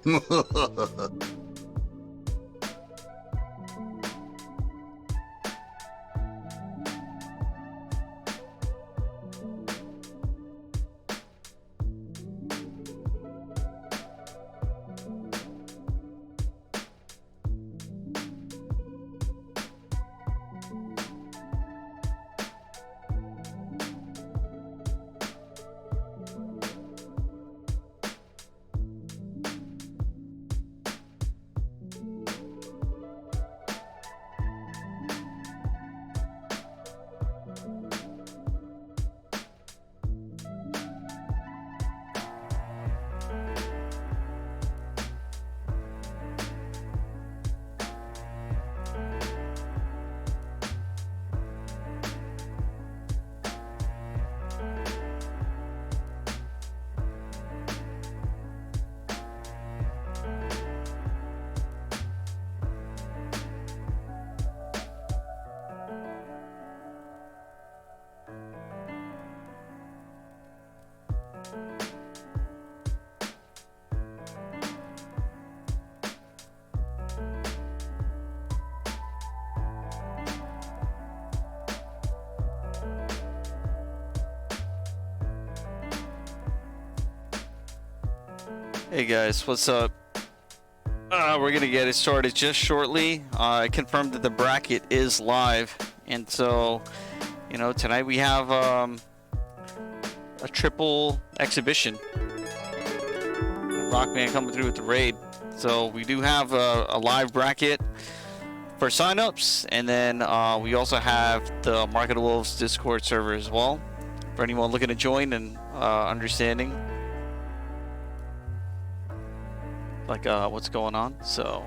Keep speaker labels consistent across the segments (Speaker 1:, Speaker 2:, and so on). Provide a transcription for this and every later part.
Speaker 1: Hey guys, what's up? We're gonna get it started just shortly. I confirmed that the bracket is live, and so, you know, tonight we have a triple exhibition. Rockman coming through with the raid. So we do have a live bracket for signups, and then we also have the Market of Wolves Discord server as well for anyone looking to join and understanding like what's going on. So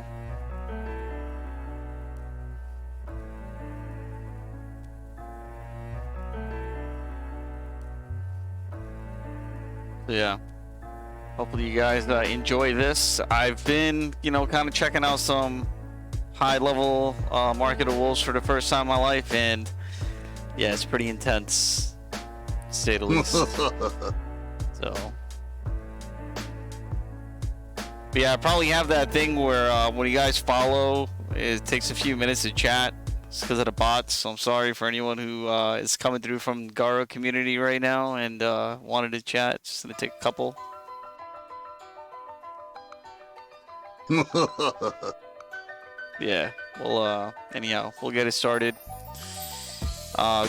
Speaker 1: yeah, hopefully you guys enjoy this. I've been, you know, kind of checking out some high level Market of Wolves for the first time in my life, and yeah, it's pretty intense, to say the least. So but yeah, I probably have that thing where when you guys follow, it takes a few minutes to chat. It's because of the bots. So I'm sorry for anyone who is coming through from Garou community right now and wanted to chat. It's just gonna take a couple. Yeah, well, anyhow, we'll get it started.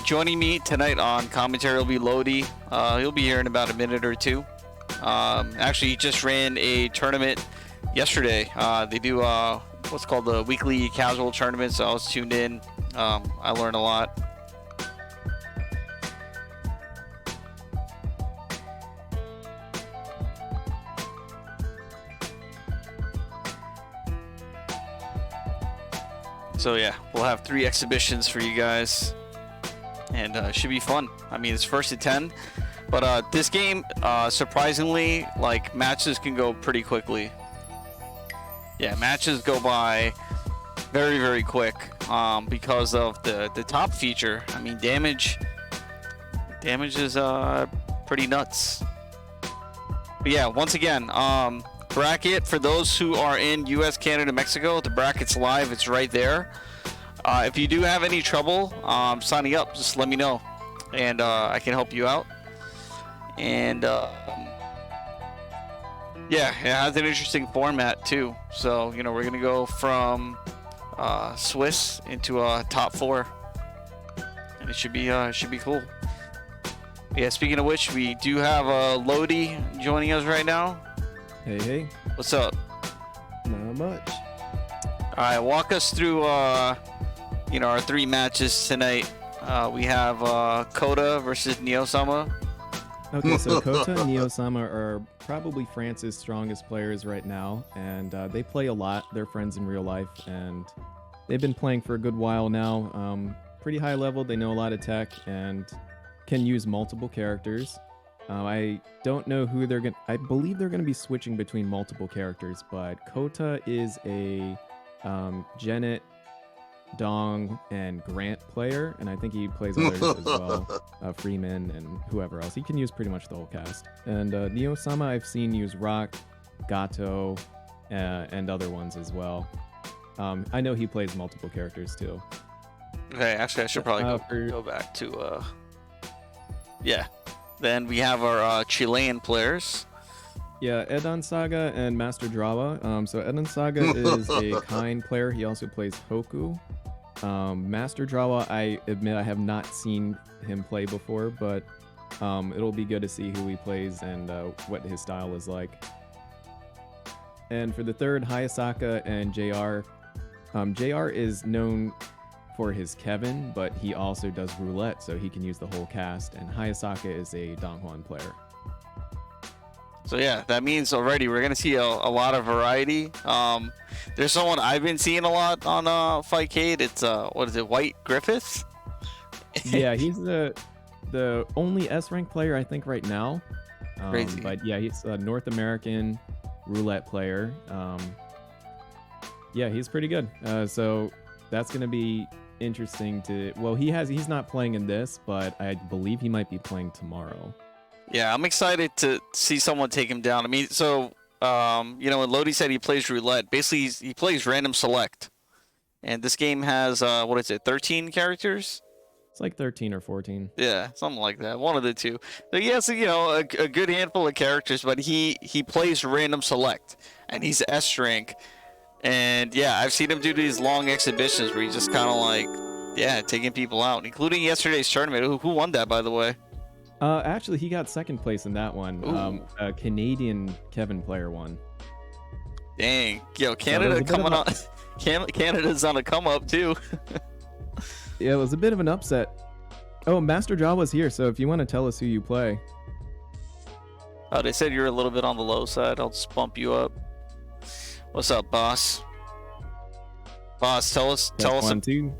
Speaker 1: Joining me tonight on commentary will be Lodey. He'll be here in about a minute or two. Actually, he just ran a tournament yesterday. They do what's called the weekly casual tournament, so I was tuned in. I learned a lot. So yeah, we'll have 3 exhibitions for you guys, and it should be fun. I mean, it's first to 10. But this game, surprisingly, like, matches can go pretty quickly. Yeah, matches go by very, very quick because of the top feature. I mean, damage is pretty nuts. But yeah, once again, bracket for those who are in US, Canada, Mexico, the bracket's live. It's right there. If you do have any trouble signing up, just let me know, and I can help you out. And yeah, it has an interesting format too. So, you know, we're gonna go from Swiss into a top 4, and it should be cool. Yeah, speaking of which, we do have Lodey joining us right now.
Speaker 2: Hey.
Speaker 1: What's up?
Speaker 2: Not much.
Speaker 1: All right, walk us through you know, our 3 matches tonight. We have Kota versus Neosama.
Speaker 2: Okay, so Kota and Neosama are probably France's strongest players right now, and they play a lot. They're friends in real life, and they've been playing for a good while now. Pretty high level, they know a lot of tech, and can use multiple characters. I don't know who they're going to... I believe they're going to be switching between multiple characters, but Kota is a Janet, Dong, and Grant player, and I think he plays others as well, Freeman and whoever else. He can use pretty much the whole cast. And Neosama I've seen use Rock, Gato, and other ones as well. I know he plays multiple characters too.
Speaker 1: Okay, actually, I should probably go back to. Yeah. Then we have our Chilean players.
Speaker 2: Yeah, Edansaga and MasterDrawa. So Edansaga is a kind player. He also plays Hoku. MasterDrawa, I admit I have not seen him play before, but it'll be good to see who he plays and what his style is like. And for the third, Hayasaka and JR. JR is known for his Kevin, but he also does roulette, so he can use the whole cast. And Hayasaka is a Donghuan player.
Speaker 1: So yeah, that means already we're gonna see a lot of variety. There's someone I've been seeing a lot on Fightcade. It's what is it, White Griffiths?
Speaker 2: Yeah, he's the only S rank player I think right now.
Speaker 1: Crazy.
Speaker 2: But yeah, he's a North American roulette player. Yeah, he's pretty good. So that's gonna be interesting to. Well, he's not playing in this, but I believe he might be playing tomorrow.
Speaker 1: Yeah, I'm excited to see someone take him down. I mean, so, you know, when Lodi said he plays roulette, basically he plays random select. And this game has, 13 characters?
Speaker 2: It's like 13 or 14.
Speaker 1: Yeah, something like that. One of the two. So he has, you know, a good handful of characters, but he plays random select. And he's S rank. And, yeah, I've seen him do these long exhibitions where he's just kind of like, yeah, taking people out. Including yesterday's tournament. Who won that, by the way?
Speaker 2: Actually, he got second place in that one. A Canadian Kevin player won.
Speaker 1: Dang, yo, Canada coming on. Canada's on a come up too.
Speaker 2: Yeah, it was a bit of an upset. Oh, MasterDrawa's here, so if you want to tell us who you play.
Speaker 1: Oh, they said you're a little bit on the low side. I'll just bump you up. What's up, boss? Boss, tell us.
Speaker 2: One, two.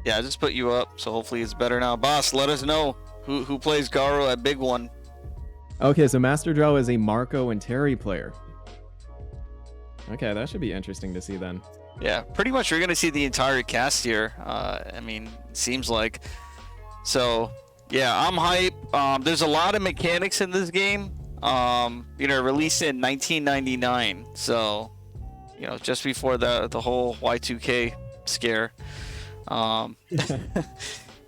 Speaker 1: Yeah, I just put you up, so hopefully it's better now. Boss, let us know. Who plays Garou at Big One?
Speaker 2: Okay, so MasterDrawa is a Marco and Terry player. Okay, that should be interesting to see then.
Speaker 1: Yeah, pretty much you're going to see the entire cast here. I mean, it seems like. So, yeah, I'm hype. There's a lot of mechanics in this game. You know, released in 1999. So, you know, just before the whole Y2K scare.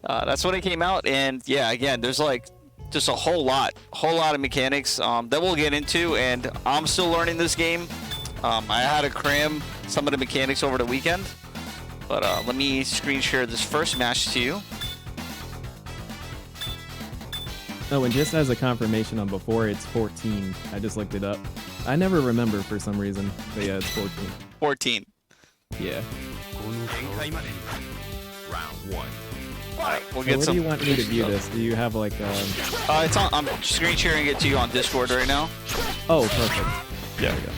Speaker 1: That's when it came out, and yeah, again, there's like just a whole lot of mechanics that we'll get into, and I'm still learning this game. I had to cram some of the mechanics over the weekend, but let me screen share this first match to you.
Speaker 2: Oh, and just as a confirmation on before, it's 14. I just looked it up. I never remember for some reason, but yeah, it's 14.
Speaker 1: 14.
Speaker 2: Yeah.
Speaker 3: Round one.
Speaker 1: We'll get
Speaker 2: so
Speaker 1: some.
Speaker 2: Where do you want me to view this? Do you have like
Speaker 1: it's on. I'm screen sharing it to you on Discord right now.
Speaker 2: Oh, perfect.
Speaker 1: Yeah.
Speaker 2: There we go.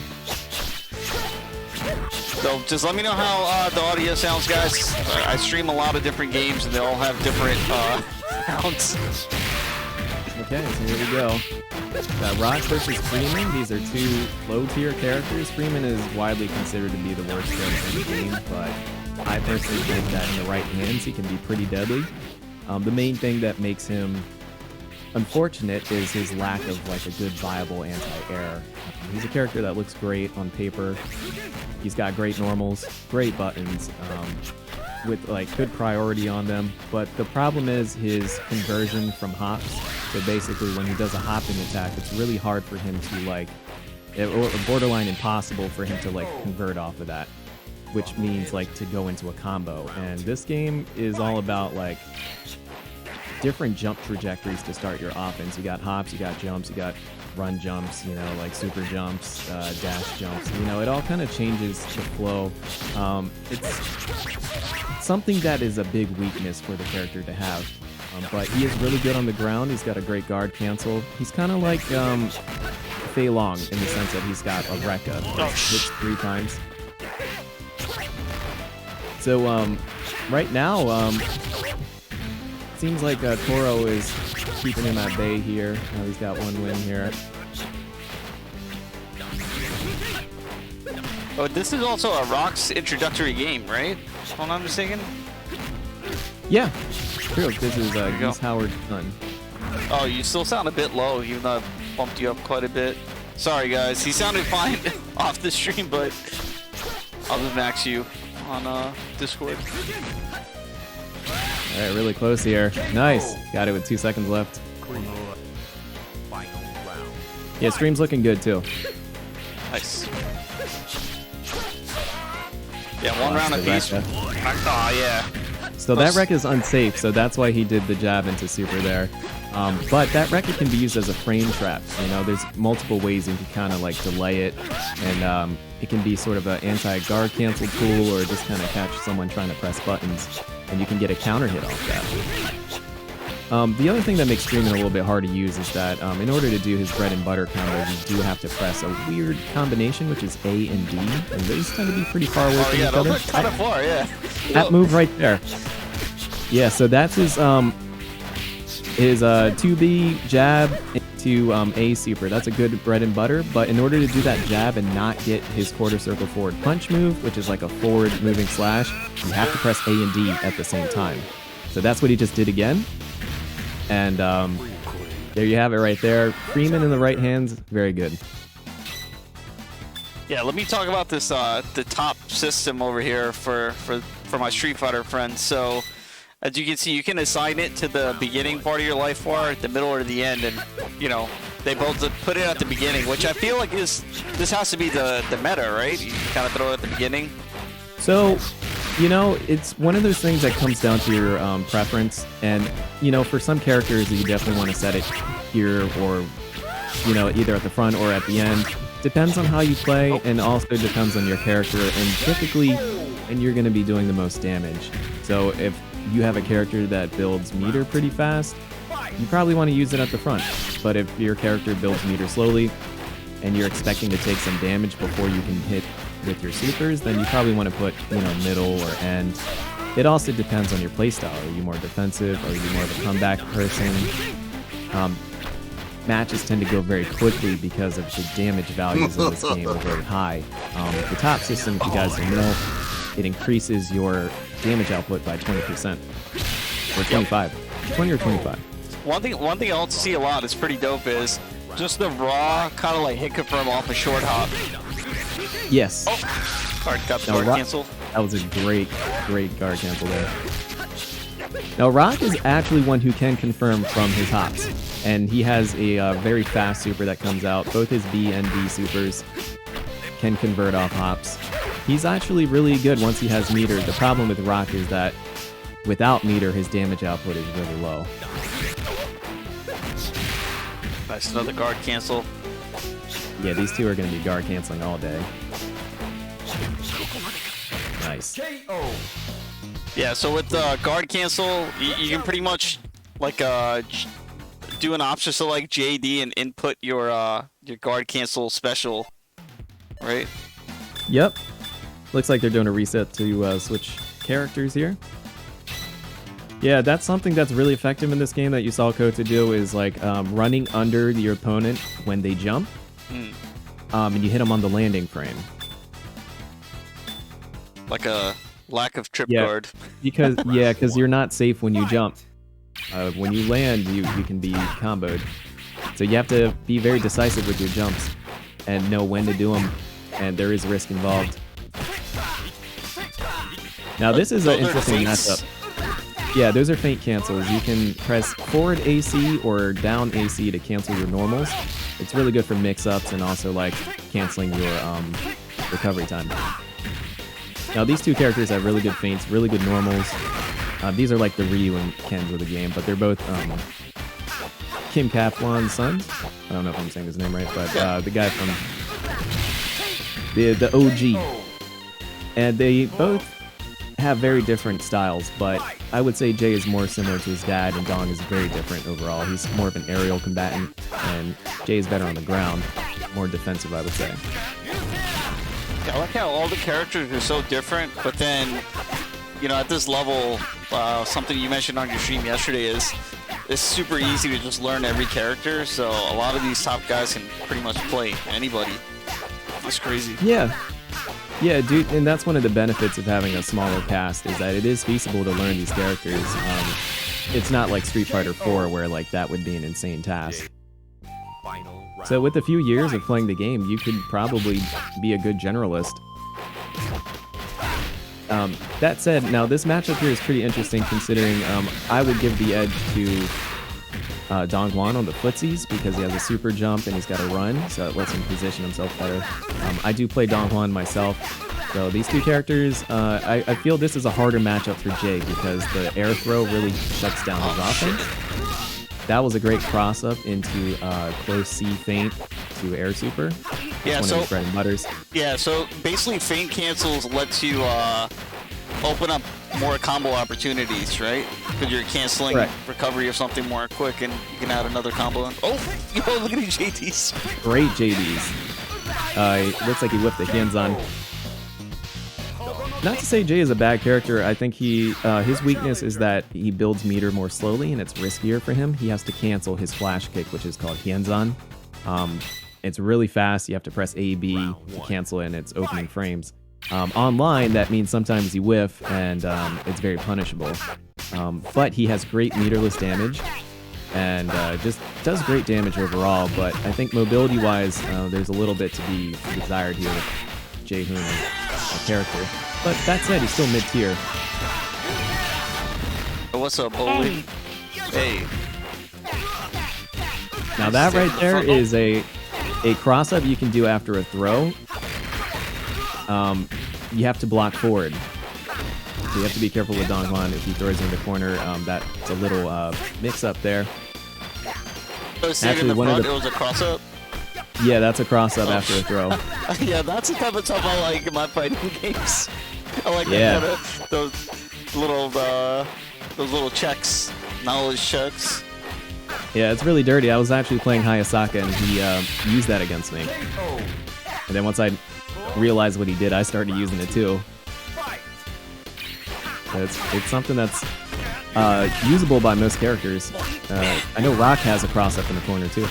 Speaker 1: So just let me know how the audio sounds, guys. I stream a lot of different games, and they all have different sounds.
Speaker 2: Okay, so here we go. Rock versus Freeman. These are two low-tier characters. Freeman is widely considered to be the worst character in the game, but I personally think that in the right hands, he can be pretty deadly. The main thing that makes him unfortunate is his lack of like a good viable anti-air. He's a character that looks great on paper. He's got great normals, great buttons, with like good priority on them. But the problem is his conversion from hops. So basically, when he does a hopping attack, it's really hard for him to like, or borderline impossible for him to like convert off of that, which means like to go into a combo. And this game is all about like different jump trajectories to start your offense. You got hops, you got jumps, you got run jumps, you know, like super jumps, dash jumps. You know, it all kind of changes the flow. It's something that is a big weakness for the character to have. But he is really good on the ground. He's got a great guard cancel. He's kind of like Fei Long in the sense that he's got a Rekka that hits 3 times. So right now, seems like Toro is keeping him at bay here. He's got 1 win here.
Speaker 1: Oh, this is also a Rock's introductory game, right? If I'm not mistaken.
Speaker 2: Yeah, true. This is Geese Howard's son.
Speaker 1: Oh, you still sound a bit low, even though I've bumped you up quite a bit. Sorry, guys. He sounded fine off the stream, but I'll just max you on Discord.
Speaker 2: All right, really close here. Nice. Got it with 2 seconds left. Yeah, stream's looking good too.
Speaker 1: Nice. Yeah, one round apiece. Oh, yeah.
Speaker 2: So that rec is unsafe, so that's why he did the jab into super there. But that rec can be used as a frame trap. You know, there's multiple ways you can kind of like delay it, and it can be sort of an anti-guard cancel tool, or just kind of catch someone trying to press buttons, and you can get a counter hit off that. The other thing that makes streaming a little bit hard to use is that in order to do his bread and butter combo, you do have to press a weird combination, which is A and D, and those tend to be pretty far away from each other.
Speaker 1: Those are kind of far, yeah.
Speaker 2: That move right there. Yeah, so that's his 2B jab into A super. That's a good bread and butter, but in order to do that jab and not get his quarter circle forward punch move, which is like a forward moving slash, you have to press A and D at the same time. So that's what he just did again. And there you have it right there. Freeman in the right hands, very good.
Speaker 1: Yeah, let me talk about this the top system over here for my Street Fighter friends. So, as you can see, you can assign it to the beginning part of your life bar, the middle, or the end, and you know they both put it at the beginning, which I feel like this has to be the meta, right? You kind of throw it at the beginning.
Speaker 2: So, you know, it's one of those things that comes down to your preference, and you know, for some characters, you definitely want to set it here, or you know, either at the front or at the end. Depends on how you play, and also depends on your character, and typically, and you're going to be doing the most damage. So if you have a character that builds meter pretty fast, you probably want to use it at the front. But if your character builds meter slowly, and you're expecting to take some damage before you can hit with your supers, then you probably want to put, you know, middle or end. It also depends on your playstyle. Are you more defensive? Are you more of a comeback person? Matches tend to go very quickly because of the damage values of this game are very high. The top system, if you guys don't know, it increases your damage output by 20%. Or 25. 20 or 25.
Speaker 1: One thing I also see a lot is pretty dope is just the raw kind of like hit confirm off a short hop.
Speaker 2: Yes.
Speaker 1: Oh, alright, got the guard cancel.
Speaker 2: That was a great guard cancel there. Now, Rock is actually one who can confirm from his hops, and he has a very fast super that comes out. Both his B and D supers can convert off hops. He's actually really good once he has meter. The problem with Rock is that without meter, his damage output is really low.
Speaker 1: Nice, another guard cancel.
Speaker 2: Yeah, these two are going to be guard canceling all day. Nice.
Speaker 1: Yeah, so with guard cancel, you can pretty much like do an option so like JD and input your guard cancel special, right?
Speaker 2: Yep. Looks like they're doing a reset to switch characters here. Yeah, that's something that's really effective in this game that you saw Kota do is like running under your opponent when they jump, and you hit them on the landing frame. Like a lack of trip guard. Because you're not safe when you jump. When you land, you can be comboed. So you have to be very decisive with your jumps and know when to do them, and there is risk involved. Now this is an interesting matchup. Yeah, those are feint cancels. You can press forward AC or down AC to cancel your normals. It's really good for mix-ups and also like canceling your recovery time. Now these two characters have really good feints, really good normals. These are like the Ryu and Kens of the game, but they're both Kim Kaplan's sons. I don't know if I'm saying his name right, but the guy from the OG. And they both have very different styles, but I would say Jay is more similar to his dad, and Dong is very different overall. He's more of an aerial combatant, and Jay is better on the ground, more defensive, I would say.
Speaker 1: Yeah, I like how all the characters are so different, but then, you know, at this level, something you mentioned on your stream yesterday is it's super easy to just learn every character, so a lot of these top guys can pretty much play anybody. It's crazy.
Speaker 2: Yeah, dude, and that's one of the benefits of having a smaller cast is that it is feasible to learn these characters. It's not like Street Fighter 4 where like that would be an insane task. So with a few years of playing the game, you could probably be a good generalist. That said, now this matchup here is pretty interesting considering I would give the edge to Dong Juan on the footsies because he has a super jump and he's got a run, so it lets him position himself better. I do play Dong Juan myself, so these two characters, I feel this is a harder matchup for Jay because the air throw really shuts down his offense. That was a great cross-up into close C feint to air super.
Speaker 1: Yeah,
Speaker 2: one
Speaker 1: so
Speaker 2: of his bread and butters.
Speaker 1: Yeah, so basically feint cancels lets you open up more combo opportunities, right? Because you're canceling recovery of something more quick, and you can add another combo. Oh, yo, look at these JDs.
Speaker 2: Great JDs. Looks like he whipped the hands on. Not to say Jay is a bad character. I think his weakness is that he builds meter more slowly, and it's riskier for him. He has to cancel his flash kick, which is called Hyenzan. It's really fast. You have to press A, B to cancel it in its opening frames. Online, that means sometimes you whiff, and it's very punishable. But he has great meterless damage, and just does great damage overall. But I think mobility-wise, there's a little bit to be desired here with Jae Hoon as a character. But that said, he's still mid-tier.
Speaker 1: What's up, Bully? Hey.
Speaker 2: Now that right there is a cross-up you can do after a throw. You have to block forward. So you have to be careful with Dong Juan if he throws in the corner. That's a little mix-up there.
Speaker 1: So actually, it was a cross-up?
Speaker 2: Yeah, that's a cross-up after a throw.
Speaker 1: Yeah, that's the type of stuff I like in my fighting games. I like those little checks, knowledge checks.
Speaker 2: Yeah, it's really dirty. I was actually playing Hayasaka, and he used that against me. And then once I realized what he did, I started using it too. It's something that's usable by most characters. I know Rock has a cross-up in the corner too.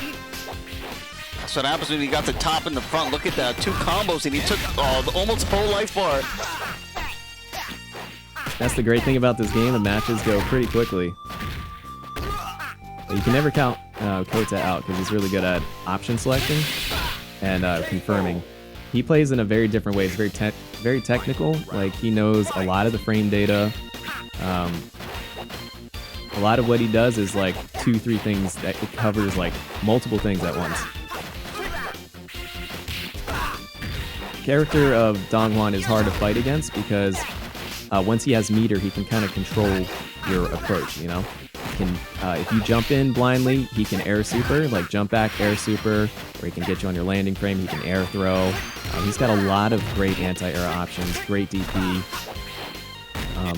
Speaker 1: That's what happens when you got the top in the front. Look at that, 2 combos, and he took almost a whole life bar.
Speaker 2: That's the great thing about this game. The matches go pretty quickly. But you can never count Kota out because he's really good at option selection and confirming. He plays in a very different way. It's very technical. Like, he knows a lot of the frame data. A lot of what he does is like 2-3 things that it covers, like multiple things at once. Character of Dong Juan is hard to fight against because once he has meter, he can kind of control your approach, you know? If you jump in blindly, he can air super, like jump back, air super, or he can get you on your landing frame, he can air throw. He's got a lot of great anti-air options, great DP,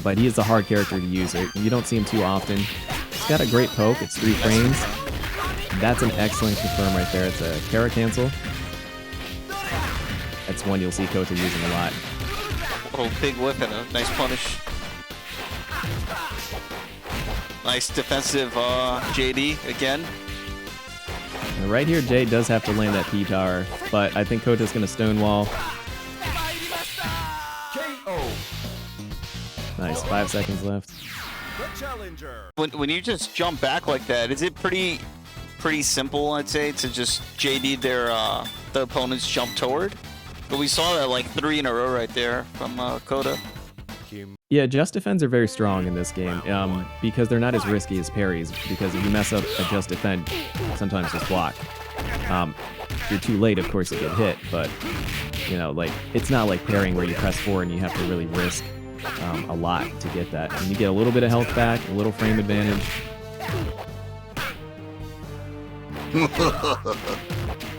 Speaker 2: but he is a hard character to use. You don't see him too often. He's got a great poke, it's 3 frames. That's an excellent confirm right there. It's a Kara cancel. That's one you'll see Kota using a lot.
Speaker 1: Oh, big whip and a nice punish. Nice defensive JD again.
Speaker 2: And right here, Jay does have to land that P power, but I think Kota's going to stonewall. Nice, 5 seconds left.
Speaker 1: When you just jump back like that, is it pretty simple, I'd say, to just JD the opponent's jump toward? But we saw that like 3 in a row right there from Kota.
Speaker 2: Yeah, just defends are very strong in this game because they're not as risky as parries. Because if you mess up a just defend, sometimes just block. If you're too late, of course, you get hit. But you know, like it's not like parrying where you press forward and you have to really risk a lot to get that. And you get a little bit of health back, a little frame advantage.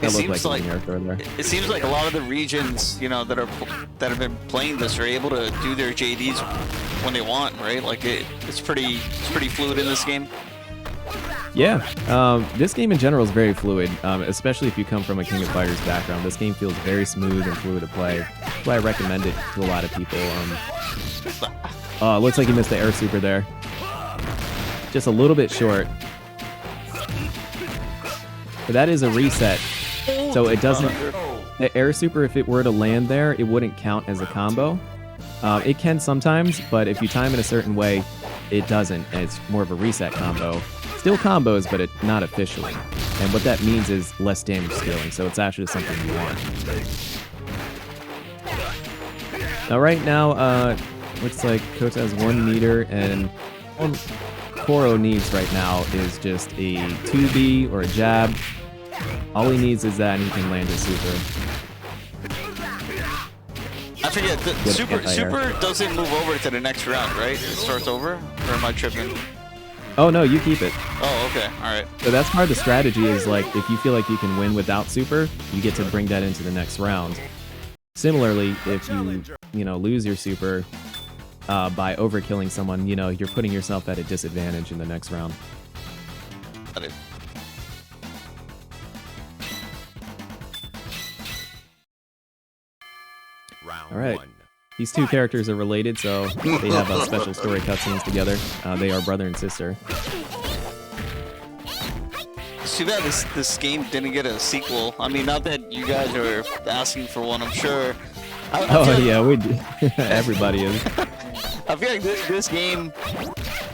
Speaker 1: It seems like a lot of the regions, you know, that have been playing this are able to do their JDs when they want, right? Like it's pretty fluid in this game.
Speaker 2: Yeah, this game in general is very fluid, especially if you come from a King of Fighters background. This game feels very smooth and fluid to play. That's why I recommend it to a lot of people. Looks like he missed the air super there. Just a little bit short. But that is a reset. So it doesn't, the air super, if it were to land there, it wouldn't count as a combo. It can sometimes, but if you time it a certain way, it doesn't. It's more of a reset combo. Still combos, but not officially. And what that means is less damage scaling, so it's actually something you want. Now right now, looks like Kota has 1 meter, and all Koro needs right now is just a 2B or a jab. All he needs is that, and he can land his super.
Speaker 1: I forget, the super doesn't move over to the next round, right? It starts over? Or am I tripping?
Speaker 2: Oh no, you keep it.
Speaker 1: Oh, okay, alright.
Speaker 2: So that's part of the strategy is like, if you feel like you can win without super, you get to bring that into the next round. Similarly, if you know, lose your super by overkilling someone, you know, you're putting yourself at a disadvantage in the next round.
Speaker 1: Got it.
Speaker 2: All right. These two characters are related, so they have special story cutscenes together. They are brother and sister.
Speaker 1: It's too bad this game didn't get a sequel. I mean, not that you guys are asking for one, I'm sure.
Speaker 2: Yeah, we do. Everybody is.
Speaker 1: I feel like this game,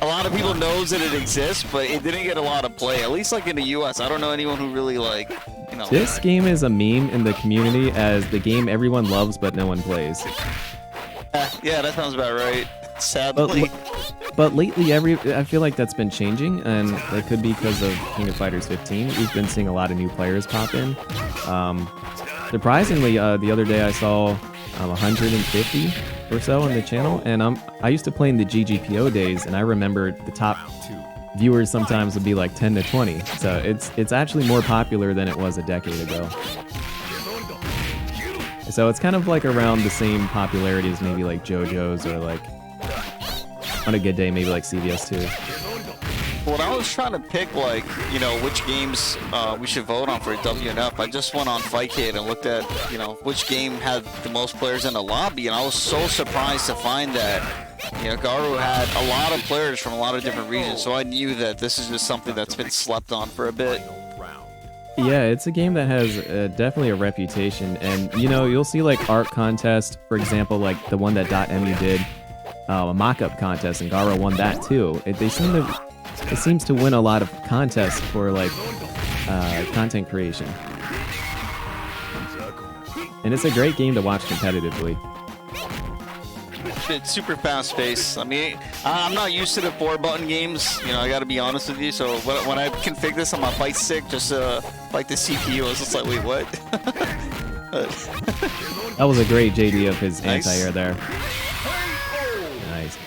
Speaker 1: a lot of people knows that it exists, but it didn't get a lot of play. At least like in the US, I don't know anyone who really like, you know.
Speaker 2: This game is a meme in the community as the game everyone loves but no one plays.
Speaker 1: Yeah, that sounds about right. Sadly.
Speaker 2: But lately, I feel like that's been changing, and it could be because of King of Fighters 15. We've been seeing a lot of new players pop in. Surprisingly, the other day I saw 150 or so on the channel, and I used to play in the GGPO days, and I remember the top viewers sometimes would be like 10 to 20. So it's actually more popular than it was a decade ago. So it's kind of like around the same popularity as maybe like JoJo's or like, on a good day, maybe like CVS 2.
Speaker 1: When I was trying to pick, like, you know, which games we should vote on for WNF, I just went on Fightcade and looked at, you know, which game had the most players in the lobby, and I was so surprised to find that, you know, Garou had a lot of players from a lot of different regions, so I knew that this is just something that's been slept on for a bit.
Speaker 2: Yeah, it's a game that has definitely a reputation, and, you know, you'll see like art contests, for example, like the one that .mu did, a mock-up contest, and Garou won that too. It seems to win a lot of contests for like content creation, and it's a great game to watch competitively.
Speaker 1: It's super fast-paced. I mean, I'm not used to the 4-button games. You know, I got to be honest with you. So when I config this on my fight stick, just like the CPU, I was just like, wait, what?
Speaker 2: That was a great JD of his
Speaker 1: Nice.
Speaker 2: anti-air there. Nice.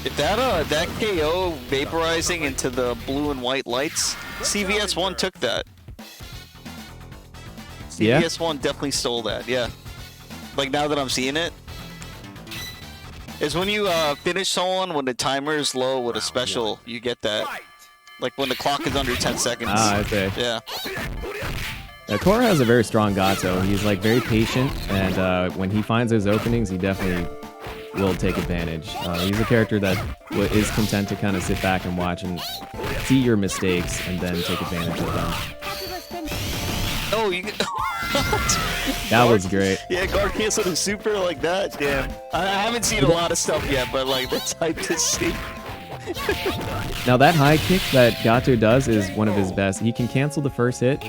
Speaker 1: If that KO vaporizing into the blue and white lights, CVS1 took that.
Speaker 2: Yeah?
Speaker 1: CVS1 definitely stole that, yeah. Like, now that I'm seeing it, is when you finish someone when the timer is low with a special, you get that. Like when the clock is under 10 seconds.
Speaker 2: Ah, okay.
Speaker 1: Yeah.
Speaker 2: Kora has a very strong Gato. He's like very patient, and when he finds those openings, he definitely will take advantage. He's a character that is content to kind of sit back and watch and see your mistakes and then take advantage of them.
Speaker 1: Oh, you get...
Speaker 2: That was great.
Speaker 1: Yeah, guard cancel the super like that. Damn. I haven't seen a lot of stuff yet, but like that's hype to see.
Speaker 2: Now that high kick that Gato does is one of his best. He can cancel the first hit,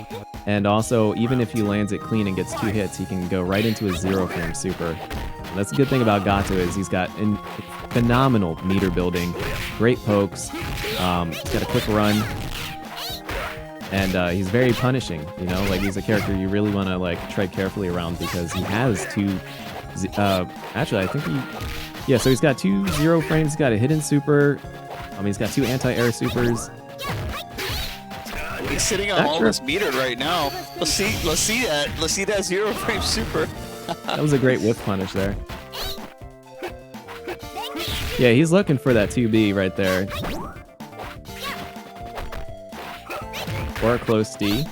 Speaker 2: and also even if he lands it clean and gets 2 hits, he can go right into his 0-frame super. And that's the good thing about Gato is he's got phenomenal meter building, great pokes, he's got a quick run, and he's very punishing. You know, like he's a character you really want to like tread carefully around because he has 2. Actually, I think yeah. So he's got 2 0 frames. He's got a hidden super. He's got 2 anti-air supers.
Speaker 1: He's sitting on all this meter right now. Let's see that. Let's see that 0-frame super.
Speaker 2: That was a great whiff punish there. Yeah, he's looking for that 2B right there. Or a close D.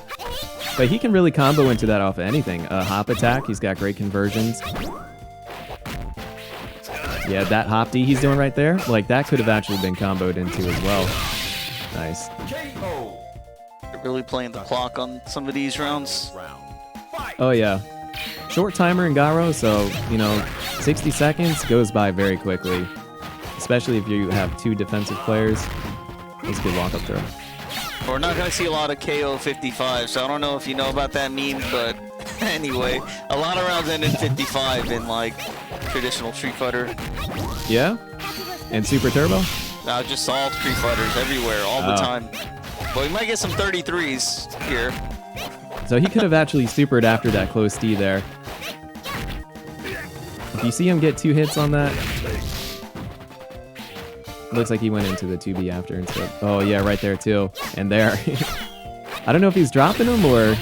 Speaker 2: But he can really combo into that off of anything. Hop attack, he's got great conversions. Yeah, that hop D he's doing right there, like that could have actually been comboed into as well. Nice.
Speaker 1: They're really playing the clock on some of these rounds.
Speaker 2: Oh yeah. Short timer in Garou, so, you know, 60 seconds goes by very quickly. Especially if you have 2 defensive players. That's a good walk-up throw.
Speaker 1: We're not gonna see a lot of KO 55, so I don't know if you know about that meme, but anyway, a lot of rounds end in 55 in like traditional Street Fighter.
Speaker 2: Yeah? And Super Turbo?
Speaker 1: Just all Street Fighters everywhere, all the time. But we might get some 33s here.
Speaker 2: So he could have actually supered after that close D there. If you see him get 2 hits on that, looks like he went into the 2B after instead. Oh yeah, right there too. And there. I don't know if he's dropping him or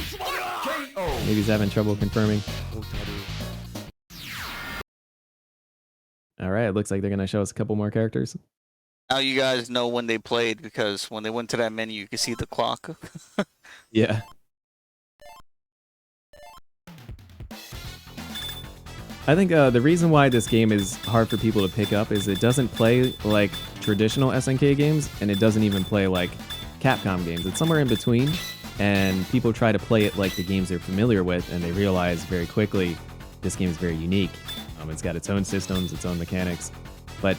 Speaker 2: maybe he's having trouble confirming. Alright, it looks like they're going to show us a couple more characters.
Speaker 1: Now you guys know when they played, because when they went to that menu, you can see the clock.
Speaker 2: Yeah. I think the reason why this game is hard for people to pick up is it doesn't play like traditional SNK games, and it doesn't even play like Capcom games. It's somewhere in between, and people try to play it like the games they're familiar with, and they realize very quickly this game is very unique. It's got its own systems, its own mechanics, but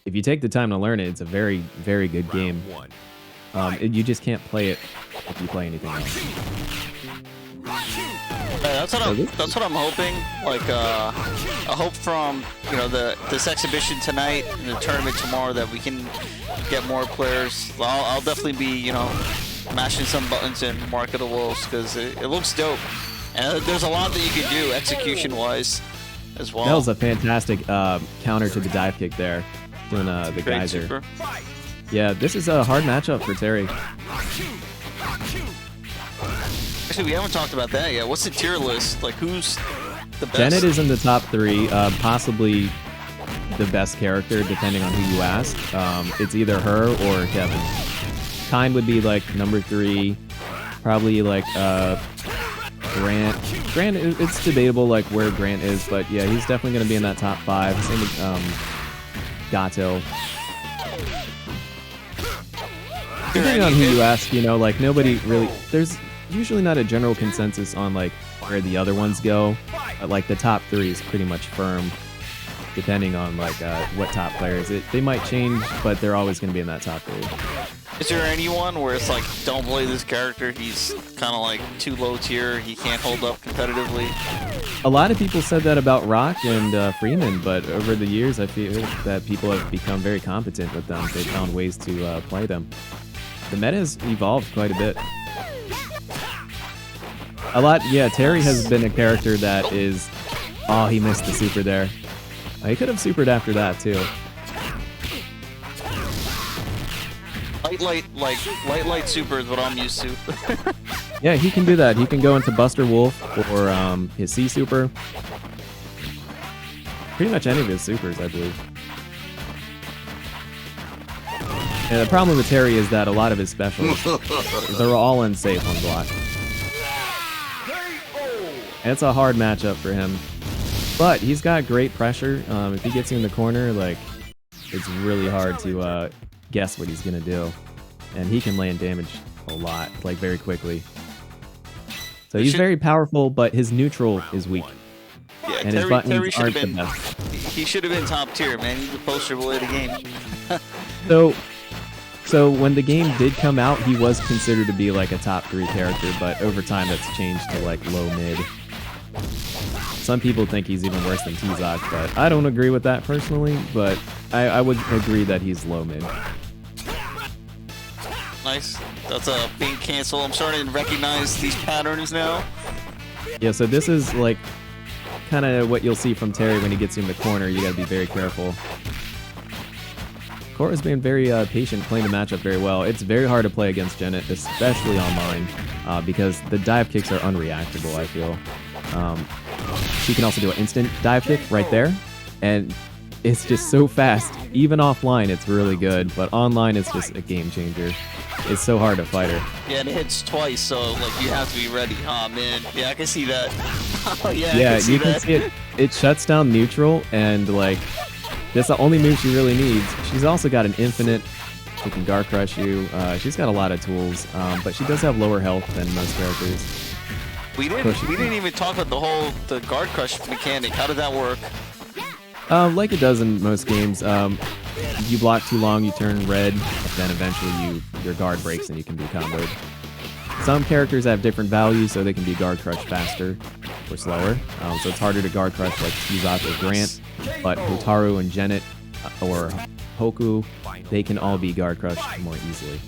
Speaker 2: if you take the time to learn it, it's a very, very good game. You just can't play it if you play anything else.
Speaker 1: That's what I'm hoping. Like, I hope from this exhibition tonight and the tournament tomorrow that we can get more players. I'll definitely be mashing some buttons and marketables because it looks dope, and there's a lot that you can do execution-wise as well.
Speaker 2: That was a fantastic counter to the dive kick there, doing the geyser.
Speaker 1: Super.
Speaker 2: Yeah, this is a hard matchup for Terry.
Speaker 1: Actually, we haven't talked about that yet. What's the tier list? Like, who's the best?
Speaker 2: Janet is in the top 3, possibly the best character, depending on who you ask. It's either her or Kevin. Kind would be like number 3, probably like Grant. Grant, it's debatable like where Grant is, but yeah, he's definitely going to be in that top 5. Same with Gato. Depending on who you ask, like nobody really. There's usually not a general consensus on like where the other ones go, but like the top 3 is pretty much firm, depending on like what top players. They might change, but they're always going to be in that top 3.
Speaker 1: Is there anyone where it's like, don't play this character, he's kind of like too low tier, he can't hold up competitively?
Speaker 2: A lot of people said that about Rock and Freeman, but over the years I feel that people have become very competent with them. They've found ways to play them. The meta has evolved quite a bit. Terry has been a character that is... Oh, he missed the super there. He could have supered after that, too.
Speaker 1: Light super is what I'm used to.
Speaker 2: Yeah, he can do that. He can go into Buster Wolf or his C super. Pretty much any of his supers, I believe. And the problem with Terry is that a lot of his specials, they're all unsafe on block. And it's a hard matchup for him. But he's got great pressure. If he gets you in the corner, like, it's really hard to guess what he's going to do. And he can land damage a lot, like, very quickly. So he's very powerful, but his neutral is weak.
Speaker 1: Yeah,
Speaker 2: and his buttons aren't the best.
Speaker 1: He should have been top tier, man. He's the poster boy of the game.
Speaker 2: So when the game did come out, he was considered to be like a top 3 character, but over time that's changed to like low mid. Some people think he's even worse than T-Zoc, but I don't agree with that personally, but I would agree that he's low mid.
Speaker 1: Nice. That's a big cancel. I'm starting to recognize these patterns now.
Speaker 2: Yeah, so this is like kind of what you'll see from Terry when he gets you in the corner. You gotta be very careful. Kota's been very patient, playing the matchup very well. It's very hard to play against Janet, especially online, because the dive kicks are unreactable, I feel. She can also do an instant dive kick right there, and it's just so fast. Even offline, it's really good, but online, it's just a game changer. It's so hard to fight her.
Speaker 1: Yeah, and it hits twice, so like you have to be ready. Oh man, yeah, I can see that. Oh yeah,
Speaker 2: yeah, you can see it. It shuts down neutral, and like that's the only move she really needs. She's also got an infinite. She can guard crush you. She's got a lot of tools, but she does have lower health than most characters.
Speaker 1: We didn't even talk about the guard crush mechanic. How did that work?
Speaker 2: Like it does in most games. If you block too long, you turn red, then eventually your guard breaks and you can be comboed. Some characters have different values, so they can be guard crush faster or slower. So it's harder to guard crush like Tizak or Grant, but Hotaru and Genet or Hoku, they can all be guard crushed more easily.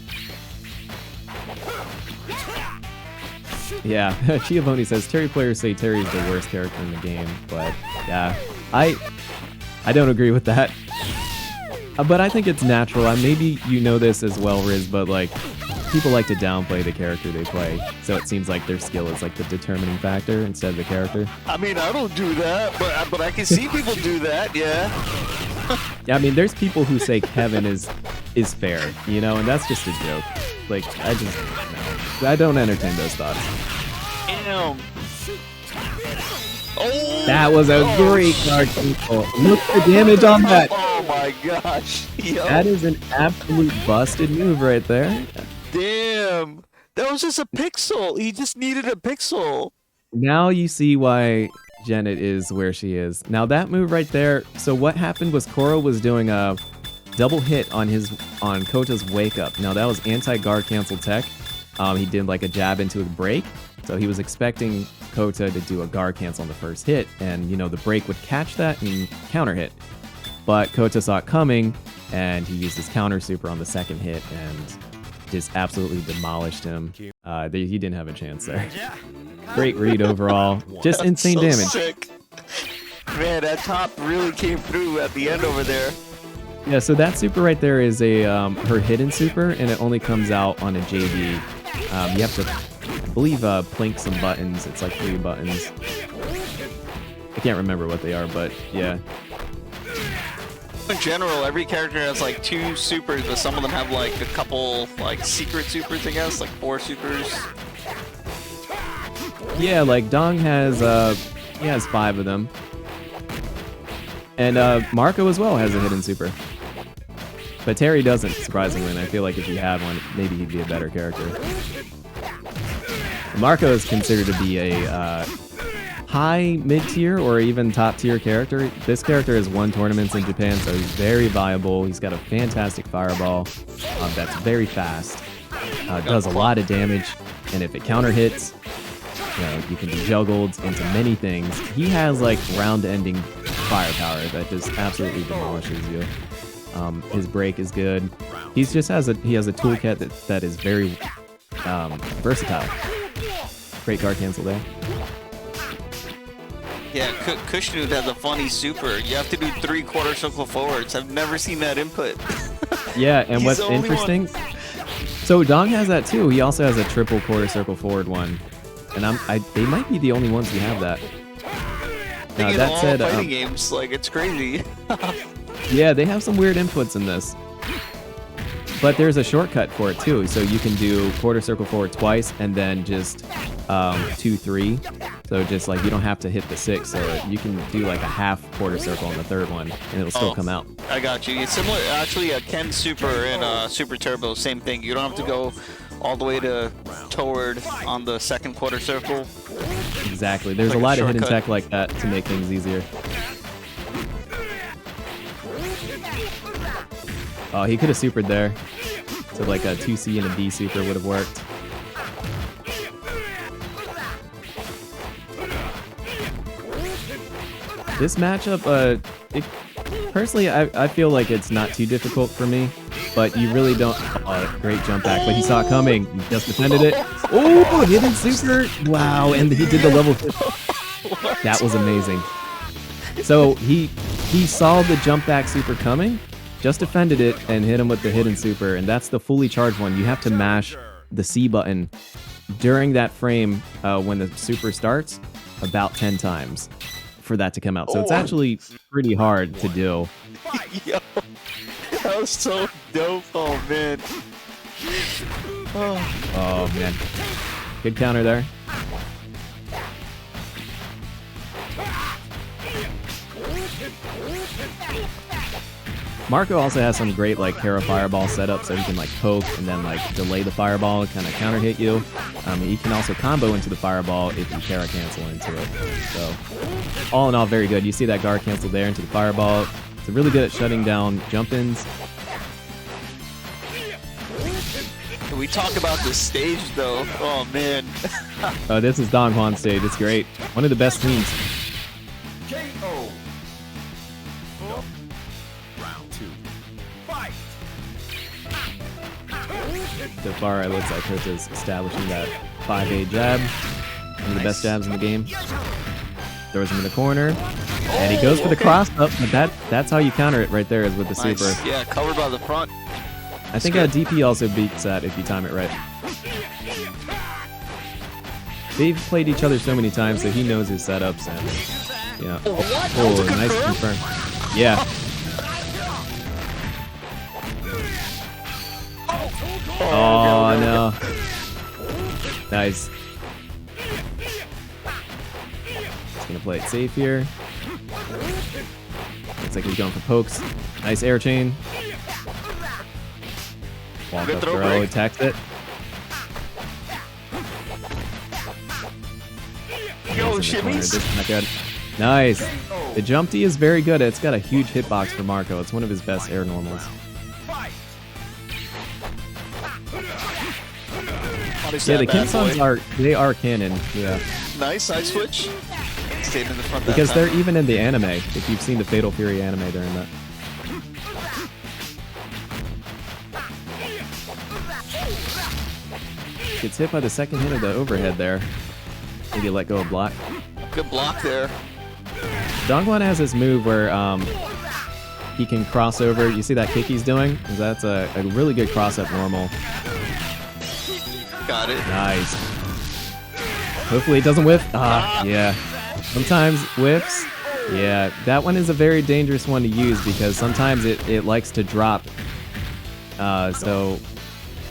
Speaker 2: Yeah, Chiavoni says, Terry players say Terry is the worst character in the game, but yeah, I don't agree with that. But I think it's natural. Maybe you know this as well, Riz, but like, people like to downplay the character they play, so it seems like their skill is like the determining factor instead of the character.
Speaker 1: I mean, I don't do that, but I can see people do that, yeah.
Speaker 2: Yeah, I mean, there's people who say Kevin is fair, you know, and that's just a joke. Like, I don't entertain those thoughts.
Speaker 1: Damn. Oh,
Speaker 2: that was a great card control. Look at the damage on that.
Speaker 1: Oh my gosh. Yo.
Speaker 2: That is an absolute busted move right there.
Speaker 1: Damn. That was just a pixel. He just needed a pixel.
Speaker 2: Now you see why Genet is where she is. Now that move right there, so what happened was Koro was doing a double hit on Kota's wake up. Now that was anti-guard cancel tech. He did like a jab into a break. So he was expecting Kota to do a guard cancel on the first hit, and you know the break would catch that and counter hit. But Kota saw it coming, and he used his counter super on the second hit and just absolutely demolished him. He didn't have a chance there. Great read overall. Just insane
Speaker 1: so
Speaker 2: damage.
Speaker 1: Sick. Man, that top really came through at the end over there.
Speaker 2: Yeah, so that super right there is a her hidden super, and it only comes out on a JD. You have to, I believe, plink some buttons. It's like 3 buttons. I can't remember what they are, but yeah.
Speaker 1: In general, every character has like 2 supers, but some of them have like a couple like secret supers, I guess, like 4 supers.
Speaker 2: Yeah, like Dong has he has 5 of them. And Marco as well has a hidden super. But Terry doesn't, surprisingly, and I feel like if he had one, maybe he'd be a better character. Marco is considered to be a high mid-tier or even top-tier character. This character has won tournaments in Japan, so he's very viable. He's got a fantastic fireball that's very fast. Does a lot of damage, and if it counter hits, you know, you can be juggled into many things. He has like round-ending firepower that just absolutely demolishes you. His break is good. He has a toolkit that is very versatile. Great guard cancel there.
Speaker 1: Yeah, Kushnud has a funny super. You have to do 3 quarter circle forwards. I've never seen that input.
Speaker 2: Yeah, and what's interesting, so Dong has that too. He also has a triple quarter circle forward one, and they might be the only ones who have that. Now that said,
Speaker 1: fighting games, like it's crazy.
Speaker 2: Yeah, they have some weird inputs in this. But there's a shortcut for it too, so you can do quarter circle forward twice and then just 2-3. So just like you don't have to hit the 6, so you can do like a half quarter circle on the third one, and it'll still come out.
Speaker 1: I got you. It's similar, actually. A Ken Super and Super Turbo, same thing. You don't have to go all the way toward on the second quarter circle.
Speaker 2: Exactly. There's
Speaker 1: like
Speaker 2: a lot of hidden tech like that to make things easier. Oh, he could have supered there. So like a 2C and a B super would have worked. This matchup, personally, I feel like it's not too difficult for me, but you really don't. Oh, great jump back, but he saw it coming. He just defended it. Oh, hidden super! Wow, and he did the level 50. That was amazing. So he saw the jump back super coming, just defended it, and hit him with the hidden super, and that's the fully charged one. You have to mash the C button during that frame when the super starts about 10 times for that to come out. So it's actually pretty hard to do.
Speaker 1: Yo, that was so dope. Oh, man.
Speaker 2: Oh, man. Good counter there. Marco also has some great like Kara fireball setup, so he can like poke and then like delay the fireball and kind of counter hit you. He can also combo into the fireball if you Kara cancel into it. So all in all, very good. You see that guard cancel there into the fireball. He's really good at shutting down jump-ins.
Speaker 1: Can we talk about this stage, though? Oh, man.
Speaker 2: Oh, this is Don Juan's stage. It's great. One of the best teams.
Speaker 3: KO. Round 2. Fight.
Speaker 2: So far, it looks like Kota's establishing that 5A jab. One of the best jabs in the game. Throws him in the corner. And he goes for the cross-up, but that's how you counter it right there, is with the super.
Speaker 1: Yeah, covered by the front.
Speaker 2: I think DP also beats that if you time it right. They've played each other so many times that he knows his setups and yeah. Oh, nice confirm. Yeah. Oh no. Nice. He's gonna play it safe here. Looks like he's going for pokes. Nice air chain. Walk up throw, attacks it.
Speaker 1: Yo, shimmies.
Speaker 2: Nice. The jump D is very good. It's got a huge hitbox for Marco. It's one of his best air normals. Yeah, the Kinsons are canon. Yeah.
Speaker 1: Nice side switch. Stayed in the front
Speaker 2: because they're even in the anime. If you've seen the Fatal Fury anime, they're in that. Gets hit by the second hit of the overhead there. Maybe let go of block.
Speaker 1: Good block there.
Speaker 2: Dongguan has this move where he can cross over. You see that kick he's doing? That's a really good cross-up normal.
Speaker 1: Got it.
Speaker 2: Nice. Hopefully it doesn't whiff. Yeah. Sometimes whiffs. Yeah, that one is a very dangerous one to use because sometimes it likes to drop. So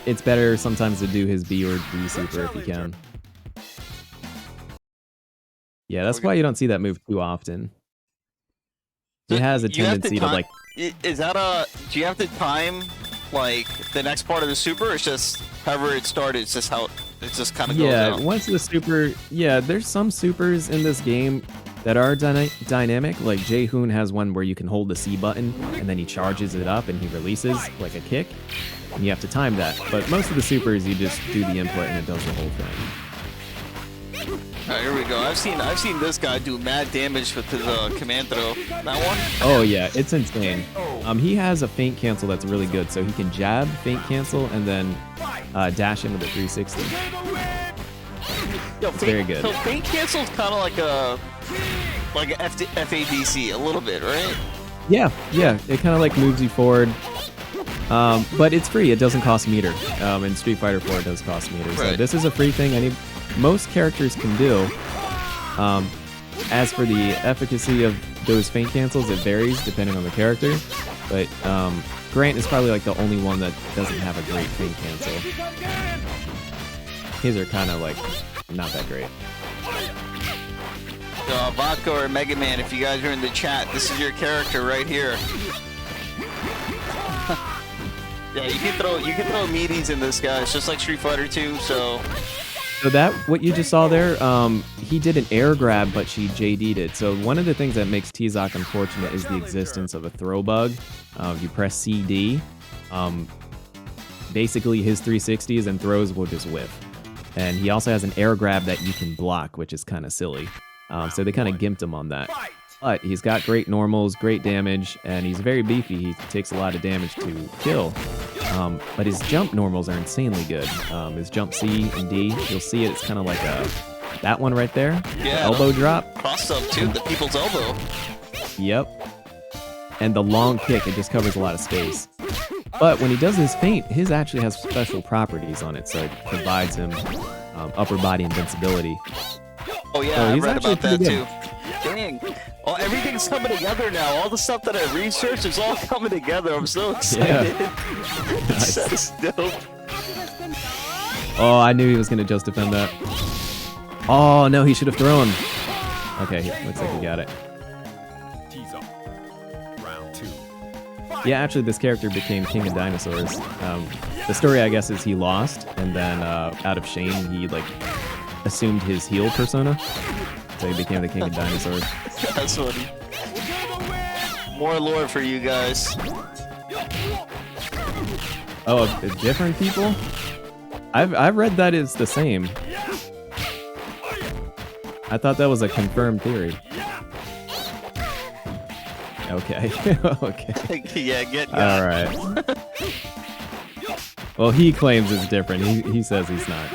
Speaker 2: it's better sometimes to do his B or D super if you can. Yeah, that's why you don't see that move too often. It has a tendency to like...
Speaker 1: Is that do you have to time like the next part of the super, or it's just however it started, it's just how it just kind of goes out?
Speaker 2: Yeah, once the super... Yeah, there's some supers in this game that are dynamic. Like Jae-hoon has one where you can hold the C button and then he charges it up and he releases like a kick. And you have to time that. But most of the supers, you just do the input and it does the whole thing.
Speaker 1: Alright, here we go. I've seen this guy do mad damage with his command throw. That one?
Speaker 2: Oh yeah, it's insane. He has a feint cancel that's really good, so he can jab, feint cancel, and then dash into the 360.
Speaker 1: Yo,
Speaker 2: it's very good.
Speaker 1: So feint cancel is kind of like a FADC a little bit, right?
Speaker 2: Yeah. It kind of like moves you forward. But it's free. It doesn't cost meter. In Street Fighter 4, it does cost meter. So this is a free thing most characters can do. As for the efficacy of those feint cancels, it varies depending on the character. But Grant is probably like the only one that doesn't have a great feint cancel. His are kind of like not that great.
Speaker 1: Vodka or Mega Man, if you guys are in the chat, this is your character right here. Yeah, you can throw meaties in this guy. It's just like Street Fighter 2, so
Speaker 2: that what you just saw there, he did an air grab, but she JD'd it. So one of the things that makes T-Zoc unfortunate is the existence of a throw bug. If you press CD, basically his 360s and throws will just whiff. And he also has an air grab that you can block, which is kind of silly. So they kind of gimped him on that. But he's got great normals, great damage, and he's very beefy. He takes a lot of damage to kill. But his jump normals are insanely good. His jump C and D, you'll see it. It's kind of like that one right there.
Speaker 1: Yeah,
Speaker 2: elbow drop.
Speaker 1: Cross up too, the people's elbow.
Speaker 2: Yep. And the long kick, it just covers a lot of space. But when he does his feint, his actually has special properties on it, so it provides him upper body invincibility.
Speaker 1: Oh yeah, I read about that too. Dang. Oh, everything's coming together now. All the stuff that I researched is all coming together. I'm so excited.
Speaker 2: Yeah. Nice.
Speaker 1: That's dope.
Speaker 2: Oh, I knew he was going to just defend that. Oh, no, he should have thrown. Okay, looks like he got it.
Speaker 3: Round 2.
Speaker 2: Yeah, actually, this character became King of Dinosaurs. The story, I guess, is he lost, and then out of shame, he like assumed his heel persona. So he became the King of Dinosaurs.
Speaker 1: That's funny. More lore for you guys.
Speaker 2: Oh, different people? I've read that it's the same. I thought that was a confirmed theory. Okay. Okay.
Speaker 1: Yeah, get
Speaker 2: All right. Well, he claims it's different. He says he's not.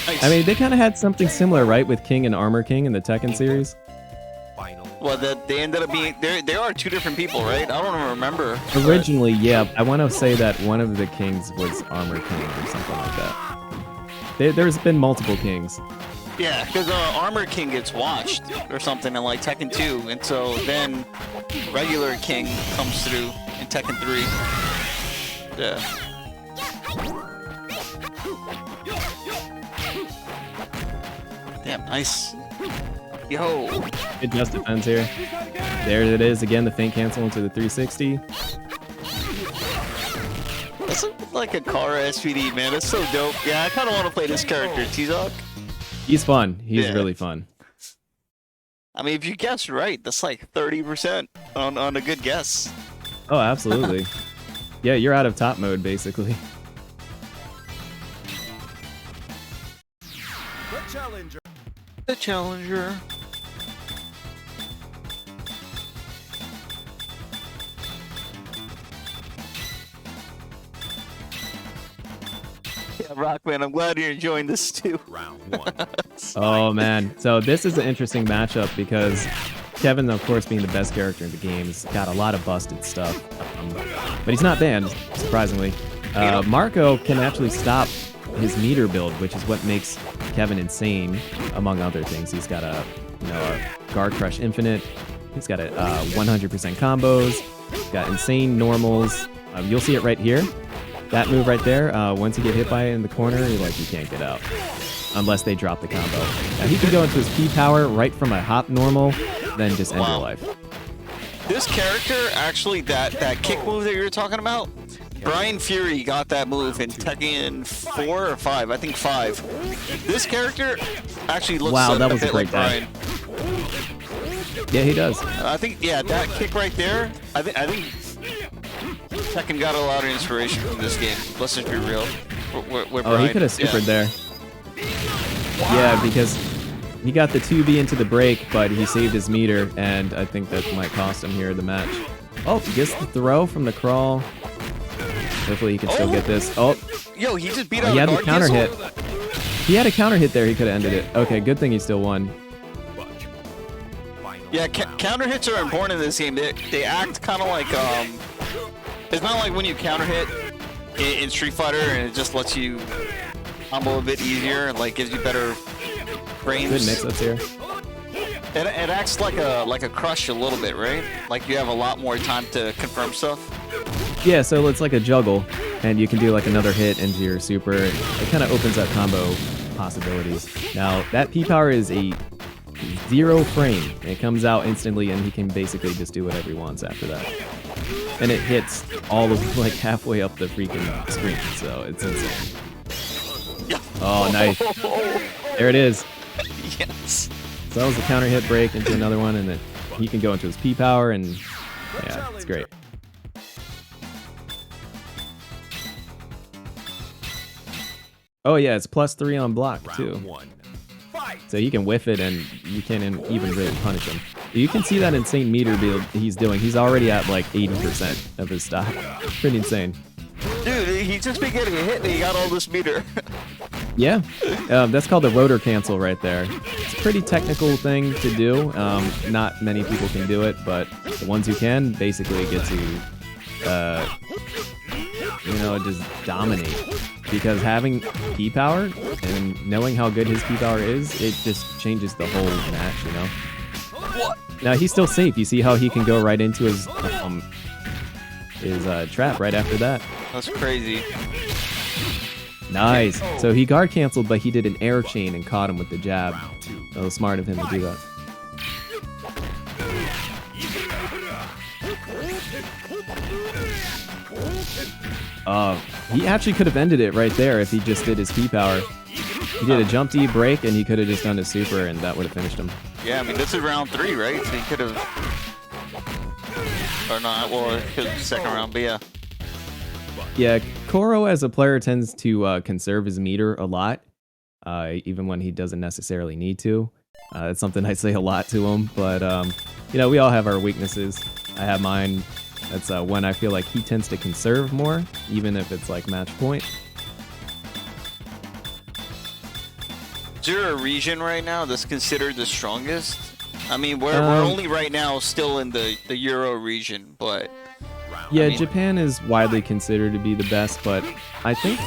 Speaker 1: Nice.
Speaker 2: I mean, they kind of had something similar, right, with King and Armor King in the Tekken series?
Speaker 1: Well, they ended up being they are two different people, right? I don't even remember.
Speaker 2: Originally, yeah. I want to say that one of the kings was Armor King or something like that. There's been multiple kings.
Speaker 1: Yeah, because Armor King gets washed or something in like Tekken 2, and so then regular King comes through in Tekken 3. Yeah. Damn, nice. Yo.
Speaker 2: It just depends here. There it is again. The feint cancel into the 360.
Speaker 1: That's like a car SPD, man. That's so dope. Yeah, I kind of want to play this character, T.O.P.
Speaker 2: He's fun. He's
Speaker 1: Yeah.
Speaker 2: really fun.
Speaker 1: I mean, if you guess right, that's like 30% on a good guess.
Speaker 2: Oh, absolutely. Yeah, you're out of top mode basically.
Speaker 3: The challenger.
Speaker 1: The challenger. Yeah, Rockman, I'm glad you're enjoying this too.
Speaker 3: Round 1.
Speaker 2: Oh man. So this is an interesting matchup because Kevin, of course, being the best character in the game, has got a lot of busted stuff. But he's not banned, surprisingly. Marco can actually stop his meter build, which is what makes Kevin insane, among other things. He's got a guard crush infinite. He's got a 100% combos. He's got insane normals. You'll see it right here. That move right there. Once you get hit by it in the corner, you can't get out unless they drop the combo. Now he can go into his P power right from a hop normal, then just end your life.
Speaker 1: This character, actually, that kick move that you were talking about, Brian Fury got that move in Tekken 4 or 5. I think 5. This character actually looks
Speaker 2: that
Speaker 1: a
Speaker 2: was a
Speaker 1: bit
Speaker 2: great
Speaker 1: like Brian.
Speaker 2: Yeah, he does.
Speaker 1: I think, yeah, that kick right there, I think Tekken got a lot of inspiration from this game. Let's just be real.
Speaker 2: He could have supered there. Yeah, because he got the 2B into the break, but he saved his meter, and I think that might cost him here the match. Oh, he gets the throw from the crawl. Hopefully he can still get this. Oh,
Speaker 1: yo, he just beat out
Speaker 2: he had
Speaker 1: a
Speaker 2: the
Speaker 1: guard
Speaker 2: counter hit.
Speaker 1: cancel?
Speaker 2: He had a counter hit there. He could have ended it. Okay, good thing he still won.
Speaker 1: Yeah, counter hits are important in this game. They act kind of like it's not like when you counter hit in Street Fighter and it just lets you combo a bit easier and like gives you better frames.
Speaker 2: Good mix-ups here.
Speaker 1: It acts like a crush a little bit, right? Like you have a lot more time to confirm stuff.
Speaker 2: Yeah, so it's like a juggle, and you can do like another hit into your super. It kind of opens up combo possibilities. Now that P power is a 0 frame. It comes out instantly, and he can basically just do whatever he wants after that. And it hits all of like halfway up the freaking screen, so it's insane. Oh, nice. There it is.
Speaker 1: Yes.
Speaker 2: So that was the counter hit break into another one, and then he can go into his P power, and yeah, it's great. Oh yeah, it's +3 on block too. So he can whiff it, and you can't even really punish him. You can see that insane meter build he's doing. He's already at like 80% of his stock. Pretty insane.
Speaker 1: Dude, he's just been getting hit and he got all this meter.
Speaker 2: Yeah, that's called the rotor cancel right there. It's a pretty technical thing to do. Not many people can do it, but the ones who can basically get to, just dominate. Because having P power and knowing how good his P power is, it just changes the whole match, you know?
Speaker 1: What?
Speaker 2: Now he's still safe. You see how he can go right into his trap right after that.
Speaker 1: That's crazy.
Speaker 2: Nice. So he guard canceled, but he did an air chain and caught him with the jab. That was smart of him to do that. He actually could have ended it right there if he just did his P power. He did a jump D break, and he could have just done a super, and that would have finished him.
Speaker 1: Yeah, I mean, this is round 3, right? So he could have... Or not, well, it could have second round, but yeah.
Speaker 2: Yeah, Koro as a player tends to conserve his meter a lot, even when he doesn't necessarily need to. It's something I say a lot to him, but, you know, we all have our weaknesses. I have mine. That's when I feel like he tends to conserve more, even if it's like match point.
Speaker 1: Is there a region right now that's considered the strongest? I mean, we're only right now still in the Euro region, but...
Speaker 2: Yeah,
Speaker 1: I mean,
Speaker 2: Japan is widely considered to be the best, but I think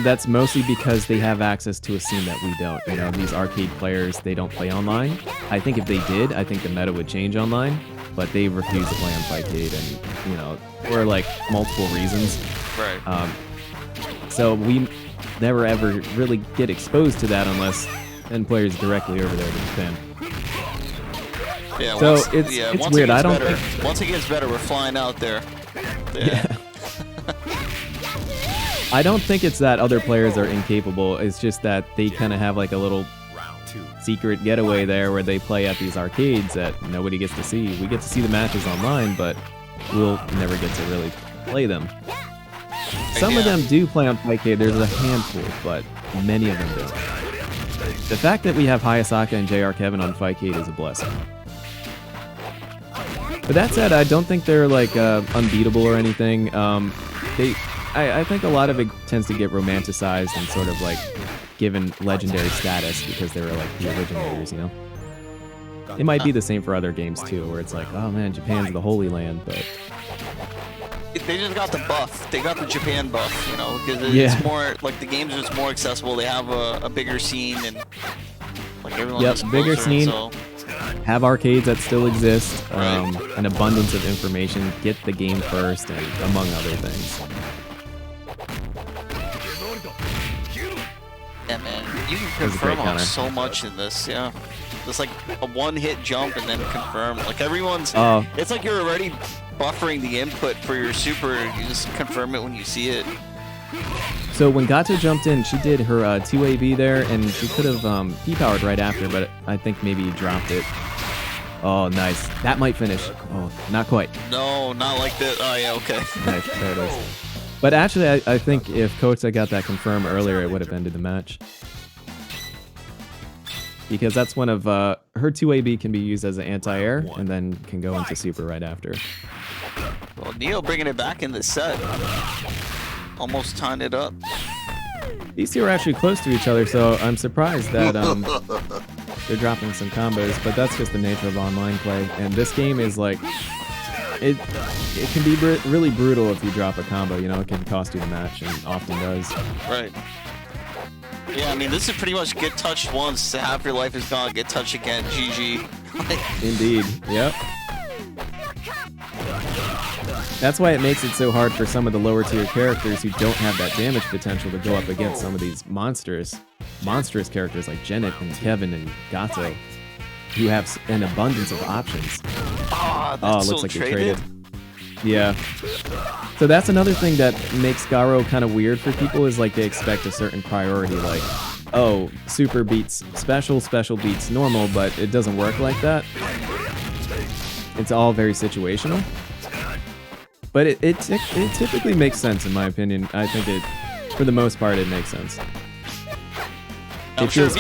Speaker 2: that's mostly because they have access to a scene that we don't. You know, these arcade players, they don't play online. I think if they did, I think the meta would change online, but they refuse to play on Fightcade, and, you know, for like multiple reasons.
Speaker 1: Right.
Speaker 2: So we never ever really get exposed to that unless send players directly over there to Japan.
Speaker 1: Yeah,
Speaker 2: so
Speaker 1: once,
Speaker 2: it's weird. I don't think...
Speaker 1: Once it gets better, we're flying out there.
Speaker 2: Yeah. I don't think it's that other players are incapable. It's just that they kind of have like a little secret getaway there where they play at these arcades that nobody gets to see. We get to see the matches online, but we'll never get to really play them. Some of them do play on Fightcade. There's a handful, but many of them don't. The fact that we have Hayasaka and JR Kevin on Fightcade is a blessing. But that said, I don't think they're like unbeatable or anything. I think a lot of it tends to get romanticized and sort of like given legendary status because they were like the originators, you know? It might be the same for other games too, where it's like, oh man, Japan's the Holy Land, but...
Speaker 1: They just got the buff. They got the Japan buff, you know, because it's more, like the games are just more accessible. They have a bigger scene and like everyone's
Speaker 2: bigger
Speaker 1: closer,
Speaker 2: scene.
Speaker 1: So...
Speaker 2: Have arcades that still exist,
Speaker 1: Right.
Speaker 2: An abundance of information, get the game first, and among other things.
Speaker 1: Yeah, man, you can
Speaker 2: That was a great
Speaker 1: confirm on
Speaker 2: counter.
Speaker 1: so much in this, yeah. It's like a one-hit jump and then confirm. Like everyone's, it's like you're already buffering the input for your super. You just confirm it when you see it.
Speaker 2: So when Gato jumped in, she did her 2AB there, and she could have P-powered right after, but I think maybe he dropped it. Oh, nice. That might finish. Oh, not quite.
Speaker 1: No, not like this. Oh, yeah, okay.
Speaker 2: Nice, there it is. But actually, I think if Kota got that confirmed earlier, it would have ended the match. Because that's one of her 2AB can be used as an anti-air, and then can go into super right after.
Speaker 1: Well, Neo bringing it back in the set. Almost tying it up.
Speaker 2: These two are actually close to each other, so I'm surprised that they're dropping some combos, but that's just the nature of online play. And this game is like, it can be really brutal if you drop a combo, you know, it can cost you the match, and often does.
Speaker 1: Right. Yeah, I mean, this is pretty much get touched once, half your life is gone, get touched again, GG.
Speaker 2: Indeed, yep. That's why it makes it so hard for some of the lower tier characters who don't have that damage potential to go up against some of these monstrous characters like Janet and Kevin and Gato, who have an abundance of options.
Speaker 1: That's
Speaker 2: it looks
Speaker 1: so
Speaker 2: like
Speaker 1: traded.
Speaker 2: you're traded. Yeah. So that's another thing that makes Garou kind of weird for people is like they expect a certain priority, like, oh, super beats special, special beats normal, but it doesn't work like that. It's all very situational. But it typically makes sense in my opinion. I think for the most part, it makes sense.
Speaker 1: I'm sure if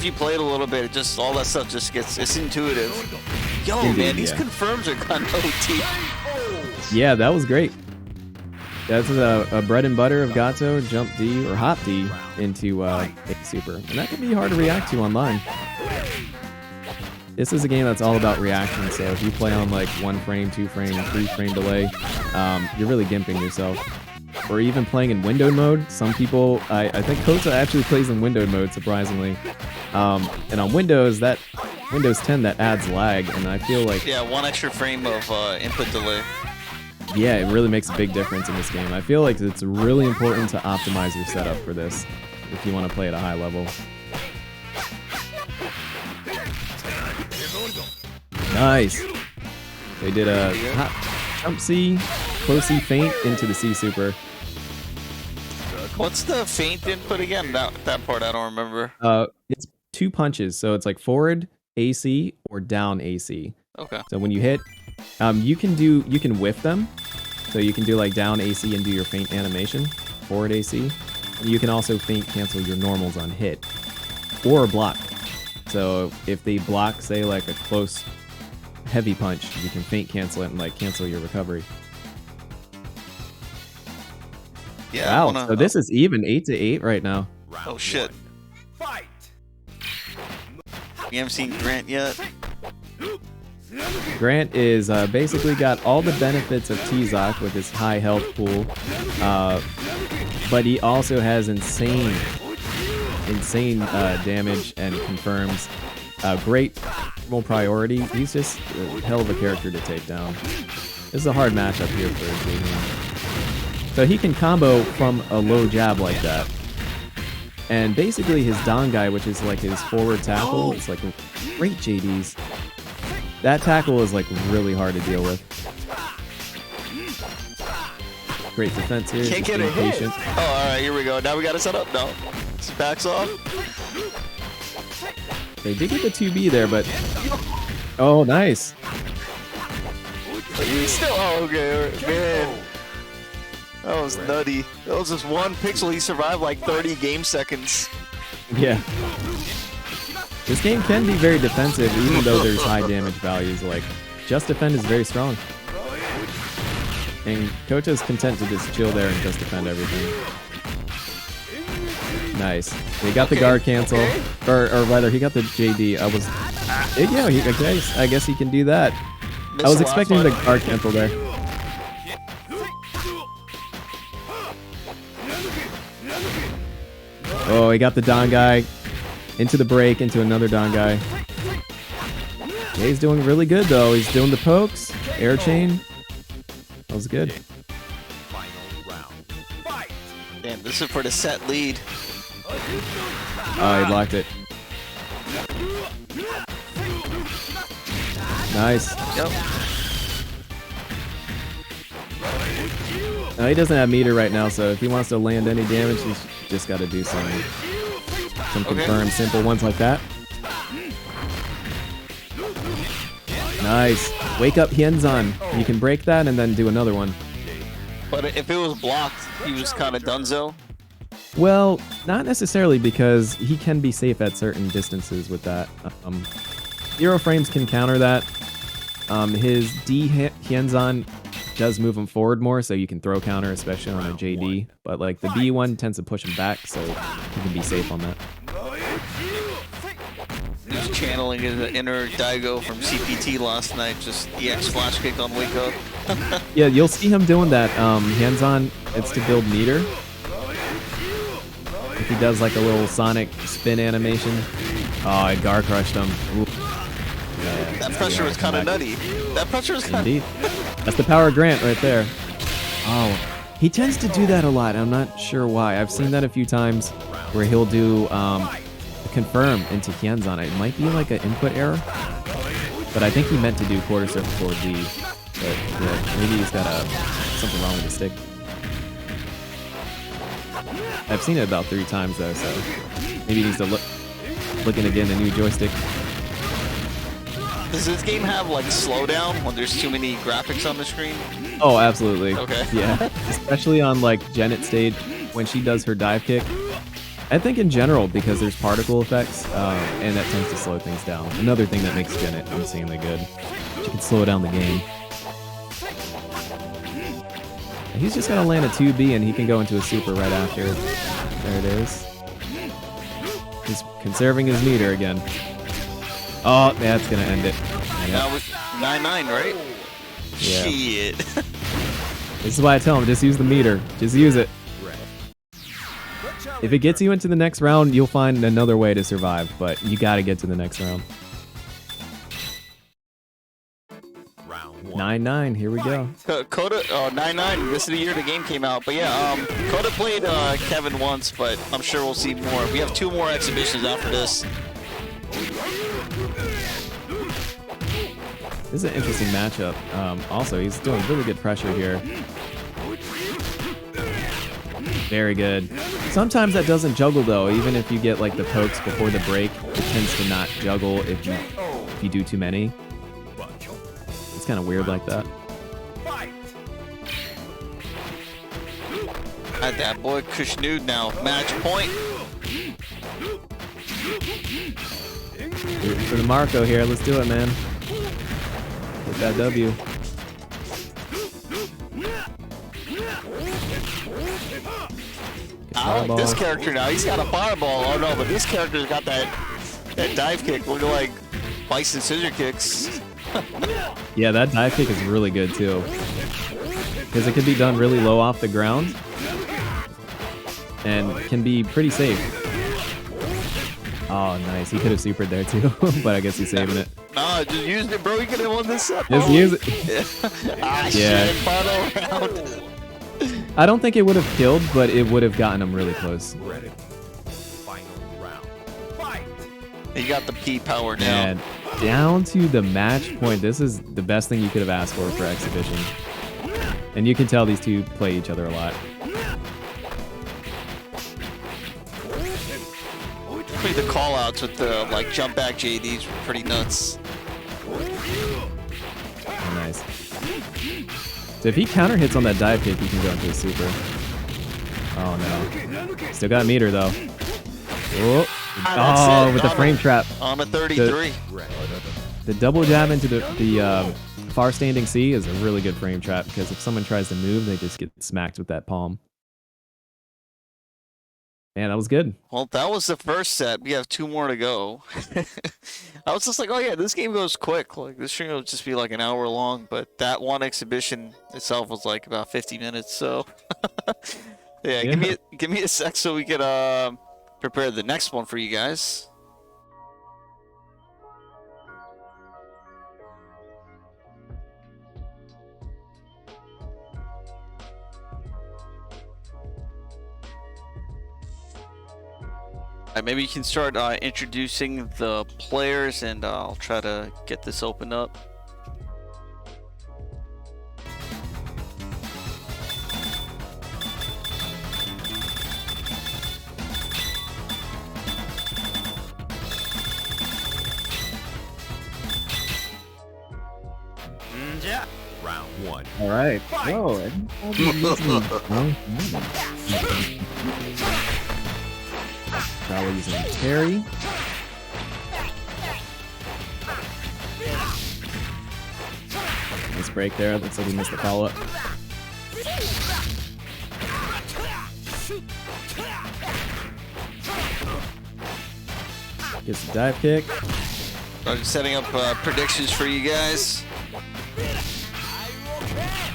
Speaker 1: you play it a little bit, it just all that stuff just it's intuitive. Yo,
Speaker 2: Indeed,
Speaker 1: man, these
Speaker 2: yeah.
Speaker 1: confirms are kind of OT.
Speaker 2: Yeah, that was great. That's a bread and butter of Gato, jump D or hop D into a super, and that can be hard to react to online. This is a game that's all about reaction, so if you play on like 1 frame, 2 frame, 3 frame delay, you're really gimping yourself. Or even playing in windowed mode. Some people, I think Kota actually plays in windowed mode, surprisingly. And on Windows 10, that adds lag, and I feel like...
Speaker 1: Yeah, 1 extra frame of input delay.
Speaker 2: Yeah, it really makes a big difference in this game. I feel like it's really important to optimize your setup for this if you want to play at a high level. Nice. They did a hot jump C, close C feint into the C super.
Speaker 1: What's the feint input again? That part I don't remember.
Speaker 2: It's 2 punches, so it's like forward AC or down AC.
Speaker 1: Okay.
Speaker 2: So when you hit, you can whiff them. So you can do like down AC and do your feint animation, forward AC. You can also feint cancel your normals on hit or block. So if they block, say like a close heavy punch, you can feint cancel it and like cancel your recovery.
Speaker 1: Yeah.
Speaker 2: Wow. So this is even 8-8 right now.
Speaker 1: Oh shit.
Speaker 3: Fight.
Speaker 1: You haven't seen Grant yet?
Speaker 2: Grant is basically got all the benefits of T-Zoc with his high health pool, but he also has insane damage and confirms. Great normal priority. He's just a hell of a character to take down. This is a hard matchup here for JD. So he can combo from a low jab like that. And basically his Dangai, which is like his forward tackle, it's like great JDs. That tackle is like really hard to deal with. Great defense here.
Speaker 1: Can't get a hit. Oh, alright, here we go. Now we gotta set up. No. Just backs off.
Speaker 2: They did get the 2B there, but... Oh, nice.
Speaker 1: He's still... Oh, okay. Man. That was nutty. That was just one pixel. He survived like 30 game seconds.
Speaker 2: Yeah. This game can be very defensive, even though there's high damage values. Like, Just Defend is very strong. And Kota's content to just chill there and just defend everything. Nice. He got the guard cancel. Or rather, he got the JD. I guess he can do that. I was expecting the guard cancel there. Oh, he got the Dangai into the break, into another Dangai. Yeah, he's doing really good though. He's doing the pokes, air chain. That was good.
Speaker 1: Damn, this is for the set lead.
Speaker 2: Oh, he blocked it. Nice.
Speaker 1: Yep.
Speaker 2: No, he doesn't have meter right now, so if he wants to land any damage, he's just got to do some confirmed simple ones like that. Nice. Wake up Hyenzan. You can break that and then do another one.
Speaker 1: But if it was blocked, he was kind of donezo.
Speaker 2: Well, not necessarily, because he can be safe at certain distances with that. Zero frames can counter that. His D Hyenzan does move him forward more, so you can throw counter, especially on a JD. But like the B one tends to push him back, so you can be safe on that.
Speaker 1: He was channeling his inner Daigo from CPT last night, just EX flash kick on Wake Up.
Speaker 2: Yeah, you'll see him doing that. Hands-on, it's to build meter. If he does like a little Sonic spin animation. Oh, I Gar crushed him. Ooh. Yeah,
Speaker 1: that pressure was kind of nutty. That pressure was kind of...
Speaker 2: Indeed. That's the power of Grant right there. Oh, he tends to do that a lot. I'm not sure why. I've seen that a few times where he'll do confirm into Hyenzan. It might be like an input error, but I think he meant to do quarter circle forward D. But yeah, maybe he's got something wrong with the stick. I've seen it about 3 times though, so maybe he needs to looking again a new joystick.
Speaker 1: Does this game have like slowdown when there's too many graphics on the screen?
Speaker 2: Oh, absolutely.
Speaker 1: Okay.
Speaker 2: Yeah, especially on like Janet stage when she does her dive kick. I think in general, because there's particle effects, and that tends to slow things down. Another thing that makes Janet insanely good. She can slow down the game. He's just gonna land a 2B and he can go into a super right after. There it is. He's conserving his meter again. Oh, that's gonna end it. Yep.
Speaker 1: Now with 9-9, right?
Speaker 2: Yeah.
Speaker 1: Shit.
Speaker 2: This is why I tell him, just use the meter. Just use it. If it gets you into the next round, you'll find another way to survive, but you gotta get to the next round. 9-9, here we go.
Speaker 1: Kota, 9-9, this is the year the game came out. But yeah, Kota played Kevin once, but I'm sure we'll see more. We have 2 more exhibitions after this.
Speaker 2: This is an interesting matchup. Also, he's doing really good pressure here. Very good. Sometimes that doesn't juggle though. Even if you get like the pokes before the break, it tends to not juggle if you do too many. It's kind of weird like that.
Speaker 1: At that boy Kushnud now. Match point.
Speaker 2: For the Marco here, let's do it, man. Get that W.
Speaker 1: I like this character now. He's got a fireball. Oh no, but this character's got that dive kick. Look like Bison scissor kicks.
Speaker 2: Yeah, that dive kick is really good too. Because it can be done really low off the ground. And can be pretty safe. Oh, nice. He could have supered there too, but I guess he's saving it.
Speaker 1: Nah, just used it, bro. You could have won this set.
Speaker 2: Just use it.
Speaker 1: Yeah. Shit, final round.
Speaker 2: I don't think it would have killed, but it would have gotten him really close.
Speaker 3: Ready. Final round. Fight.
Speaker 1: You got the P power now.
Speaker 2: And down to the match point. This is the best thing you could have asked for exhibition. And you can tell these two play each other a lot.
Speaker 1: The call outs with the like jump back JDs were pretty nuts.
Speaker 2: Oh, nice. So if he counter hits on that dive kick, he can go into a super. Oh no. Still got meter though. Oh, with the frame trap.
Speaker 1: I'm at 33.
Speaker 2: The double jab into the far standing C is a really good frame trap because if someone tries to move, they just get smacked with that palm. Man, that was good.
Speaker 1: Well, that was the first set. We have 2 more to go. I was just like, oh yeah, this game goes quick. Like this stream will just be like an hour long, but that one exhibition itself was like about 50 minutes. So yeah, give me a sec so we can prepare the next one for you guys. Maybe you can start introducing the players, and I'll try to get this opened up.
Speaker 3: Round 1.
Speaker 2: All right. Whoa. Probably using Terry. Nice break there. Looks like he missed the follow-up. Gets the dive kick.
Speaker 1: I'm setting up predictions for you guys.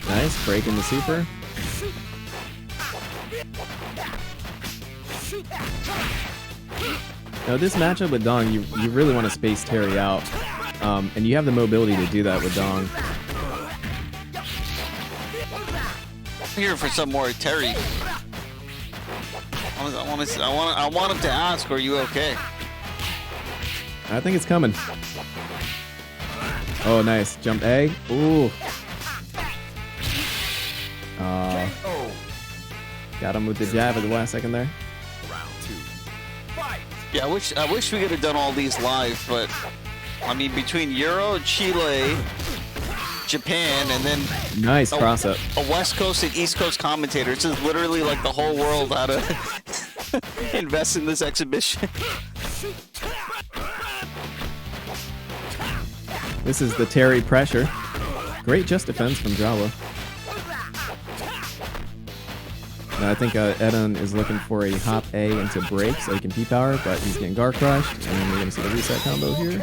Speaker 2: Nice. Breaking the super. Now this matchup with Dong, you really want to space Terry out, and you have the mobility to do that with Dong.
Speaker 1: I'm here for some more Terry. I want him to ask, "Are you okay?"
Speaker 2: I think it's coming. Oh, nice jump A. Ooh. Got him with the jab at the last second there.
Speaker 3: Round 2. Fight.
Speaker 1: Yeah, I wish we could have done all these live, but I mean between Euro, Chile, Japan, and then
Speaker 2: Nice cross up.
Speaker 1: a West Coast and East Coast commentator. This is literally like the whole world how to invest in this exhibition.
Speaker 2: This is the Terry pressure. Great just defense from Jawa. Now I think Edan is looking for a hop A into break so he can P-power, but he's getting guard crushed, and we're going to see the reset combo here.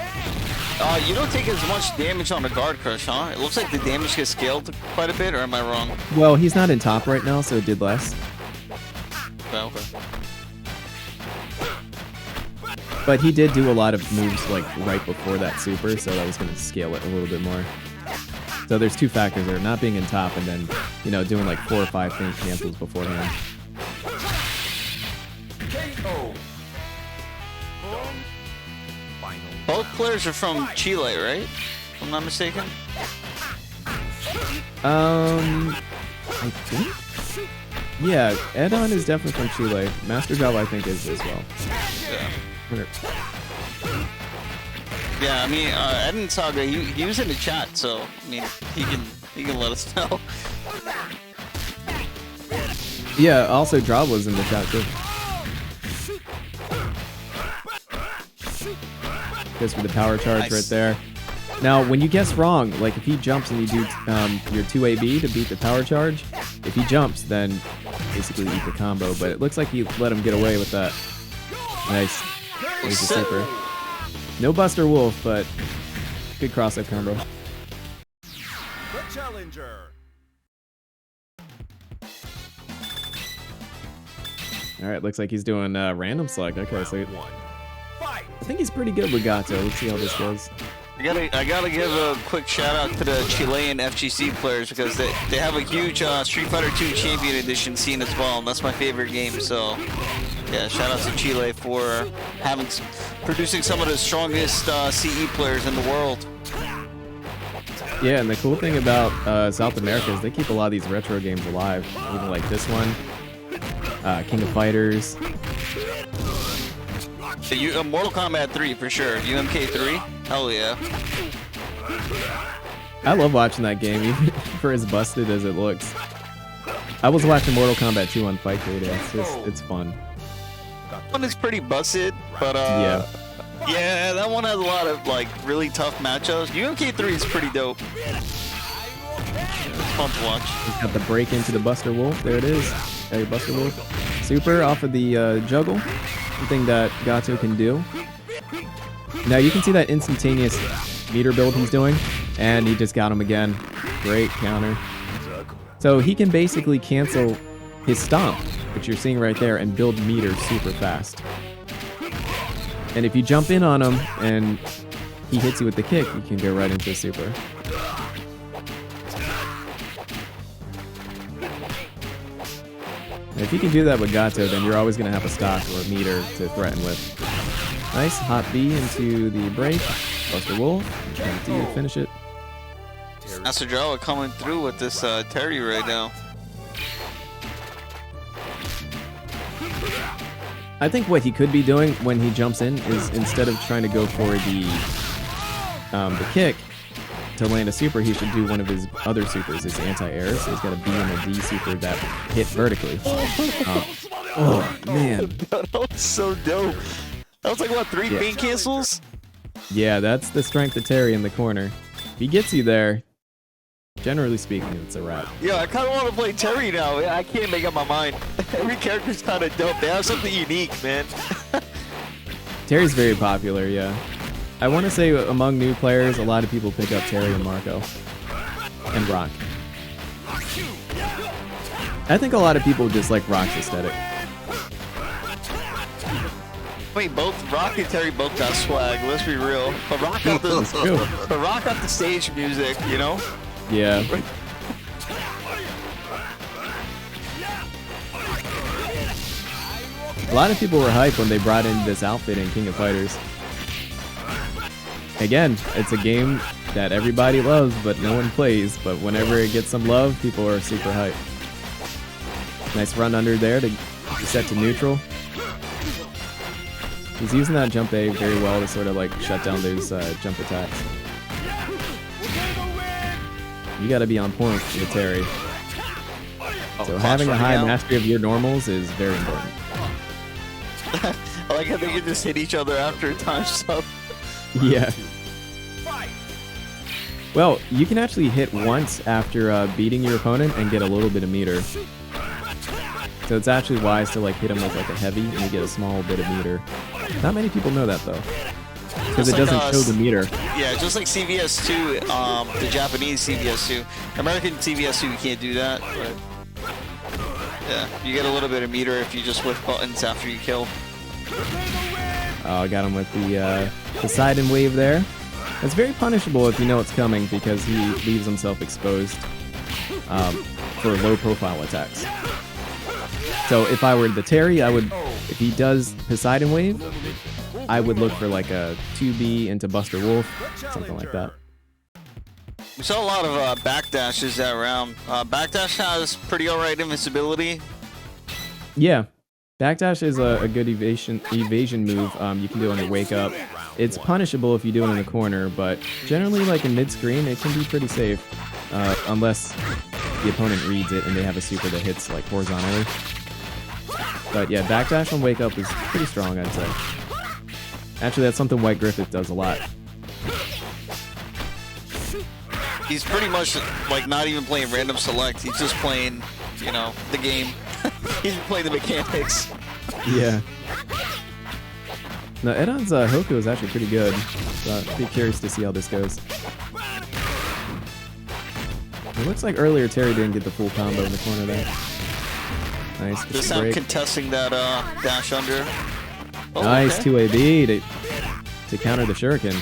Speaker 1: You don't take as much damage on a guard crush, huh? It looks like the damage gets scaled quite a bit, or am I wrong?
Speaker 2: Well, he's not in top right now, so it did less.
Speaker 1: Okay.
Speaker 2: But he did do a lot of moves like right before that super, so that was going to scale it a little bit more. So there's 2 factors there, not being in top and then, you know, doing like 4 or 5 things cancels beforehand.
Speaker 3: KO.
Speaker 1: Both players are from Chile, right? If I'm not mistaken.
Speaker 2: I think? Yeah, Edon is definitely from Chile. MasterDrawa, I think, is as well.
Speaker 1: Yeah. Yeah, I mean, Edansaga, he was in the chat, so I mean, he can let us know.
Speaker 2: Yeah, also Draw was in the chat too. Goes for the power charge right there. Now, when you guess wrong, like if he jumps and you do your 2AB to beat the power charge, if he jumps, then basically eat the combo. But it looks like he let him get away with that. Nice. There's a super. No Buster Wolf, but good cross-up combo.
Speaker 3: The challenger.
Speaker 2: All right, looks like he's doing random select. Okay, so
Speaker 3: One. Fight.
Speaker 2: I think he's pretty good with Gato. Let's see how this goes.
Speaker 1: I gotta give a quick shout out to the Chilean FGC players because they have a huge Street Fighter 2 Champion Edition scene as well, and that's my favorite game. So yeah, shout out to Chile for producing some of the strongest CE players in the world.
Speaker 2: Yeah, and the cool thing about South America is they keep a lot of these retro games alive, even like this one, King of Fighters.
Speaker 1: Mortal Kombat 3 for sure. UMK 3, hell yeah.
Speaker 2: I love watching that game, even for as busted as it looks. I was watching Mortal Kombat 2 on Fight Data. It's fun.
Speaker 1: That one is pretty busted, but yeah, that one has a lot of like really tough matchups. UMK 3 is pretty dope. It's fun to watch.
Speaker 2: He's got the break into the Buster Wolf. There it is. Hey, Buster Wolf. Super off of the juggle. Something that Gato can do. Now you can see that instantaneous meter build he's doing, and he just got him again. Great counter. So he can basically cancel his stomp, which you're seeing right there, and build meter super fast. And if you jump in on him and he hits you with the kick, you can go right into a super. If you can do that with Gato, then you're always going to have a stock or a meter to threaten with. Nice, hot B into the break. Buster Wolf, trying to finish it.
Speaker 1: MasterDrawa coming through with this Terry right now.
Speaker 2: I think what he could be doing when he jumps in is instead of trying to go for the kick to land a super, he should do one of his other supers, his anti-air. So he's got a B and a D super that hit vertically. Oh man,
Speaker 1: that was so dope. That was like what, 3 paint cancels?
Speaker 2: Yeah, that's the strength of Terry in the corner. If he gets you there, generally speaking, it's a wrap.
Speaker 1: Yeah, I kind of want to play Terry now. I can't make up my mind. Every character's kind of dope. They have something unique, man.
Speaker 2: Terry's very popular, yeah. I want to say among new players, a lot of people pick up Terry and Marco. And Rock. I think a lot of people just like Rock's aesthetic.
Speaker 1: Wait, both Rock and Terry both got swag, let's be real. But Rock got the stage music, you know?
Speaker 2: Yeah. A lot of people were hyped when they brought in this outfit in King of Fighters. Again, it's a game that everybody loves, but no one plays. But whenever it gets some love, people are super hyped. Nice run under there to set to neutral. He's using that jump A very well to sort of like shut down those jump attacks. You gotta be on point with Terry. So having a high mastery of your normals is very important.
Speaker 1: I like how they can just hit each other after time's up.
Speaker 2: Yeah. Well, you can actually hit once after beating your opponent and get a little bit of meter. So it's actually wise to like hit him with like a heavy and you get a small bit of meter. Not many people know that though, because it doesn't show the meter.
Speaker 1: Yeah, just like CVS2, the Japanese CVS2. American CVS2, you can't do that. But yeah, you get a little bit of meter if you just whip buttons after you kill.
Speaker 2: Oh, I got him with the side and wave there. It's very punishable if you know it's coming because he leaves himself exposed for low-profile attacks. So if I were the Terry, I would, if he does Poseidon Wave, I would look for like a 2B into Buster Wolf, something like that.
Speaker 1: We saw a lot of backdashes that round. Backdash has pretty alright invincibility,
Speaker 2: Yeah. Backdash is a good evasion move. You can do on your wake up. It's punishable if you do it in the corner, but generally, like in mid-screen, it can be pretty safe. Unless the opponent reads it and they have a super that hits like horizontally. But yeah, backdash on wake up is pretty strong, I'd say. Actually, that's something White Griffith does a lot.
Speaker 1: He's pretty much like not even playing random select. He's just playing, you know, the game. He's playing the mechanics.
Speaker 2: Yeah. No, Edan's Hoku is actually pretty good. So I'd be curious to see how this goes. It looks like earlier Terry didn't get the full combo in the corner there. Nice.
Speaker 1: This time contesting that dash under. Oh,
Speaker 2: nice
Speaker 1: okay.
Speaker 2: 2AB to counter the shuriken.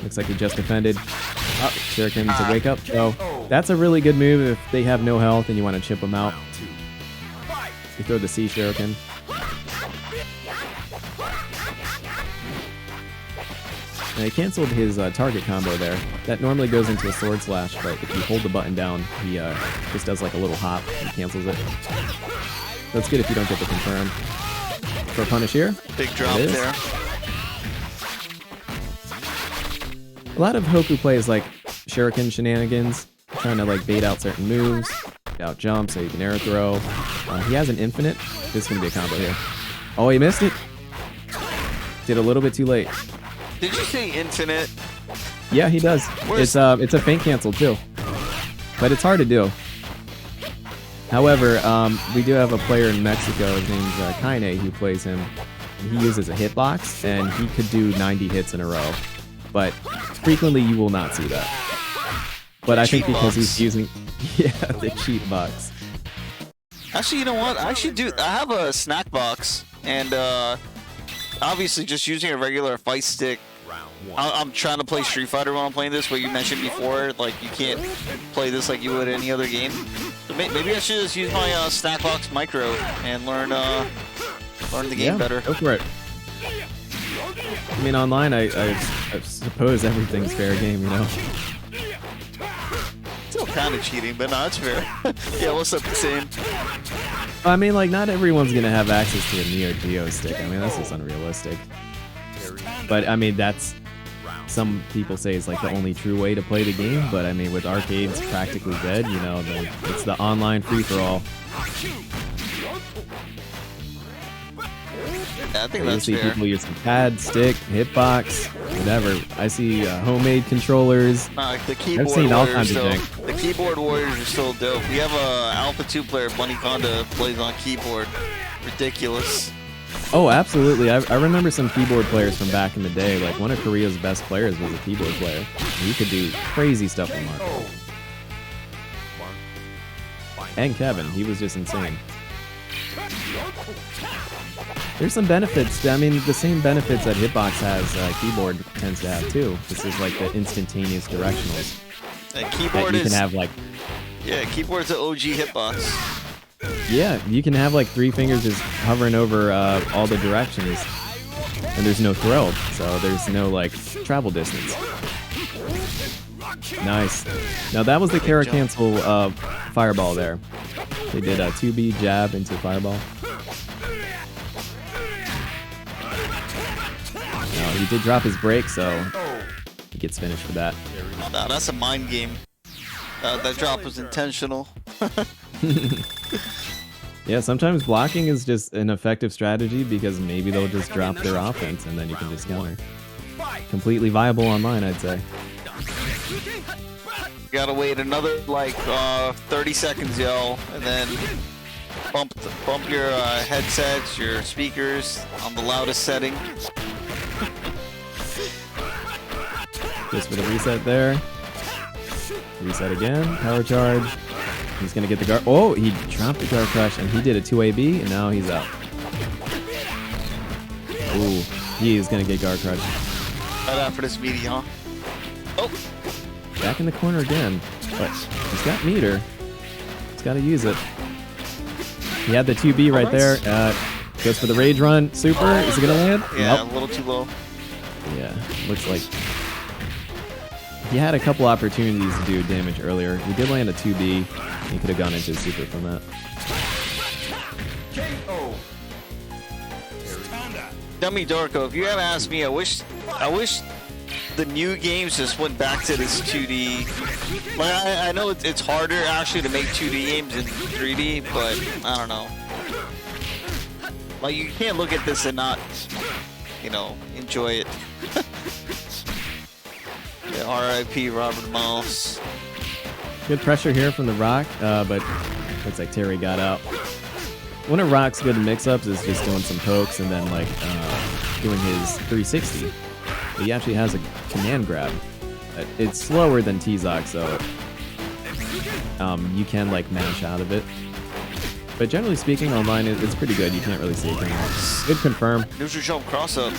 Speaker 2: Looks like he just defended. Oh, shuriken to wake up. So that's a really good move if they have no health and you want to chip them out. You throw the C shuriken. And he canceled his target combo there. That normally goes into a sword slash, but if you hold the button down, he just does like a little hop and cancels it. That's good if you don't get the confirm. For a punish here.
Speaker 1: Big drop there.
Speaker 2: A lot of Hoku plays like shuriken shenanigans, trying to like bait out certain moves, out jump so you can arrow throw. He has an infinite. This is going to be a combo here. Oh, he missed it. Did a little bit too late.
Speaker 1: Did you say infinite?
Speaker 2: Yeah, he does. It's a feint cancel too, but it's hard to do. However, we do have a player in Mexico. His name's Kaine, who plays him. He uses a hitbox, and he could do 90 hits in a row. But frequently, you will not see that. But I think because he's using, yeah, the cheat box.
Speaker 1: Actually, you know what? I have a snack box, and obviously just using a regular fight stick. I'm trying to play Street Fighter when I'm playing this, but you mentioned before, like, you can't play this like you would any other game. So maybe I should just use my snack box micro and learn the game better.
Speaker 2: Go for it. I mean, online, I suppose everything's fair game, you know?
Speaker 1: Still kind of cheating, but no, it's fair. Yeah, what's up, Insane?
Speaker 2: I mean, like, not everyone's gonna have access to a Neo Geo stick. I mean, that's just unrealistic. But, I mean, that's... Some people say it's like the only true way to play the game, but I mean, with arcades practically dead, you know, it's the online free-for-all.
Speaker 1: Yeah, I think
Speaker 2: you
Speaker 1: that's
Speaker 2: see
Speaker 1: fair.
Speaker 2: people using pad, stick, hitbox, whatever. I see homemade controllers.
Speaker 1: The keyboard
Speaker 2: I've seen all
Speaker 1: warriors,
Speaker 2: kinds of
Speaker 1: though.
Speaker 2: things.
Speaker 1: The keyboard warriors are still dope. We have a Alpha 2 player, Bunny Conda, plays on keyboard. Ridiculous.
Speaker 2: Oh, absolutely. I remember some keyboard players from back in the day. Like, one of Korea's best players was a keyboard player. He could do crazy stuff with Marco. And Kevin, he was just insane. There's some benefits. I mean, the same benefits that Hitbox has, keyboard tends to have too. This is like the instantaneous directionals.
Speaker 1: Keyboard
Speaker 2: you can have like...
Speaker 1: Yeah, keyboard's an OG hitbox.
Speaker 2: Yeah, you can have like 3 fingers just hovering over all the directions, and there's no throw, so there's no like travel distance. Nice. Now that was the Kara cancel fireball there. They did a 2B jab into fireball. Now he did drop his break, so he gets finished for that.
Speaker 1: No, that's a mind game. That drop was intentional.
Speaker 2: Yeah, sometimes blocking is just an effective strategy because maybe they'll just drop their offense and then you can just counter. Completely viable online, I'd say.
Speaker 1: You gotta wait another like 30 seconds, yo, and then bump your headsets, your speakers on the loudest setting.
Speaker 2: Just for the reset there. Reset again. Power charge. He's gonna get the guard. Oh, he dropped the guard crush and he did a 2AB and now he's out. Ooh, he is gonna get guard crush.
Speaker 1: Right after this meaty, huh? Oh,
Speaker 2: back in the corner again, but he's got meter. He's got to use it. He had the 2B right there. Goes for the rage run. Super. Is it gonna land?
Speaker 1: yeah,
Speaker 2: Nope.
Speaker 1: a little too low.
Speaker 2: Yeah, looks like he had a couple opportunities to do damage earlier. He did land a 2B. He could have gone into super from that.
Speaker 3: KO.
Speaker 1: Dummy Dorko, if you haven't asked me, I wish the new games just went back to this 2D. Like I know it's harder actually to make 2D games in 3D, but I don't know. Like you can't look at this and not, you know, enjoy it. Yeah, R.I.P. Robert Miles.
Speaker 2: Good pressure here from the Rock, but looks like Terry got out. One of Rock's good mix-ups is just doing some pokes and then like doing his 360. He actually has a command grab. It's slower than T-Zog, so you can like mash out of it. But generally speaking, online it's pretty good. You can't really see it. Good confirm.
Speaker 1: Neutral jump cross up.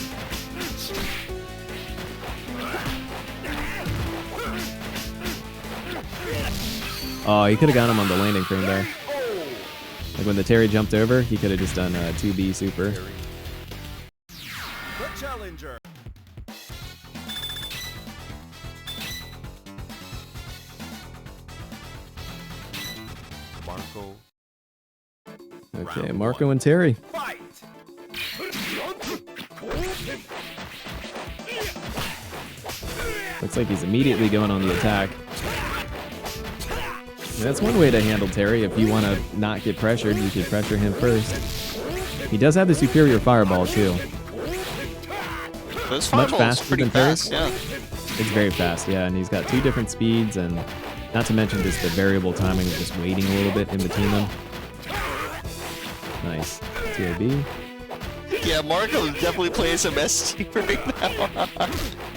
Speaker 2: Oh, he could have got him on the landing frame there. Like when the Terry jumped over, he could have just done a 2B super.
Speaker 3: The challenger. Marco.
Speaker 2: Okay, Marco and Terry.
Speaker 3: Fight.
Speaker 2: Looks like he's immediately going on the attack. That's one way to handle Terry. If you want to not get pressured, you can pressure him first. He does have the superior fireball too.
Speaker 1: This
Speaker 2: Much
Speaker 1: fireball is
Speaker 2: faster
Speaker 1: pretty
Speaker 2: than Terry's.
Speaker 1: fast, yeah.
Speaker 2: It's very fast, yeah, and he's got 2 different speeds, and not to mention just the variable timing of just waiting a little bit in between them. Nice. T.O.P.
Speaker 1: Yeah, Marco is definitely playing some ST right now.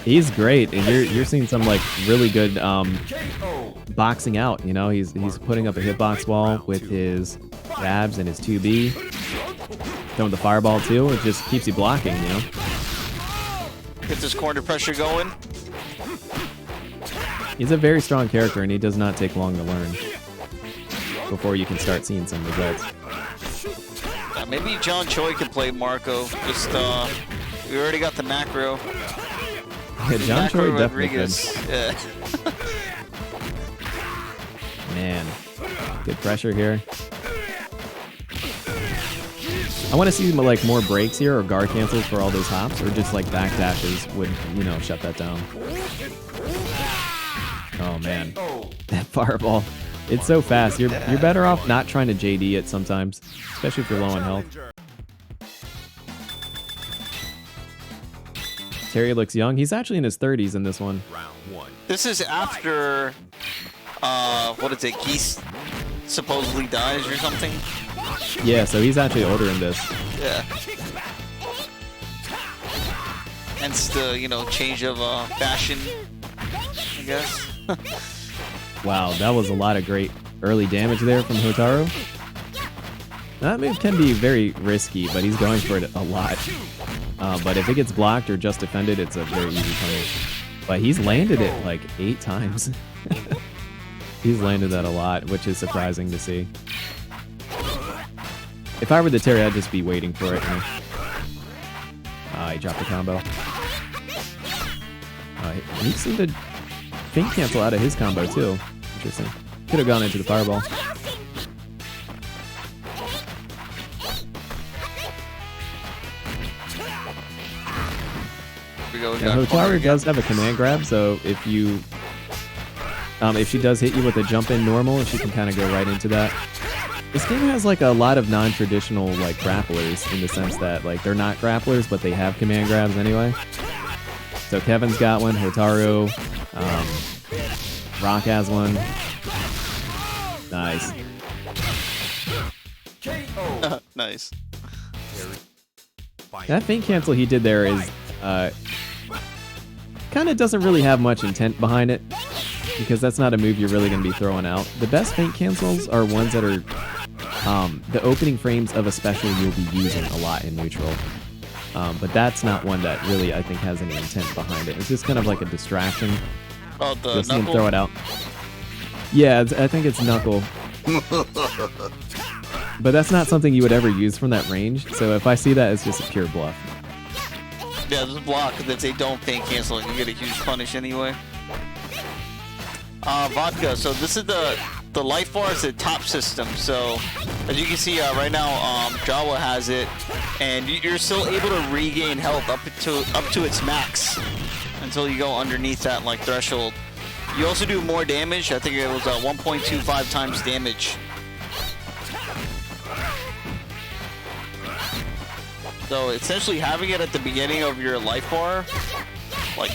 Speaker 2: He's great, and you're seeing some like really good
Speaker 3: KO.
Speaker 2: boxing out. You know, he's putting up a hitbox wall with his grabs and his 2B. Throwing the fireball too. It just keeps you blocking. You know.
Speaker 1: Get this corner pressure going.
Speaker 2: He's a very strong character, and he does not take long to learn before you can start seeing some results.
Speaker 1: Maybe John Choi can play Marco. Just we already got the macro.
Speaker 2: Yeah, John Choi definitely could.
Speaker 1: Rodriguez. Yeah.
Speaker 2: Man, good pressure here. I want to see like more breaks here or guard cancels for all those hops, or just like back dashes would, you know, shut that down. Oh man, that fireball. It's so fast. You're better off not trying to JD it sometimes, especially if you're low on health. Terry looks young. He's actually in his 30s in this one.
Speaker 3: Round 1.
Speaker 1: This is after what is it? Geese supposedly dies or something.
Speaker 2: Yeah, so he's actually older in this.
Speaker 1: Yeah. Hence the, you know, change of fashion, I guess.
Speaker 2: Wow, that was a lot of great early damage there from Hotaru. That move can be very risky, but he's going for it a lot. But if it gets blocked or just defended, it's a very easy punish. But he's landed it like 8 times. He's landed that a lot, which is surprising to see. If I were the Terry, I'd just be waiting for it. He dropped the combo. He seemed to feint cancel out of his combo too. Interesting. Could have gone into the fireball. Yeah, Hotaru does have a command grab, so if you, if she does hit you with a jump in normal, she can kind of go right into that. This game has like a lot of non-traditional like grapplers in the sense that like they're not grapplers, but they have command grabs anyway. So Kevin's got one, Hotaru, Rock has one. Nice.
Speaker 1: Nice.
Speaker 2: That feint cancel he did there is kind of doesn't really have much intent behind it, because that's not a move you're really going to be throwing out. The best feint cancels are ones that are the opening frames of a special you'll be using a lot in neutral. But that's not one that really, I think, has any intent behind it. It's just kind of like a distraction.
Speaker 1: Oh, the
Speaker 2: You'll see him
Speaker 1: knuckle.
Speaker 2: throw it out. Yeah, I think it's knuckle. But that's not something you would ever use from that range. So if I see that, it's just a pure bluff.
Speaker 1: Yeah, this block, because if they don't feint cancel, you get a huge punish anyway. Vodka, so this is the the life bar is the top system. So as you can see right now, Jawa has it, and you're still able to regain health up to its max until you go underneath that like threshold. You also do more damage. I think it was 1.25 times damage. So essentially having it at the beginning of your life bar, like.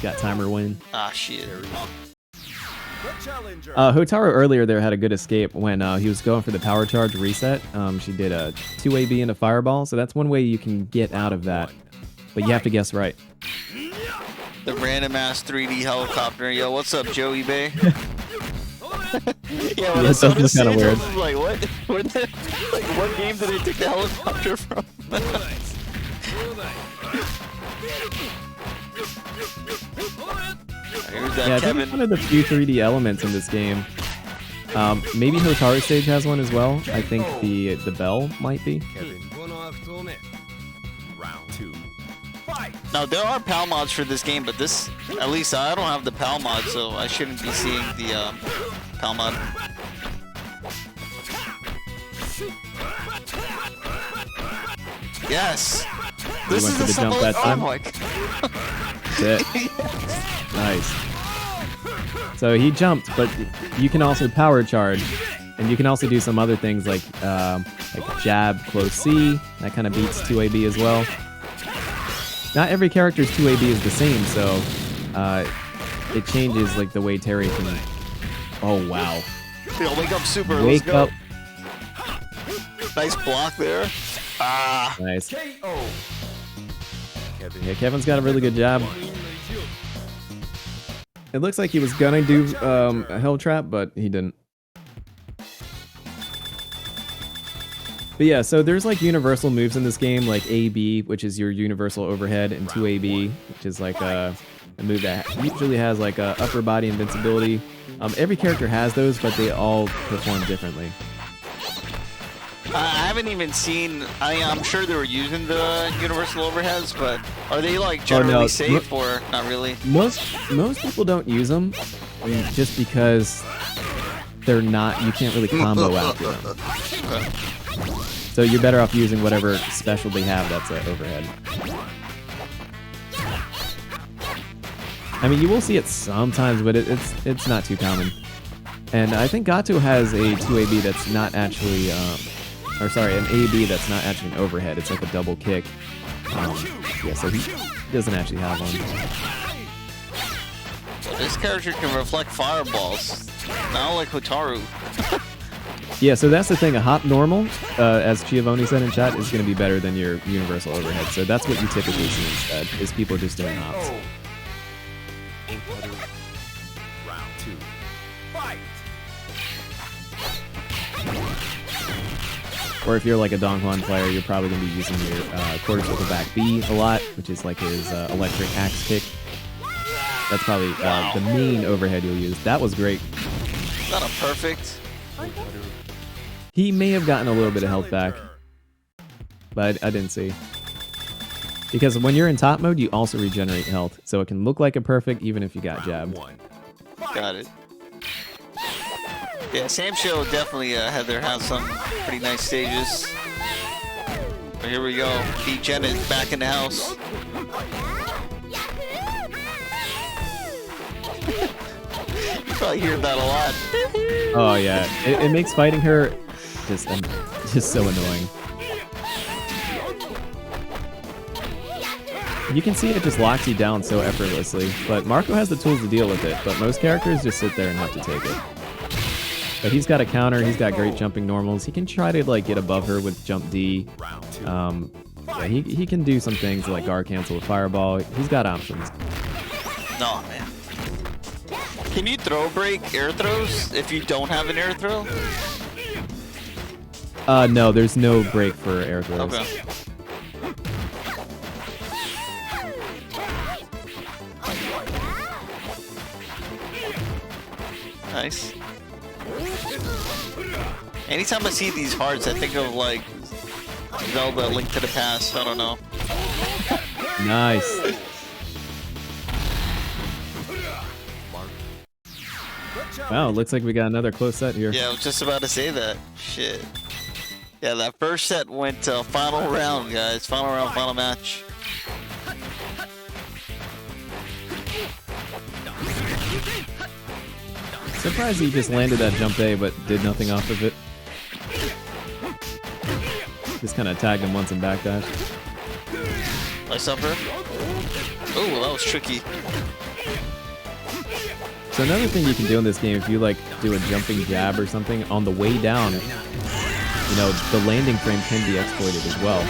Speaker 2: Got timer win.
Speaker 1: Ah shit.
Speaker 3: The challenger.
Speaker 2: Hotaru earlier there had a good escape when he was going for the power charge reset. She did a 2AB into fireball, so that's one way you can get out of that. But you have to guess right.
Speaker 1: The random ass 3D helicopter. Yo, what's up, Joey Bay? Yeah, when I saw this
Speaker 2: kind of
Speaker 1: scene, I
Speaker 2: weird.
Speaker 1: was like, what? Like, what game did they take the helicopter from? Here's that
Speaker 2: Yeah, I think
Speaker 1: Kevin.
Speaker 2: it's one of the few 3D elements in this game. Maybe Hotaru stage has one as well. I think the bell might be.
Speaker 3: Round 2. Fight.
Speaker 1: Now, there are PAL mods for this game, but this, at least I don't have the PAL mod, so I shouldn't be seeing the PAL mod. Yes! This
Speaker 2: went
Speaker 1: is
Speaker 2: for the jump that time?
Speaker 1: Oh my god.
Speaker 2: That's it. Nice. So he jumped, but you can also power charge, and you can also do some other things like jab, close C. That kind of beats 2AB as well. Not every character's 2AB is the same, so it changes like the way Terry can. Oh wow!
Speaker 1: Yo, wake up, super.
Speaker 2: Wake
Speaker 1: Let's go.
Speaker 2: up!
Speaker 1: Nice block there. Ah.
Speaker 2: Nice.
Speaker 3: KO.
Speaker 2: Yeah, Kevin's got a really good jab. It looks like he was gonna do a hell trap, but he didn't. But yeah, so there's like universal moves in this game, like AB, which is your universal overhead, and 2AB, which is like a move that usually has like a upper body invincibility. Every character has those, but they all perform differently.
Speaker 1: I haven't even seen. I'm sure they were using the universal overheads, but are they like generally safe or not really?
Speaker 2: Most people don't use them, just because they're not. You can't really combo after them.
Speaker 1: Okay.
Speaker 2: So you're better off using whatever special they have that's overhead. I mean, you will see it sometimes, but it's not too common. And I think Gato has a 2AB that's not actually, or sorry, an AB that's not actually an overhead. It's like a double kick. Yeah, so he doesn't actually have one.
Speaker 1: This character can reflect fireballs, not like Hotaru.
Speaker 2: Yeah, so that's the thing. A hop normal, as Giovanni said in chat, is going to be better than your universal overhead. So that's what you typically see instead, is people just doing hops.
Speaker 3: Round 2. Fight.
Speaker 2: Or if you're like a Don Juan player, you're probably going to be using your quarter circle back B a lot, which is like his electric axe kick. That's probably the main overhead you'll use. That was great.
Speaker 1: Not a perfect.
Speaker 2: He may have gotten a little bit of health back, but I didn't see. Because when you're in top mode, you also regenerate health, so it can look like a perfect even if you got jabbed.
Speaker 1: Got it. Yeah, Sam Show definitely had their have some pretty nice stages. But here we go. Pete Janet back in the house. You probably hear that a lot.
Speaker 2: Oh yeah, it makes fighting her just so annoying. You can see it just locks you down so effortlessly, but Marco has the tools to deal with it, but most characters just sit there and have to take it. But he's got a counter, he's got great jumping normals, he can try to like get above her with jump D. Yeah, he can do some things like guard cancel with fireball, he's got options.
Speaker 1: No, man. Can you throw break air throws if you don't have an air throw?
Speaker 2: No, there's no break for air throws.
Speaker 1: Okay. Nice. Anytime I see these hearts, I think of like Zelda Link to the Past. I don't know.
Speaker 2: Nice. Wow, looks like we got another close set here.
Speaker 1: Yeah, I was just about to say that. Shit. Yeah, that first set went to final round, guys. Final round, final match.
Speaker 2: Surprised he just landed that jump A, but did nothing off of it. Just kind of tagged him once and backdash.
Speaker 1: Nice upper. Oh, that was tricky.
Speaker 2: So another thing you can do in this game, if you like do a jumping jab or something, on the way down, you know, the landing frame can be exploited as well.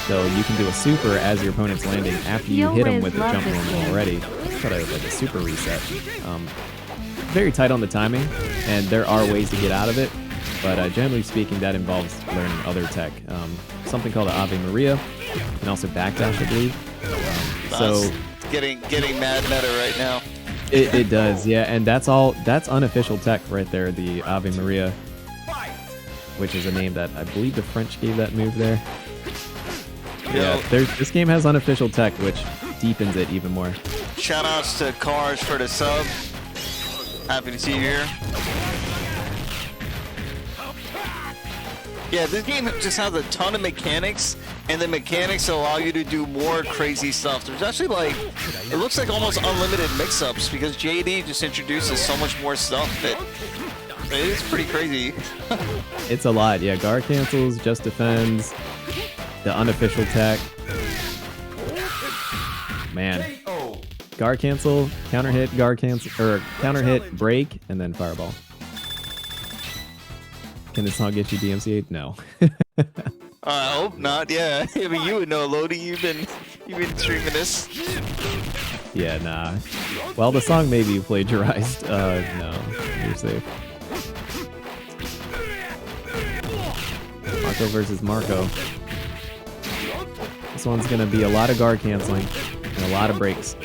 Speaker 2: So you can do a super as your opponent's landing after you hit him with the jump normal already. It's kind of like a super reset. Very tight on the timing, and there are ways to get out of it, but generally speaking, that involves learning other tech. Something called the Ave Maria, and also backdash, I believe. So
Speaker 1: getting mad meta right now.
Speaker 2: It does, yeah, and that's unofficial tech right there, the Ave Maria, which is a name that I believe the French gave that move there. Yeah, this game has unofficial tech, which deepens it even more.
Speaker 1: Shoutouts to Cars for the sub. Happy to see you here. Yeah, this game just has a ton of mechanics, and the mechanics allow you to do more crazy stuff. There's actually like, it looks like almost unlimited mix-ups because JD just introduces so much more stuff that it is pretty crazy.
Speaker 2: It's a lot, yeah. Guard cancels, just defends, the unofficial tech. Man. Guard cancel, counter hit, guard cancel, or counter hit, break, and then fireball. Can this song get you DMCA'd? No.
Speaker 1: I hope not. Yeah, I mean you would know, lodey. You've been streaming this.
Speaker 2: Yeah, nah. Well, the song may be plagiarized. No, you're safe. Marco versus Marco. This one's gonna be a lot of guard canceling and a lot of breaks.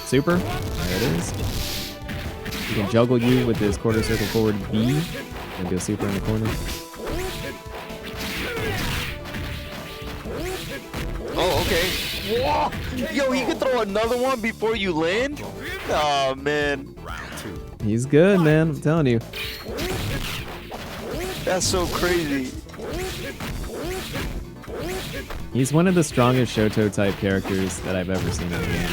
Speaker 2: Super. There it is. He can juggle you with his quarter circle forward B and do a super in the corner.
Speaker 1: Oh, okay. Whoa! Yo, he can throw another one before you land? Oh, man.
Speaker 2: He's good, man. I'm telling you.
Speaker 1: That's so crazy.
Speaker 2: He's one of the strongest Shoto type characters that I've ever seen in the game.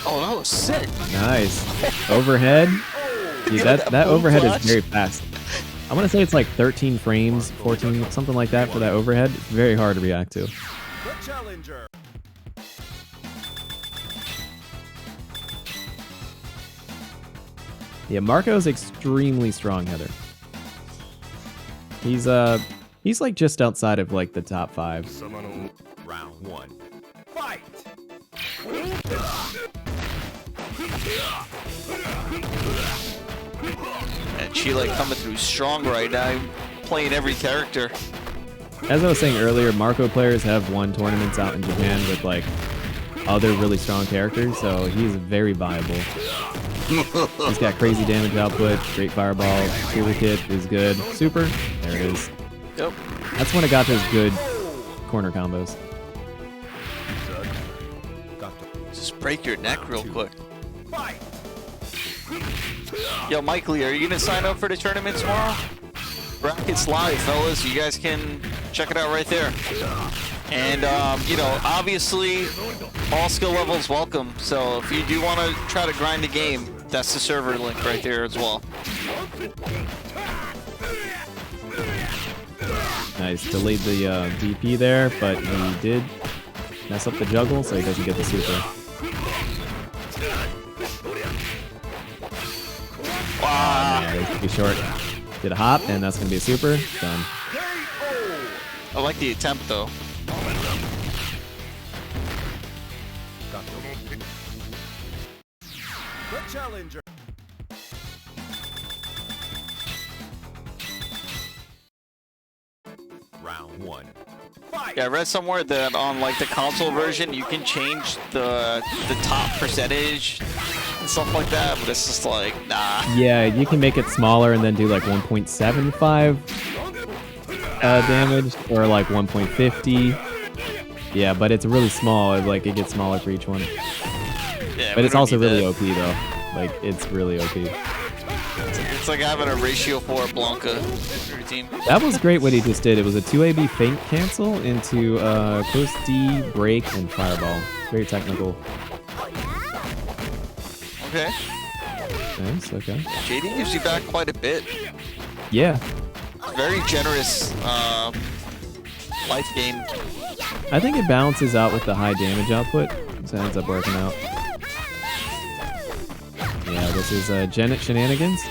Speaker 1: Oh, that was sick.
Speaker 2: Nice. Overhead. Dude, that overhead is very fast. I want to say it's like 13 frames, 14, something like that for that overhead. It's very hard to react to. Yeah, Marco's extremely strong, Heather. He's like just outside of like the top 5.
Speaker 3: Round 1. Fight!
Speaker 1: And she like coming through strong right now, playing every character.
Speaker 2: As I was saying earlier, Marco players have won tournaments out in Japan with like other really strong characters, so he's very viable. He's got crazy damage output, great fireball, super kit is good. Super, there it is.
Speaker 1: Yep.
Speaker 2: That's when it got those good corner combos.
Speaker 1: Just break your neck real quick. Yo, Mike Lee, are you gonna sign up for the tournament tomorrow? Brackets live, fellas. You guys can check it out right there. And you know, obviously, all skill levels welcome. So if you do want to try to grind the game, that's the server link right there as well.
Speaker 2: Nice, delayed the DP there, but he did mess up the juggle, so he doesn't get the super.
Speaker 1: Wow.
Speaker 2: Yeah, he's pretty short. Did a hop, and that's gonna be a super. Done.
Speaker 1: I like the attempt though.
Speaker 3: The challenger. Round 1. Fight!
Speaker 1: Yeah, I read somewhere that on like the console version you can change the top percentage and stuff like that, but it's just like nah.
Speaker 2: Yeah, you can make it smaller and then do like 1.75 damage or like 1.50. Yeah, but it's really small. Like it gets smaller for each one.
Speaker 1: Yeah,
Speaker 2: But
Speaker 1: we
Speaker 2: it's
Speaker 1: don't
Speaker 2: also
Speaker 1: need
Speaker 2: really
Speaker 1: that.
Speaker 2: OP though. Like it's really OP.
Speaker 1: It's like having a ratio 4 Blanca for your team.
Speaker 2: That was great what he just did. It was a 2AB feint cancel into close D, break, and fireball. Very technical.
Speaker 1: Okay.
Speaker 2: Nice, okay.
Speaker 1: JD gives you back quite a bit.
Speaker 2: Yeah,
Speaker 1: Very generous life gain.
Speaker 2: I think it balances out with the high damage output, so it ends up working out. Yeah, this is Janet Shenanigans.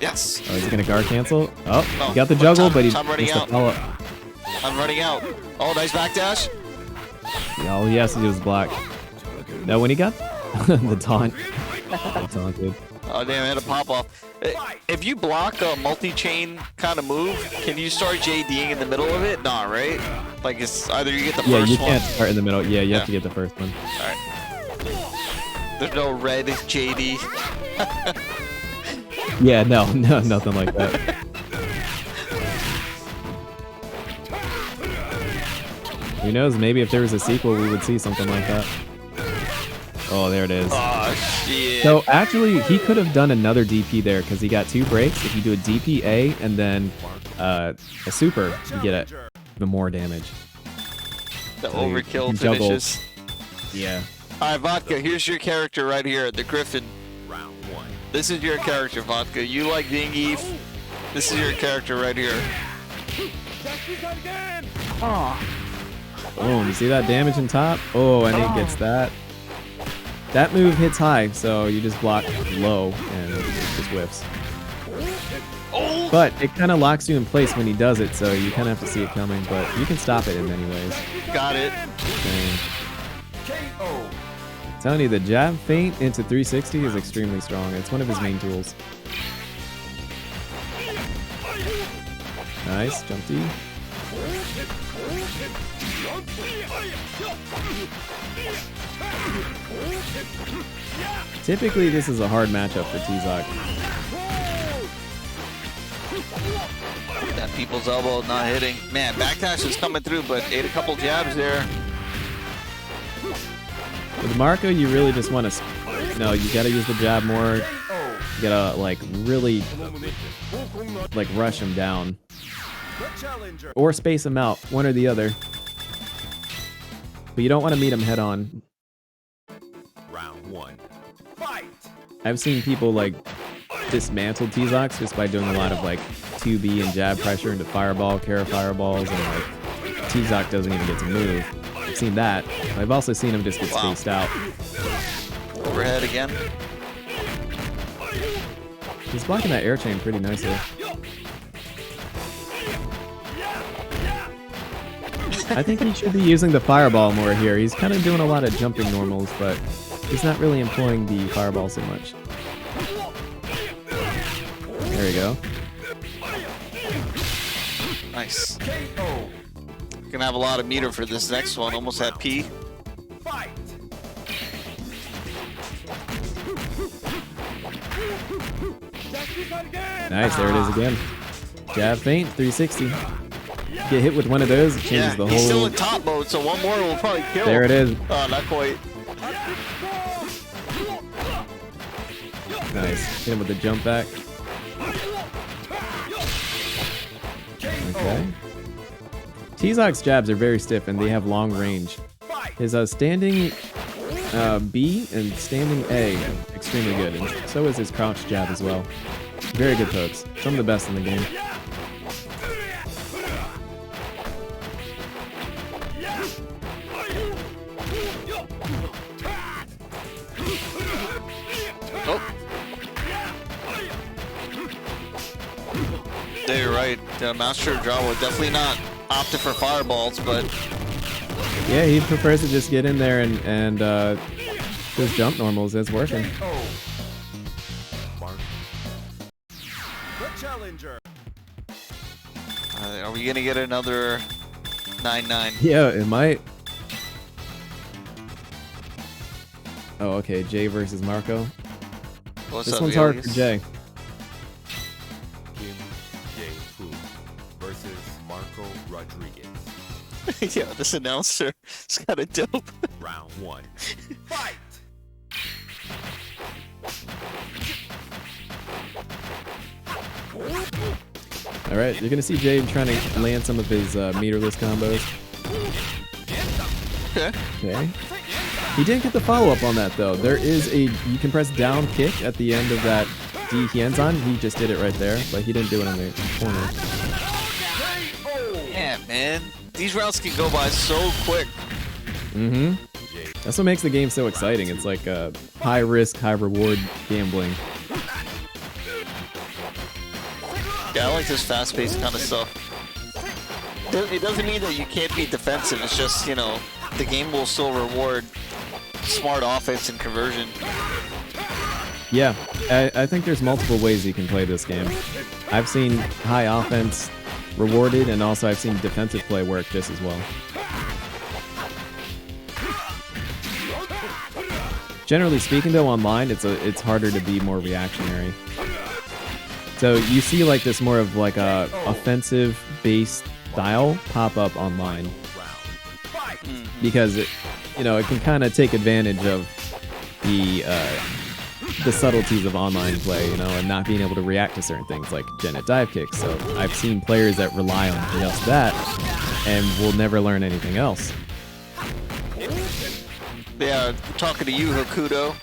Speaker 1: Yes.
Speaker 2: Oh, he's gonna guard cancel. Oh,
Speaker 1: No,
Speaker 2: he got the
Speaker 1: but
Speaker 2: juggle,
Speaker 1: time-
Speaker 2: but he
Speaker 1: time running
Speaker 2: missed the
Speaker 1: out.
Speaker 2: follow.
Speaker 1: I'm running out. Oh, nice backdash.
Speaker 2: Yeah, all he has to do is block. No, when he got the taunt, the taunt, dude.
Speaker 1: Oh, damn, I had a pop off. If you block a multi-chain kind of move, can you start JDing in the middle of it? Nah, right? Like, it's either you get the
Speaker 2: Yeah,
Speaker 1: first
Speaker 2: you
Speaker 1: one.
Speaker 2: can't start in the middle. Yeah, you
Speaker 1: Yeah.
Speaker 2: have to get the first one.
Speaker 1: Alright. There's no red JD.
Speaker 2: Yeah, no, nothing like that. Who knows? Maybe if there was a sequel, we would see something like that. Oh, there it is.
Speaker 1: Oh, shit.
Speaker 2: So actually, he could have done another DP there because he got 2 breaks. If you do a DPA and then a super, you get even more damage.
Speaker 1: The
Speaker 2: So you
Speaker 1: overkill
Speaker 2: can juggle.
Speaker 1: finishes.
Speaker 2: Yeah.
Speaker 1: Alright, Vodka, here's your character right here, the Griffin.
Speaker 3: Round 1.
Speaker 1: This is your character, Vodka. You like being Eve. This is your character right here.
Speaker 2: Boom. You see that damage in top? Oh, and he gets that. That move hits high, so you just block low and it just whiffs.
Speaker 1: Oh!
Speaker 2: But it kind of locks you in place when he does it, so you kind of have to see it coming, but you can stop it in many ways.
Speaker 1: Got it.
Speaker 2: And
Speaker 3: KO.
Speaker 2: telling you, the jab feint into 360 is extremely strong. It's one of his main tools. Nice, jump D. Typically, this is a hard matchup for T-Zoc.
Speaker 1: That people's elbow not hitting. Man, backdash is coming through, but ate a couple jabs there.
Speaker 2: With Marco, you really just want to... No, you gotta use the jab more. You gotta, like, really, like, rush him down.
Speaker 3: The challenger.
Speaker 2: Or space him out, one or the other. But you don't want to meet him head on.
Speaker 3: Round 1. Fight.
Speaker 2: I've seen people, like, dismantle T-Zocs just by doing a lot of, like, 2B and jab pressure into fireball, Kara fireballs, and, like, T-Zoc doesn't even get to move. I've seen that. I've also seen him just get
Speaker 1: Wow.
Speaker 2: spaced out.
Speaker 1: Overhead again.
Speaker 2: He's blocking that air chain pretty nicely. I think he should be using the fireball more here. He's kind of doing a lot of jumping normals, but he's not really employing the fireball so much. There we go.
Speaker 1: Nice.
Speaker 3: KO.
Speaker 1: Gonna have a lot of meter for this next one. Almost had P.
Speaker 3: Fight.
Speaker 2: Nice, there it is again. Jab feint, 360. Get hit with one of those, it changes
Speaker 1: Yeah,
Speaker 2: the
Speaker 1: he's still
Speaker 2: whole...
Speaker 1: in top mode, so one more will probably kill.
Speaker 2: There it is.
Speaker 1: Oh, not quite.
Speaker 2: Nice. Hit him with the jump back. Okay. T-Zoc's jabs are very stiff and they have long range. His standing B and standing A are extremely good, and so is his crouch jab as well. Very good hooks. Some of the best in the game.
Speaker 1: Oh. Yeah, you're right. MasterDrawa definitely not opted for fireballs, but
Speaker 2: Yeah, he prefers to just get in there and just jump normals. It's working.
Speaker 3: Mark. The challenger.
Speaker 1: are we gonna get another 9-9?
Speaker 2: Yeah, it might. Oh, okay. Jay versus Marco.
Speaker 1: What's
Speaker 2: This
Speaker 1: up,
Speaker 2: one's hard for
Speaker 1: alias?
Speaker 2: Jay.
Speaker 3: Kim Jae-Fu versus Marco Rodriguez.
Speaker 1: Yeah, this announcer is kind of dope.
Speaker 3: Round 1. Fight!
Speaker 2: All right, you're gonna see Jade trying to land some of his meterless combos.
Speaker 1: Okay.
Speaker 2: Okay. He didn't get the follow-up on that though. There is a you can press down kick at the end of that D Hyenzan. He just did it right there, but he didn't do it in the corner.
Speaker 1: Yeah, man. These rounds can go by so quick.
Speaker 2: Mm-hmm. That's what makes the game so exciting. It's like high risk, high reward gambling.
Speaker 1: Yeah, I like this fast-paced kind of stuff. It doesn't mean that you can't be defensive. It's just, you know, the game will still reward smart offense and conversion.
Speaker 2: Yeah, I think there's multiple ways you can play this game. I've seen high offense rewarded, and also I've seen defensive play work just as well. Generally speaking, though, online it's harder to be more reactionary. So you see like this more of like a offensive-based style pop up online because it can kind of take advantage of the subtleties of online play, and not being able to react to certain things like Janet dive kicks. So I've seen players that rely on just that and will never learn anything else.
Speaker 1: Yeah, talking to you, Hokuto.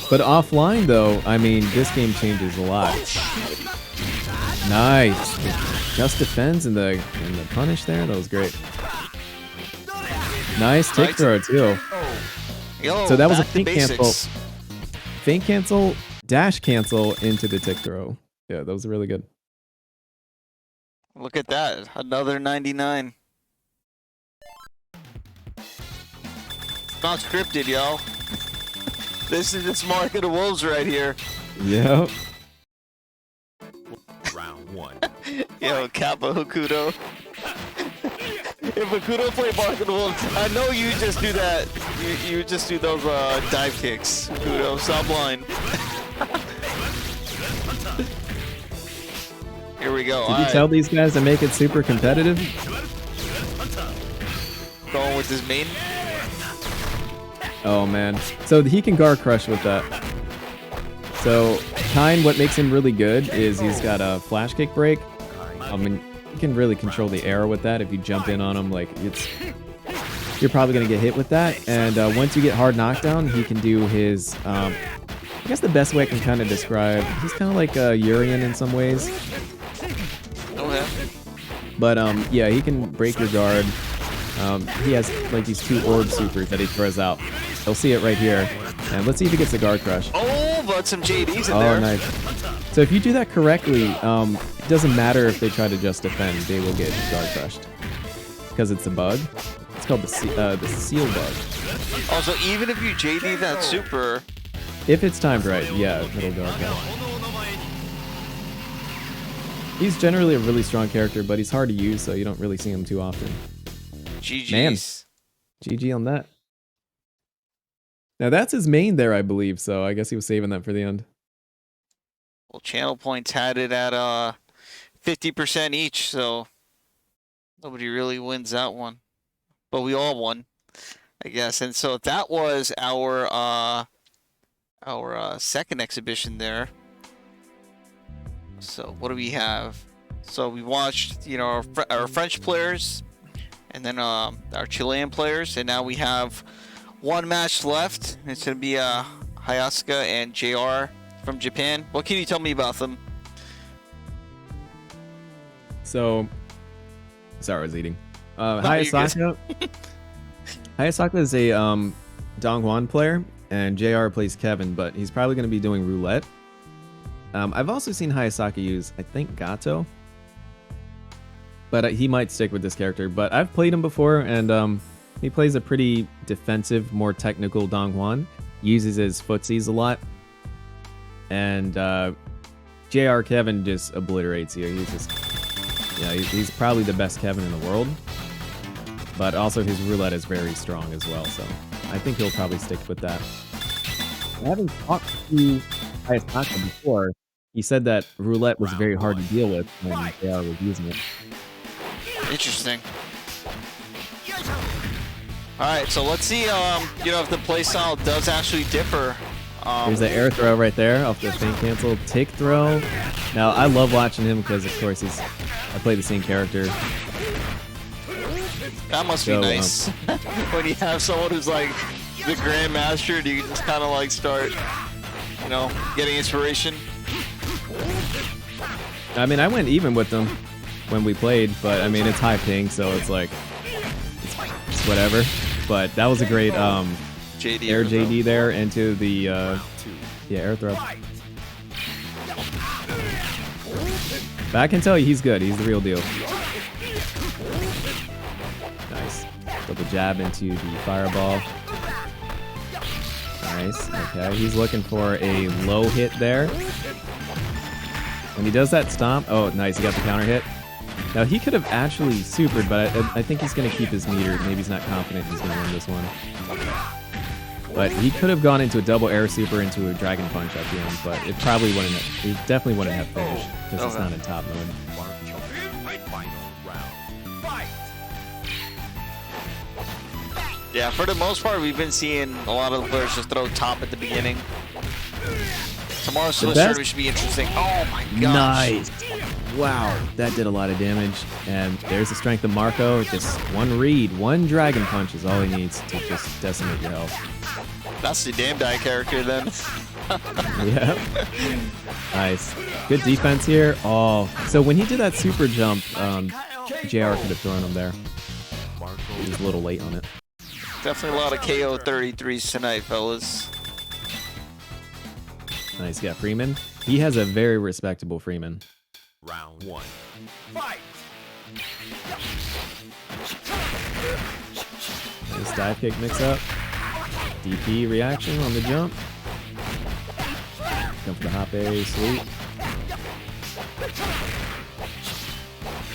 Speaker 2: But offline, though, I mean, this game changes a lot. Nice. Just defends in the punish there. That was great. Nice tick throw too.
Speaker 1: Yo,
Speaker 2: so that was a
Speaker 1: back to
Speaker 2: feint cancel.
Speaker 1: basics.
Speaker 2: Feint cancel, dash cancel into the tick throw. Yeah, that was really good.
Speaker 1: Look at that. Another 99. It's not scripted, yo. This is the mark of the wolves right here.
Speaker 2: Yep.
Speaker 3: Round 1.
Speaker 1: Yo, Kappa Hokuto. If Hokuto played Mark of the Wolves, I know you just do that. You just do those dive kicks. Hokuto, stop lying. Here we go.
Speaker 2: Did you tell these guys to make it super competitive?
Speaker 1: Going with his main.
Speaker 2: Oh man. So he can guard crush with that. So Kine, what makes him really good is he's got a flash kick break. I mean, you can really control the air with that. If you jump in on him, like you're probably gonna get hit with that. And once you get hard knockdown, he can do his. I guess the best way I can kind of describe, he's kind of like Urian in some ways.
Speaker 1: Okay.
Speaker 2: But yeah, he can break your guard. He has like these two orb supers that he throws out. You'll see it right here. And let's see if he gets the guard crush.
Speaker 1: Oh, but some JDs in there.
Speaker 2: Oh, nice. So if you do that correctly, it doesn't matter if they try to just defend. They will get guard crushed. Because it's a bug. It's called the seal bug.
Speaker 1: Also, even if you JD that super...
Speaker 2: If it's timed right, yeah, it'll guard crush. He's generally a really strong character, but he's hard to use, so you don't really see him too often.
Speaker 1: GG's.
Speaker 2: Man. GG on that. Now that's his main there, I believe, so I guess he was saving that for the end.
Speaker 1: Well, channel points had it at 50% each, so nobody really wins that one. But we all won, I guess. And so that was our second exhibition there. So what do we have? So we watched, our French players, and then our Chilean players, and now we have one match left. It's gonna be Hayasaka and JR from Japan. What can you tell me about them?
Speaker 2: So, sorry, I was eating.
Speaker 1: you're
Speaker 2: Hayasaka. Hayasaka is a Dongwon player, and JR plays Kevin, but he's probably going to be doing roulette. I've also seen Hayasaka use, I think, Gato, but he might stick with this character. But I've played him before, and he plays a pretty defensive, more technical Dongwon. Uses his footsies a lot, and JR Kevin just obliterates you. He's just, he's probably the best Kevin in the world. But also his roulette is very strong as well, so I think he'll probably stick with that. I haven't talked to Hayasaka before. He said that roulette was very hard to deal with when JR was using it.
Speaker 1: Interesting. All right, so let's see, you know, if the playstyle does actually differ.
Speaker 2: There's the air throw right there off the feint cancel. Tick throw. Now, I love watching him because, of course, I play the same character.
Speaker 1: That must be nice. When you have someone who's like the Grandmaster, and you just kind of like start, you know, getting inspiration.
Speaker 2: I mean, I went even with them when we played, but I mean, it's high ping, so it's like, it's whatever. But that was a great
Speaker 1: JD
Speaker 2: air JD there into the air throw. But I can tell you he's good. He's the real deal. Nice. Double jab into the fireball. Nice. Okay, he's looking for a low hit there. When he does that stomp, oh, nice. He got the counter hit. Now, he could have actually supered, but I think he's going to keep his meter. Maybe he's not confident he's going to win this one. But he could have gone into a double air super into a dragon punch at the end, but it probably wouldn't have, it definitely wouldn't have finished because it's not in top mode.
Speaker 1: Yeah, for the most part, we've been seeing a lot of the players just throw top at the beginning. Tomorrow's Swiss should be interesting. Oh my gosh.
Speaker 2: Nice. Wow, that did a lot of damage. And there's the strength of Marco. Just one read, one dragon punch is all he needs to just decimate your health.
Speaker 1: That's the damn die character then.
Speaker 2: Yeah. Nice. Good defense here. Oh, so when he did that super jump, JR could have thrown him there. He was a little late on it.
Speaker 1: Definitely a lot of KO 33s tonight, fellas.
Speaker 2: Nice, got Freeman. He has a very respectable Freeman.
Speaker 3: Round one. Fight!
Speaker 2: Nice dive kick mix up. DP reaction on the jump. Come for the hop A, sweet.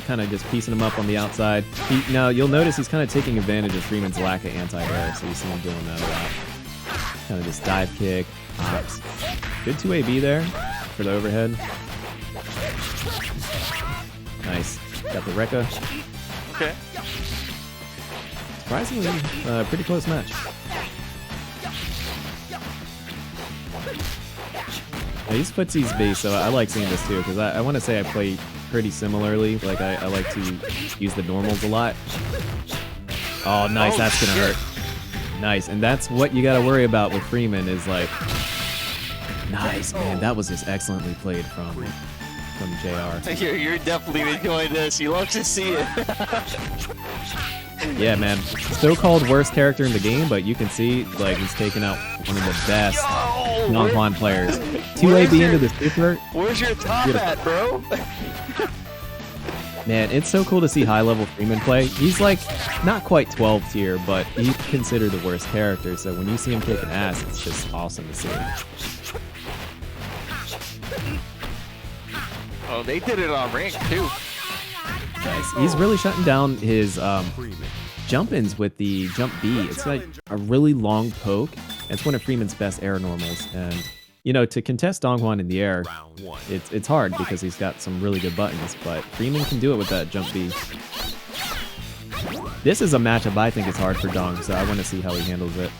Speaker 2: Kind of just piecing him up on the outside. Now, you'll notice he's kind of taking advantage of Freeman's lack of anti-air, so you see him doing that a lot. Kind of just dive kick, hops. Good 2AB there for the overhead. Nice. Got the Rekka.
Speaker 1: Okay.
Speaker 2: Surprisingly, pretty close match. Now, he's Footsie's base, so I like seeing this too, because I want to say I play pretty similarly. Like, I like to use the normals a lot. Oh, nice. That's going to hurt. Nice. And that's what you got to worry about with Freeman is like... Nice, man. That was just excellently played from JR.
Speaker 1: You're definitely enjoying this. You love to see it.
Speaker 2: Yeah, man. So-called worst character in the game, but you can see like he's taking out one of the best non-Juan players. 2AB into the super.
Speaker 1: Where's your top at, bro?
Speaker 2: Man, it's so cool to see high-level Freeman play. He's like not quite 12 tier, but he's considered the worst character. So when you see him kicking ass, it's just awesome to see.
Speaker 1: Oh, they did it on rank too.
Speaker 2: Nice. He's really shutting down his jump-ins with the jump B. It's like a really long poke. It's one of Freeman's best air normals. And, you know, to contest Dongguan in the air, it's hard because he's got some really good buttons. But Freeman can do it with that jump B. This is a matchup I think is hard for Dong, so I want to see how he handles it.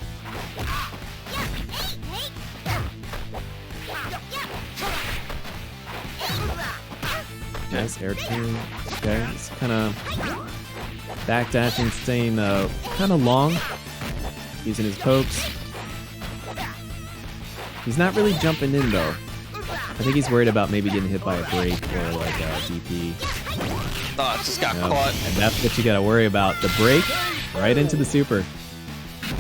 Speaker 2: Nice air tune. Okay, it's kind of backdashing, staying kind of long, using his pokes. He's not really jumping in though. I think he's worried about maybe getting hit by a break or like a DP.
Speaker 1: Oh, it just got caught.
Speaker 2: And that's what you gotta worry about. The break right into the super.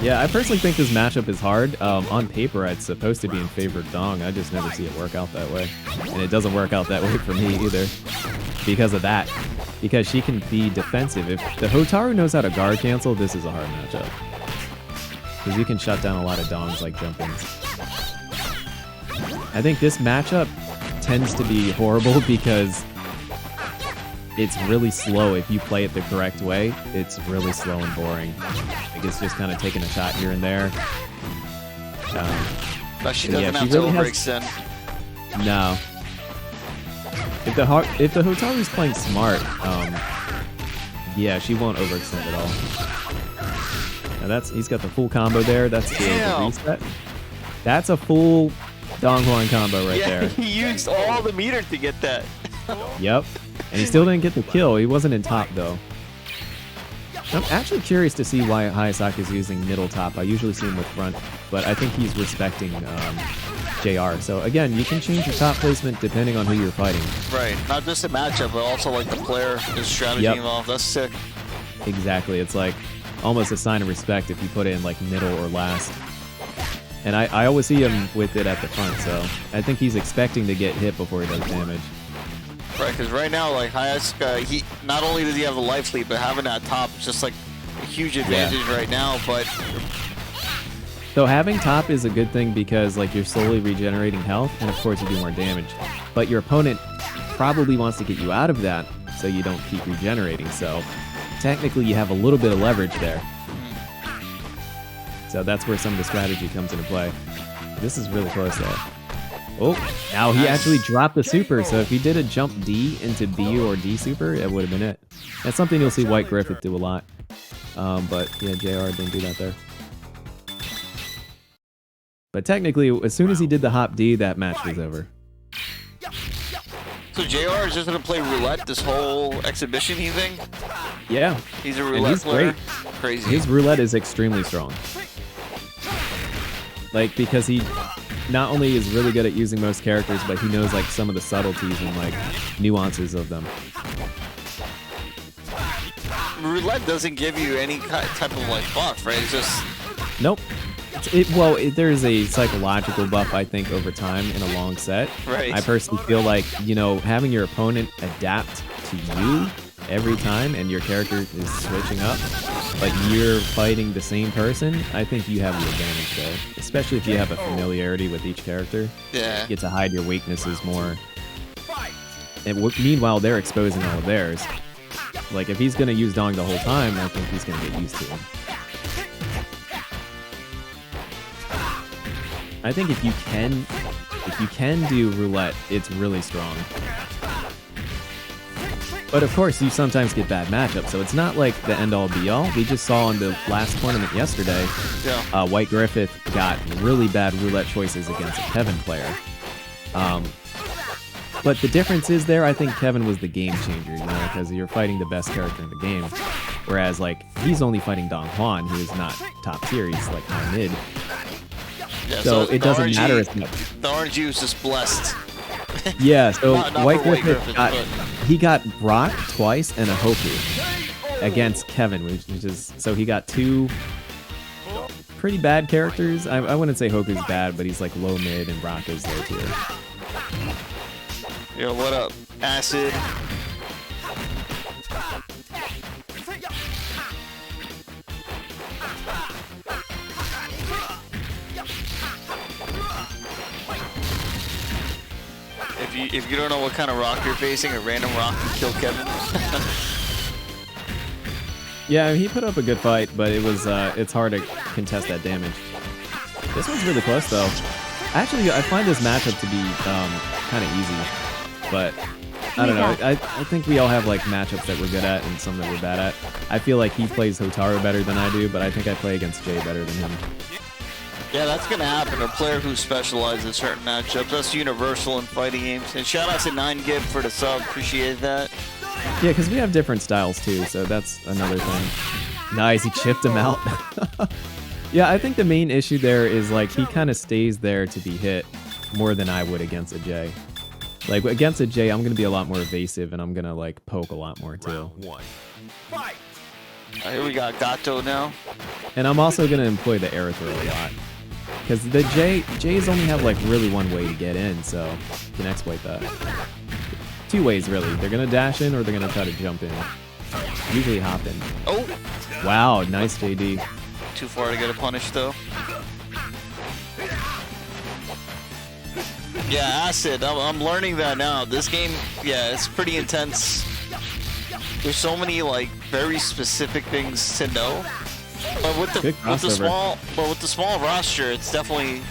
Speaker 2: Yeah, I personally think this matchup is hard. On paper, it's supposed to be in favor of Dong. I just never see it work out that way. And it doesn't work out that way for me either. Because of that. Because she can be defensive. If the Hotaru knows how to guard cancel, this is a hard matchup. Because you can shut down a lot of Dongs like jump-ins. I think this matchup tends to be horrible because it's really slow. If you play it the correct way, it's really slow and boring. Like it's just kind of taking a shot here and there.
Speaker 1: But she doesn't have to overextend.
Speaker 2: No. If the Hotaru's playing smart, yeah, she won't overextend at all. Now he's got the full combo there. That's the
Speaker 1: Damn.
Speaker 2: reset. That's a full Donghuan combo right there.
Speaker 1: He used all the meter to get that.
Speaker 2: Yep. And he still didn't get the kill. He wasn't in top, though. I'm actually curious to see why Hayasaka is using middle top. I usually see him with front, but I think he's respecting JR. So again, you can change your top placement depending on who you're fighting.
Speaker 1: Right. Not just a matchup, but also like the player, his strategy involved. That's sick.
Speaker 2: Exactly. It's like almost a sign of respect if you put it in like middle or last. And I always see him with it at the front, so I think he's expecting to get hit before he does damage.
Speaker 1: Right, because right now, like Hayasaka, he not only does he have the life lead, but having that top is just like a huge advantage right now. But
Speaker 2: so having top is a good thing because like you're slowly regenerating health, and of course you do more damage. But your opponent probably wants to get you out of that, so you don't keep regenerating. So technically, you have a little bit of leverage there. So that's where some of the strategy comes into play. This is really close though. Oh, now he actually dropped the super, so if he did a jump D into B or D super, it would have been it. That's something you'll see White Griffith do a lot. But yeah, JR didn't do that there. But technically, as soon as he did the hop D, that match was over.
Speaker 1: so JR is just gonna play roulette this whole exhibition, you think?
Speaker 2: Yeah.
Speaker 1: He's a roulette player.
Speaker 2: Great.
Speaker 1: Crazy.
Speaker 2: His roulette is extremely strong. Like, because he not only is really good at using most characters, but he knows like some of the subtleties and like nuances of them.
Speaker 1: Roulette doesn't give you any type of like buff, right? It's just
Speaker 2: Nope. There is a psychological buff, I think, over time in a long set.
Speaker 1: Right.
Speaker 2: I personally feel like, you know, having your opponent adapt to you every time and your character is switching up, but you're fighting the same person, I think you have the advantage there. Especially if you have a familiarity with each character.
Speaker 1: Yeah.
Speaker 2: You get to hide your weaknesses more. And meanwhile, they're exposing all of theirs. Like, if he's going to use Dong the whole time, I think he's going to get used to him. I think if you can do roulette, it's really strong. But of course, you sometimes get bad matchups, so it's not like the end-all be-all. We just saw in the last tournament yesterday, White Griffith got really bad roulette choices against a Kevin player. But the difference is there, I think Kevin was the game changer, you know, because you're fighting the best character in the game. Whereas, like, he's only fighting Donghuan, who is not top tier, he's like high mid.
Speaker 1: Yeah,
Speaker 2: so it doesn't
Speaker 1: RNG,
Speaker 2: matter as much.
Speaker 1: The RNG was just blessed.
Speaker 2: Yeah, so
Speaker 1: not
Speaker 2: White
Speaker 1: for
Speaker 2: Griffith he got Brock twice and a Hoku against Kevin, which is so he got two pretty bad characters. I wouldn't say Hoku's bad, but he's like low mid and Brock is low tier.
Speaker 1: Yo, what up, Acid? If you don't know what kind of rock you're facing, a random rock can kill Kevin.
Speaker 2: Yeah, he put up a good fight, but it's hard to contest that damage. This one's really close though. Actually, I find this matchup to be kind of easy, but I don't know. I think we all have like matchups that we're good at and some that we're bad at. I feel like he plays Hotaru better than I do, but I think I play against Jay better than him.
Speaker 1: Yeah, that's gonna happen. A player who specializes in certain matchups. That's universal in fighting games. And shout out to 9Gib for the sub. Appreciate that.
Speaker 2: Yeah, because we have different styles too, so that's another thing. Nice, he chipped him out. Yeah, I think the main issue there is like he kind of stays there to be hit more than I would against a Jay. Like against a Jay, I'm gonna be a lot more evasive and I'm gonna like poke a lot more too.
Speaker 3: Round one. Fight.
Speaker 1: Here we got Gato now.
Speaker 2: And I'm also gonna employ the air throw a lot. Because the Jays only have like really one way to get in, so you can exploit that. Two ways really. They're gonna dash in or they're gonna try to jump in. Usually hop in.
Speaker 1: Oh!
Speaker 2: Wow, nice JD.
Speaker 1: Too far to get a punish though. Yeah, Acid. I'm learning that now. This game, yeah, it's pretty intense. There's so many like very specific things to know. But with the small roster, it's definitely,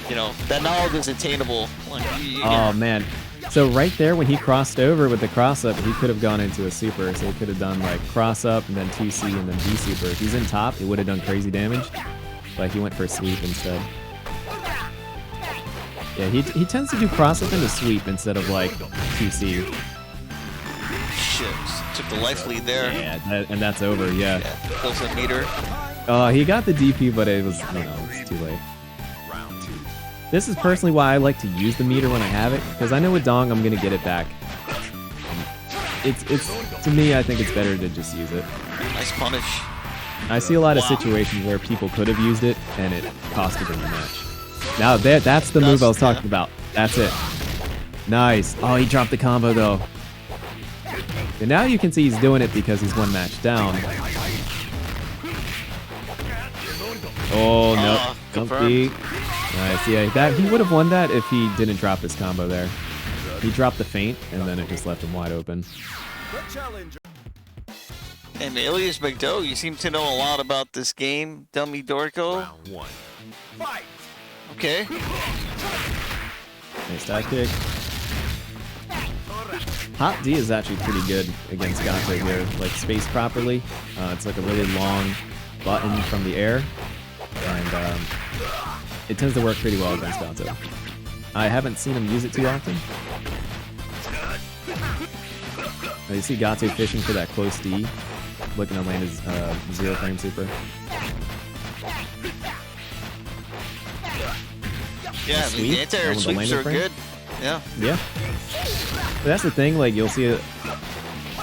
Speaker 1: you know, that knowledge is attainable. Like,
Speaker 2: Oh man, So right there, when he crossed over with the cross up, he could have gone into a super. So he could have done like cross up and then 2C and then V super. If he's in top, it would have done crazy damage. But he went for a sweep instead. Yeah, he tends to do cross up into sweep instead of like 2C.
Speaker 1: Shit, took the life lead there.
Speaker 2: Yeah, and that's over. Yeah.
Speaker 1: Close a meter.
Speaker 2: He got the DP, but it was, it's too late. This is personally why I like to use the meter when I have it, because I know with Dong I'm gonna get it back. It's to me, I think it's better to just use it.
Speaker 1: Nice punish.
Speaker 2: I see a lot of situations where people could have used it and it costed them the match. Now that's the move I was talking about. That's it. Nice. Oh, he dropped the combo though. And now you can see he's doing it because he's one match down. Oh no, Dumpy. Nice, yeah, he would have won that if he didn't drop his combo there. He dropped the feint, and then it just left him wide open.
Speaker 1: And Alias McDo, you seem to know a lot about this game, Dummy Dorko.
Speaker 3: Round 1. Fight!
Speaker 1: Okay.
Speaker 2: Nice dive kick. Hop D is actually pretty good against Gato here, like spaced properly. It's like a really long button from the air, and it tends to work pretty well against Gato. I haven't seen him use it too often. You see Gato fishing for that close D, looking to land his 0-frame super.
Speaker 1: Yeah, I mean, the anti-air sweeps are good. Yeah.
Speaker 2: Yeah. But that's the thing, like, you'll see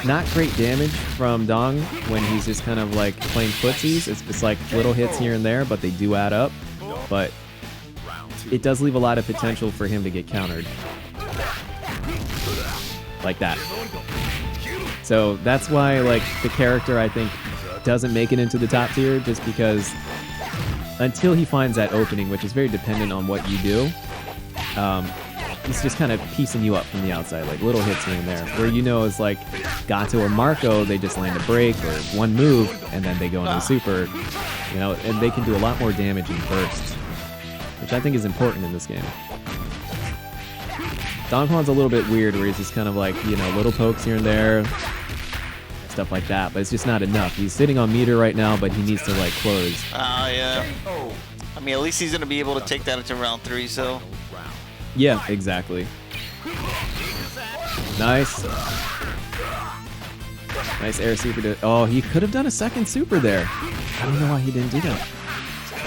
Speaker 2: not great damage from Dong when he's just kind of like playing footsies. It's like little hits here and there, but they do add up. But it does leave a lot of potential for him to get countered. Like that. So that's why, like, the character, I think, doesn't make it into the top tier, just because until he finds that opening, which is very dependent on what you do, he's just kind of piecing you up from the outside, like little hits here and there. Where you know is like Gato or Marco, they just land a break or one move, and then they go into a super, you know, and they can do a lot more damage in bursts, which I think is important in this game. Don Juan's a little bit weird, where he's just kind of like, you know, little pokes here and there, stuff like that, but it's just not enough. He's sitting on meter right now, but he needs to, like, close.
Speaker 1: Yeah. I mean, at least he's going to be able to take that into round 3, so.
Speaker 2: Yeah, exactly. Nice. Nice air super. Oh, he could have done a second super there. I don't know why he didn't do that.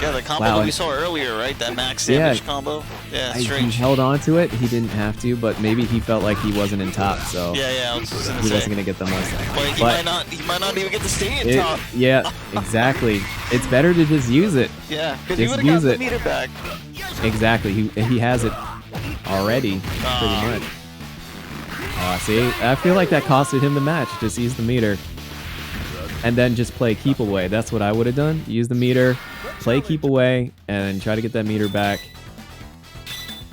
Speaker 1: Yeah, the combo that we saw earlier, right? That max damage combo. Yeah, strange.
Speaker 2: He held on to it. He didn't have to, but maybe he felt like he wasn't in top, so
Speaker 1: I was just gonna
Speaker 2: he
Speaker 1: say.
Speaker 2: wasn't gonna get the most.
Speaker 1: But he might not even get to stay in top.
Speaker 2: Yeah, exactly. It's better to just use it.
Speaker 1: Yeah, because he would have got the meter back.
Speaker 2: Exactly. He has it already, pretty much. See, I feel like that costed him the match. Just use the meter, and then just play keep away. That's what I would have done. Use the meter. Play keep away and try to get that meter back.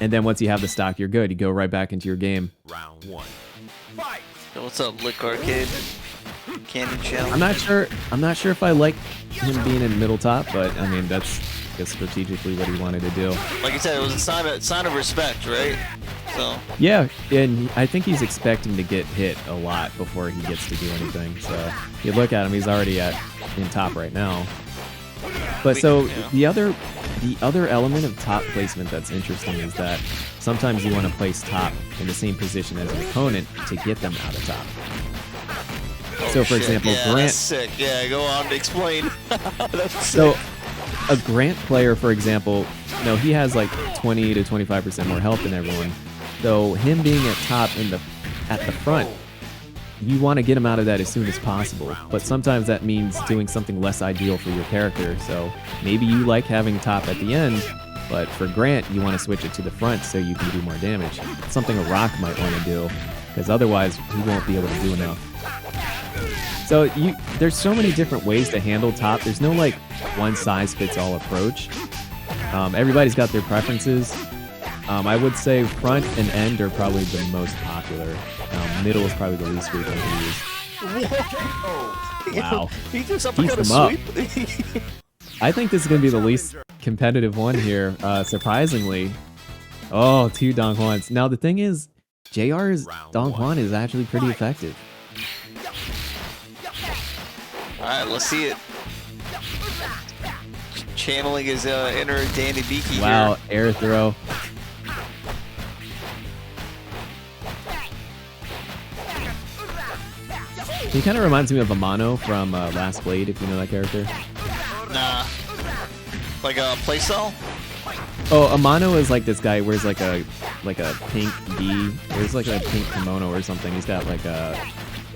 Speaker 2: And then once you have the stock, you're good. You go right back into your game.
Speaker 3: Round 1. Fight!
Speaker 1: Yo, what's up, Lick Arcade? Candy Challenge.
Speaker 2: I'm not sure if I like him being in middle top, but I mean that's just strategically what he wanted to do.
Speaker 1: Like you said, it was a sign of respect, right? So.
Speaker 2: Yeah, and I think he's expecting to get hit a lot before he gets to do anything. So you look at him, he's already in top right now. But so the other element of top placement that's interesting is that sometimes you want to place top in the same position as an opponent to get them out of top. So for example, Grant.
Speaker 1: That's sick. Yeah, go on to explain. That's sick.
Speaker 2: So a Grant player, for example, he has like 20 to 25% more health than everyone. So him being at top at the front, you want to get him out of that as soon as possible, but sometimes that means doing something less ideal for your character. So maybe you like having top at the end, but for Grant, you want to switch it to the front so you can do more damage. It's something a Rock might want to do, because otherwise he won't be able to do enough. So there's so many different ways to handle top. There's no like one-size-fits-all approach. Everybody's got their preferences. I would say front and end are probably the most popular. Middle is probably the least frequently used. Wow.
Speaker 1: He just
Speaker 2: Pieced him up. I think this is going to be the least competitive one here, surprisingly. Oh, 2 Don Juans. Now, the thing is, JR's Dong Hwan is actually pretty effective.
Speaker 1: Alright, let's see it. Channeling his inner Danny Beaky
Speaker 2: Wow,
Speaker 1: here.
Speaker 2: air throw. He kind of reminds me of Amano from Last Blade, if you know that character.
Speaker 1: Nah. Like a playstyle?
Speaker 2: Oh, Amano is like this guy who wears like a pink gi. Wears like a pink kimono or something. He's got like a...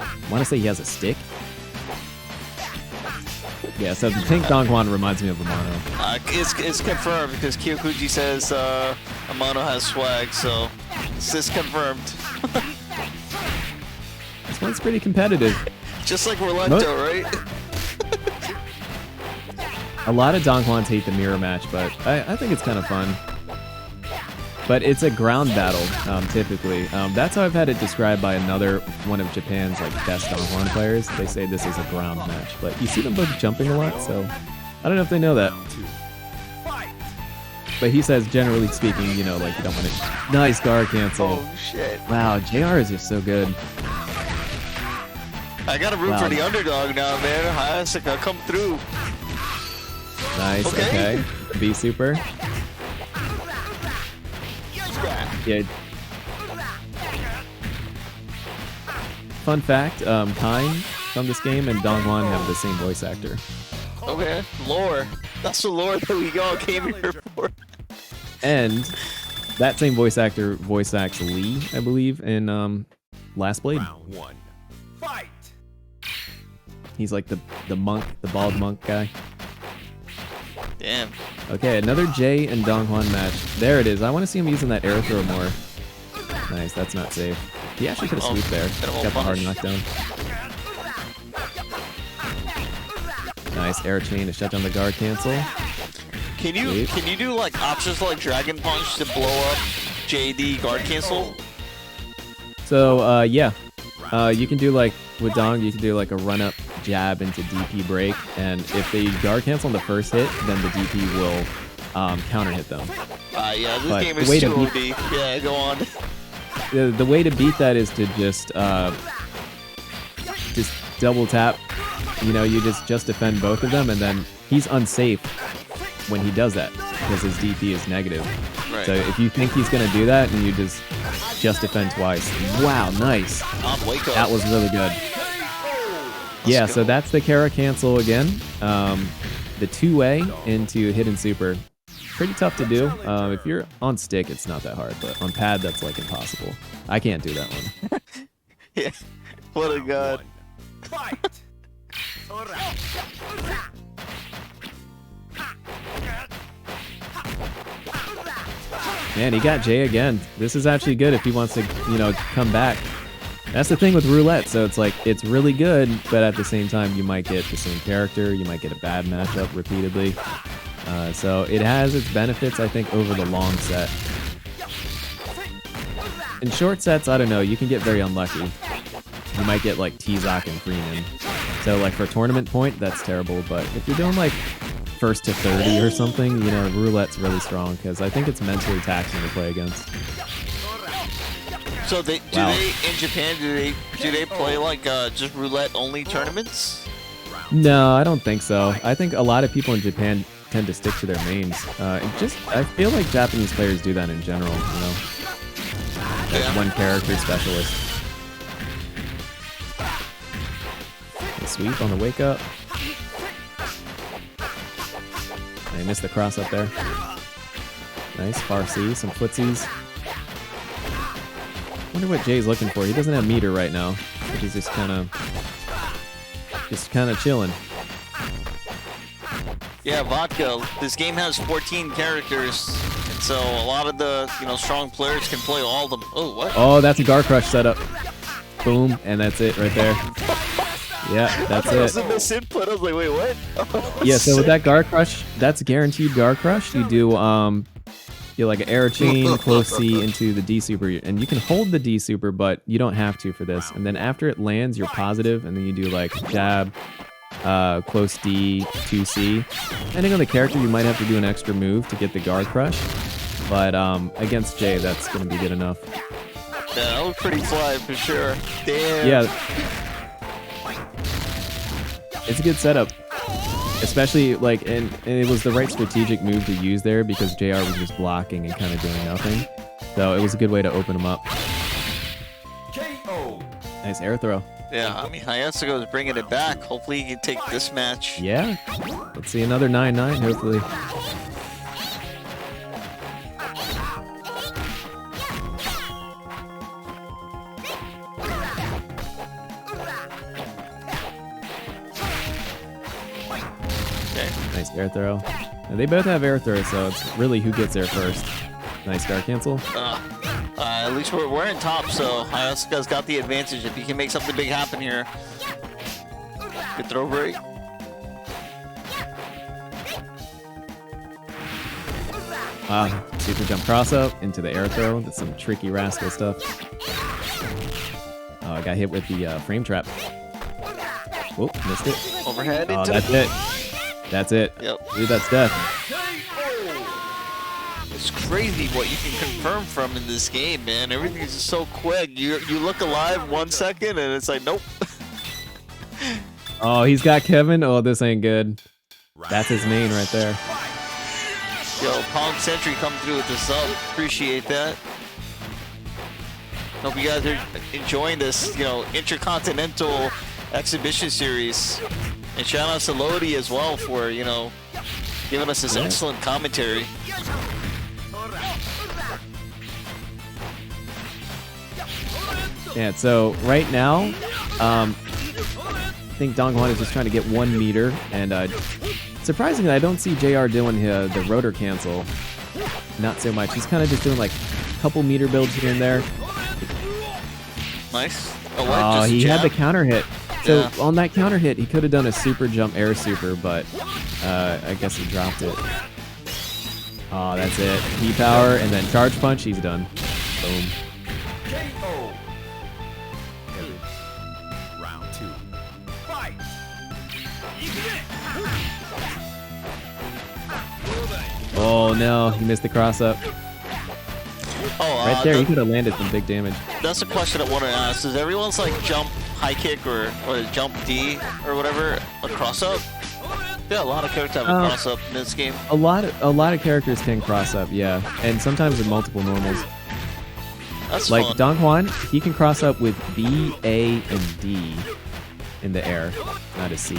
Speaker 2: I want to say he has a stick. Yeah, so the pink Dong Hwan reminds me of Amano.
Speaker 1: It's confirmed because Kyokuji says Amano has swag, so it's confirmed.
Speaker 2: This one's pretty competitive.
Speaker 1: Just like Rolento, right?
Speaker 2: A lot of Dong Hwans hate the mirror match, but I think it's kind of fun. But it's a ground battle, typically. That's how I've had it described by another one of Japan's like best Dong Hwan players. They say this is a ground match, but you see them both jumping a lot, so I don't know if they know that. But he says, generally speaking, you know, like you don't want to... Nice guard cancel.
Speaker 1: Oh, shit.
Speaker 2: Wow, JR is just so good.
Speaker 1: I gotta root for the underdog now, man. Hayasaka, come through.
Speaker 2: Nice, okay. B super. Yeah. Fun fact, Kine from this game and Dong Hwan have the same voice actor.
Speaker 1: Okay, lore. That's the lore that we all came here for.
Speaker 2: And that same voice actor voice acts Lee, I believe, in Last Blade.
Speaker 3: Round 1. Fight.
Speaker 2: He's like the monk, the bald monk guy.
Speaker 1: Damn.
Speaker 2: Okay, another Jay and Dong Hwan match. There it is. I want to see him using that air throw more. Nice, that's not safe. He actually could have swooped there. Got the hard knockdown. Nice air chain to shut down the guard cancel.
Speaker 1: Can you do like options like Dragon Punch to blow up JD guard cancel?
Speaker 2: So yeah, you can do like with Dong, you can do like a run up jab into DP break, and if they guard cancel on the first hit, then the DP will counter hit them.
Speaker 1: Yeah, this
Speaker 2: But
Speaker 1: game
Speaker 2: the
Speaker 1: is
Speaker 2: way to
Speaker 1: too
Speaker 2: beat-
Speaker 1: OD. Yeah, go on.
Speaker 2: The way to beat that is to just double tap. You know, you just defend both of them, and then he's unsafe when he does that because his DP is negative.
Speaker 1: Right.
Speaker 2: So if you think he's gonna do that, and you just defend twice. Wow, nice.
Speaker 1: Wake up.
Speaker 2: That was really good. Yeah, so that's the Kara cancel again. The two-way into hidden super. Pretty tough to do. If you're on stick, it's not that hard, but on pad, that's like impossible. I can't do that one.
Speaker 1: Yeah. What a god.
Speaker 3: Fight.
Speaker 2: Man, he got Jay again. This is actually good if he wants to, you know, come back. That's the thing with roulette, so it's like, it's really good, but at the same time, you might get the same character, you might get a bad matchup repeatedly. So it has its benefits, I think, over the long set. In short sets, I don't know, you can get very unlucky. You might get like T-Zoc and Freeman. So like for tournament point, that's terrible, but if you're doing like first to 30 or something, you know, roulette's really strong, because I think it's mentally taxing to play against.
Speaker 1: So they in Japan do they play like just roulette only tournaments?
Speaker 2: No, I don't think so. I think a lot of people in Japan tend to stick to their mains. I feel like Japanese players do that in general, you know. Like one character specialist. The sweep on the wake up. I missed the cross up there. Nice, far C, some footsies. Wonder what Jay's looking for. He doesn't have meter right now, which is just kind of chilling.
Speaker 1: Yeah, vodka. This game has 14 characters, and so a lot of the strong players can play all of them. Oh, what?
Speaker 2: Oh, that's a Gar Crush setup. Boom, and that's it right there. Yeah, that's
Speaker 1: That was
Speaker 2: it.
Speaker 1: a misinput. I was like, wait, what?
Speaker 2: Yeah, so with that Gar Crush, that's a guaranteed Gar Crush. You do like an air chain, close C into the D super, and you can hold the D super, but you don't have to for this. And then after it lands, you're positive, and then you do like jab, close D, 2C. Depending on the character, you might have to do an extra move to get the Guard Crush. But against Jay, that's going to be good enough.
Speaker 1: Yeah, that was pretty fly for sure. Damn.
Speaker 2: Yeah. It's a good setup. Especially, like, and it was the right strategic move to use there because JR was just blocking and kind of doing nothing. So it was a good way to open him up.
Speaker 3: KO.
Speaker 2: Nice air throw.
Speaker 1: Yeah, I mean, Hayasaka is bringing it back. Hopefully he can take this match.
Speaker 2: Yeah. Let's see another 9-9, hopefully. Nice air throw. And they both have air throw, so it's really who gets there first. Nice guard cancel.
Speaker 1: At least we're in top, so Hayasaka's got the advantage if he can make something big happen here. Good throw break.
Speaker 2: Super jump cross up into the air throw. That's some tricky rascal stuff. Oh, I got hit with the frame trap. Whoop, missed it.
Speaker 1: Overhead
Speaker 2: Oh,
Speaker 1: into
Speaker 2: that's it. That's it.
Speaker 1: Yep.
Speaker 2: Dude, that's death.
Speaker 1: It's crazy what you can confirm from in this game, man. Everything's just so quick. You look alive 1 second and it's like, nope.
Speaker 2: Oh, he's got Kevin. Oh, this ain't good. That's his main right there.
Speaker 1: Yo, Pong Sentry come through with the sub. Appreciate that. Hope you guys are enjoying this, Intercontinental exhibition series. And shout out to Lodey as well for, giving us this excellent commentary.
Speaker 2: Yeah, so right now, I think Dongwon is just trying to get 1 meter, and surprisingly, I don't see JR doing the rotor cancel. Not so much. He's kind of just doing like a couple meter builds here and there.
Speaker 1: Nice.
Speaker 2: Oh, he had the counter hit. So on that counter hit, he could have done a super jump air super, but I guess he dropped it. Oh, that's it. P-power and then charge punch. He's done. Boom.
Speaker 3: KO. Round 2. Fight.
Speaker 2: Oh no, he missed the cross up.
Speaker 1: Oh,
Speaker 2: Right there, he could have landed some big damage.
Speaker 1: That's a question I want to ask. Does everyone's like jump high kick or jump D or whatever a cross up? Yeah, a lot of characters have a cross up in this game.
Speaker 2: A lot of characters can cross up, yeah, and sometimes with multiple normals.
Speaker 1: That's
Speaker 2: like
Speaker 1: fun.
Speaker 2: Dongwon, he can cross up with B, A, and D in the air, not a C.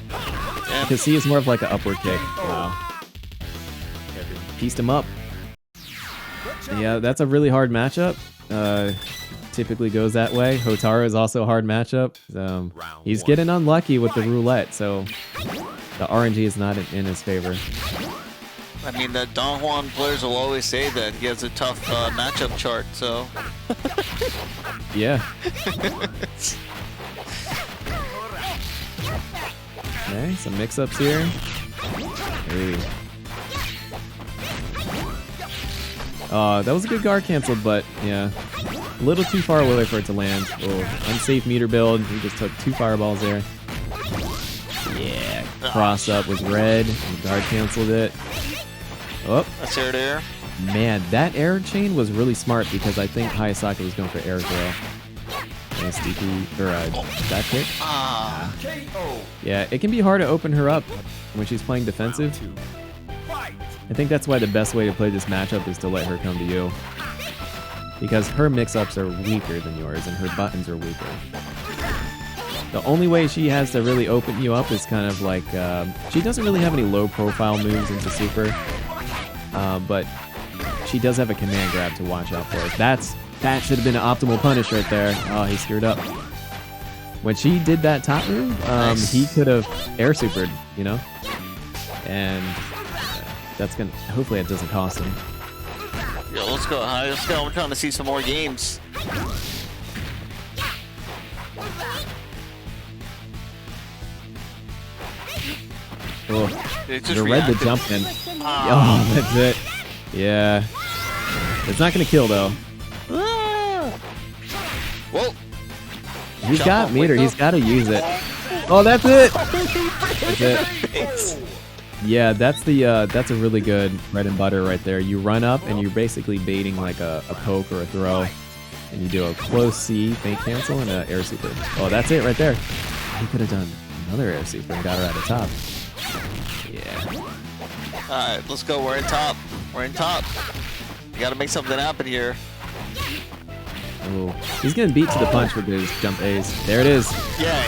Speaker 1: Damn.
Speaker 2: Because C is more of like an upward kick. Wow. Pieced him up. Yeah, that's a really hard matchup. Typically goes that way. Hotaru is also a hard matchup. He's getting unlucky with the roulette, so the RNG is not in his favor.
Speaker 1: I mean, the Dongwon players will always say that he has a tough matchup chart, so.
Speaker 2: Yeah. Okay, some mix-ups here. Ooh. That was a good guard cancel, but yeah, a little too far away for it to land. Oh, unsafe meter build. He just took 2 fireballs there. Yeah, cross up was red, and guard canceled it. Oh,
Speaker 1: That's air to air.
Speaker 2: man, that air chain was really smart because I think Hayasaka was going for air throw. Nice DP, or back kick.
Speaker 1: Ah.
Speaker 3: KO.
Speaker 2: Yeah, it can be hard to open her up when she's playing defensive.
Speaker 3: Fight.
Speaker 2: I think that's why the best way to play this matchup is to let her come to you. Because her mix-ups are weaker than yours, and her buttons are weaker. The only way she has to really open you up is kind of like... she doesn't really have any low-profile moves into Super. But she does have a command grab to watch out for. That should have been an optimal punish right there. Oh, he screwed up. When she did that top move,
Speaker 1: Nice.
Speaker 2: he could have air supered, you know? And that's gonna... Hopefully it doesn't cost him.
Speaker 1: Yo, let's go. Let's go. I'm trying to see some more games.
Speaker 2: Oh,
Speaker 1: It's just
Speaker 2: the red the
Speaker 1: reactive.
Speaker 2: jump in.
Speaker 1: Ah.
Speaker 2: Oh, that's it. Yeah. It's not gonna kill though.
Speaker 1: Ah. Well,
Speaker 2: He's
Speaker 1: Jump
Speaker 2: got
Speaker 1: up,
Speaker 2: meter.
Speaker 1: wake
Speaker 2: He's
Speaker 1: up.
Speaker 2: got to use it. Oh, that's it. That's it. Yeah, that's a really good bread and butter right there. You run up and you're basically baiting like a poke or a throw, and you do a close C, feint cancel, and an air super. Oh, that's it right there. He could have done another air super and got her at the top. Yeah.
Speaker 1: All right, let's go. We're in top. We're in top. You got to make something happen here.
Speaker 2: Oh, he's getting beat to the punch with his jump A's. There it is.
Speaker 1: Yeah,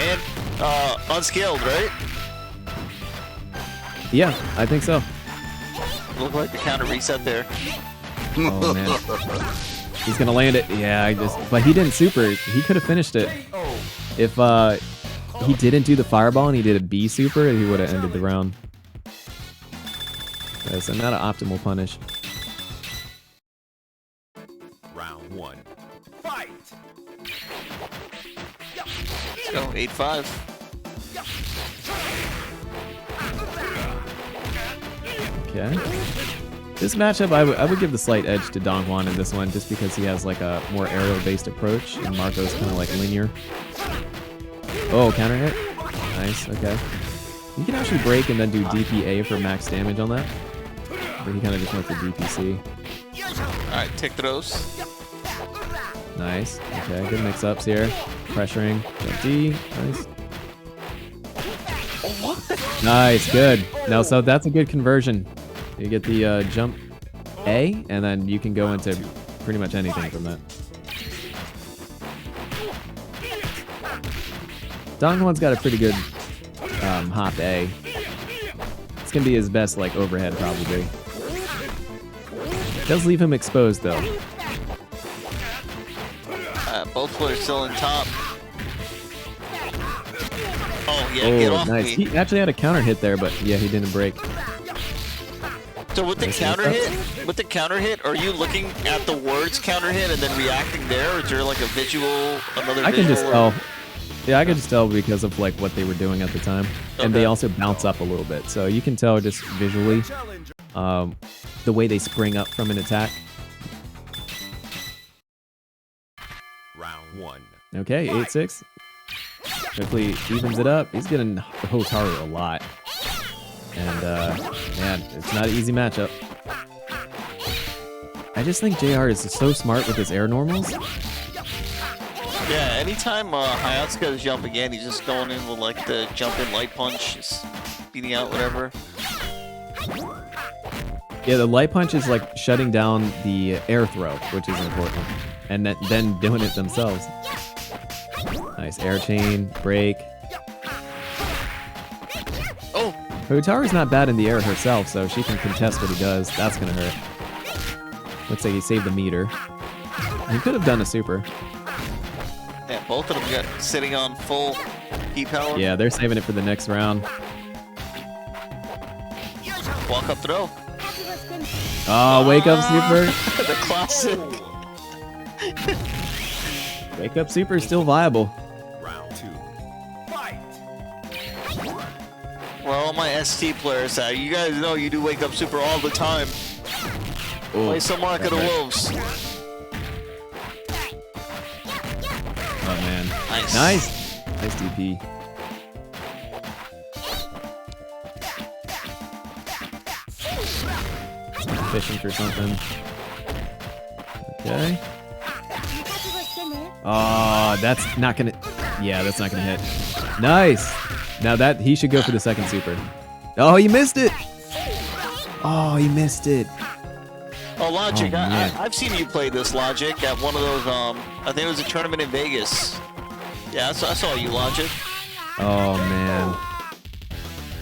Speaker 1: and unscaled, right?
Speaker 2: Yeah, I think so.
Speaker 1: Looked like the counter reset there.
Speaker 2: Oh man, he's gonna land it. Yeah, but he didn't super. He could have finished it if he didn't do the fireball and he did a B super. He would have ended the round. Okay, so not an optimal punish.
Speaker 3: Round 1. Fight!
Speaker 1: Let's go, 8-5.
Speaker 2: Okay. This matchup, I would give the slight edge to Dong Hwan in this one, just because he has like a more aerial-based approach, and Marco's kind of like linear. Oh, counter hit. Nice. Okay. You can actually break and then do DPA for max damage on that, but he kind of just went for DPC.
Speaker 1: All right, take those.
Speaker 2: Nice. Okay, good mix-ups here. Pressuring. Jump D. Nice.
Speaker 1: What?
Speaker 2: Nice. Good. Now, so that's a good conversion. You get the jump A, and then you can go into pretty much anything from that. Dong Hwan's got a pretty good hop A. It's gonna be his best like overhead probably. Does leave him exposed though.
Speaker 1: Both players still in top. Oh yeah,
Speaker 2: Oh,
Speaker 1: get off
Speaker 2: nice.
Speaker 1: me.
Speaker 2: He actually had a counter hit there, but yeah, he didn't break.
Speaker 1: So with the counter hit, are you looking at the words counter hit and then reacting there, or is there like a visual, another?
Speaker 2: I can just
Speaker 1: visual,
Speaker 2: tell. Yeah, I could just tell because of like what they were doing at the time, and they also bounce up a little bit, so you can tell just visually the way they spring up from an attack.
Speaker 3: Round 1.
Speaker 2: Okay, 8-6. Hopefully evens it up. He's getting Hotaru a lot. And, man, it's not an easy matchup. I just think JR is so smart with his air normals.
Speaker 1: Yeah, anytime Hayasaka is jumping in, he's just going in with like the jump in light punch, just beating out whatever.
Speaker 2: Yeah, the light punch is like shutting down the air throw, which is important. And then doing it themselves. Nice air chain, break.
Speaker 1: Oh!
Speaker 2: Hotaru's not bad in the air herself, so she can contest what he does. That's gonna hurt. Looks like he saved the meter. He could have done a super.
Speaker 1: Yeah, both of them got sitting on full heat power.
Speaker 2: Yeah, they're saving it for the next round.
Speaker 1: Walk up throw.
Speaker 2: Oh, wake up super.
Speaker 1: The classic.
Speaker 2: Wake up super is still viable.
Speaker 3: Round 2. Fight!
Speaker 1: Where all my ST players at? You guys know you do wake up super all the time.
Speaker 2: Ooh,
Speaker 1: Play some Mark of the
Speaker 2: okay.
Speaker 1: Wolves.
Speaker 2: Oh man.
Speaker 1: Nice.
Speaker 2: Nice. Nice DP. Fishing for something. Okay. Oh, that's not gonna. Yeah, that's not gonna hit. Nice. Now that he should go for the second super. Oh, he missed it. Oh, he missed it.
Speaker 1: Oh, Logic.
Speaker 2: Oh, man.
Speaker 1: I've seen you play this, Logic, at one of those, I think it was a tournament in Vegas. Yeah, I saw you, Logic.
Speaker 2: Oh, man.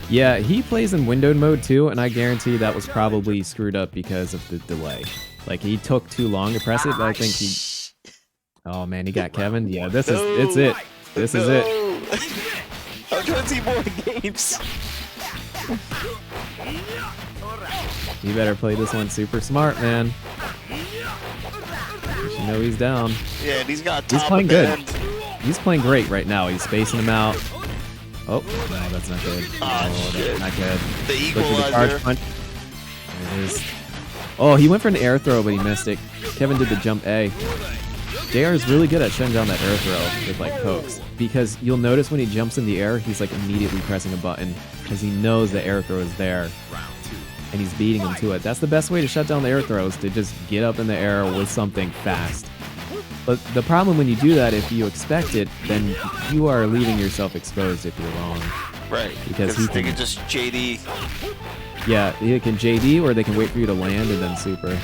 Speaker 2: Yeah, he plays in windowed mode too, and I guarantee that was probably screwed up because of the delay. Like, he took too long to press it, but I think he... Oh, man, he got Kevin. Yeah, it's it. This is it.
Speaker 1: I'm 20 more games.
Speaker 2: You better play this one super smart, man. You should know he's down.
Speaker 1: Yeah, and he's got top
Speaker 2: He's playing
Speaker 1: of the
Speaker 2: good.
Speaker 1: end.
Speaker 2: He's playing great right now. He's spacing him out. Oh, no, that's not good.
Speaker 1: Oh, shit.
Speaker 2: That's not good.
Speaker 1: The
Speaker 2: Look for the charge
Speaker 1: equalizer.
Speaker 2: punch. There it is. Oh, he went for an air throw, but he missed it. Kevin did the jump A. JR is really good at shutting down that air throw with like pokes, because you'll notice when he jumps in the air, he's like immediately pressing a button because he knows the air throw is there and he's beating him to it. That's the best way to shut down the air throws, to just get up in the air with something fast. But the problem when you do that, if you expect it, then you are leaving yourself exposed if you're wrong.
Speaker 1: Right.
Speaker 2: Because
Speaker 1: they can just JD.
Speaker 2: Yeah, they can JD or they can wait for you to land and then super.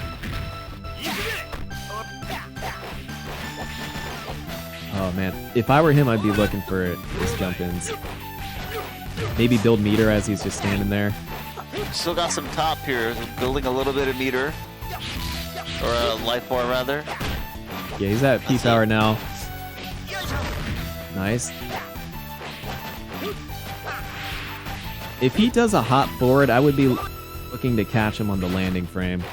Speaker 2: Oh man, if I were him, I'd be looking for his jump-ins. Maybe build meter as he's just standing there.
Speaker 1: Still got some top here, building a little bit of meter. Or a life bar, rather.
Speaker 2: Yeah, he's at peak hour now. Nice. If he does a hop forward, I would be looking to catch him on the landing frame.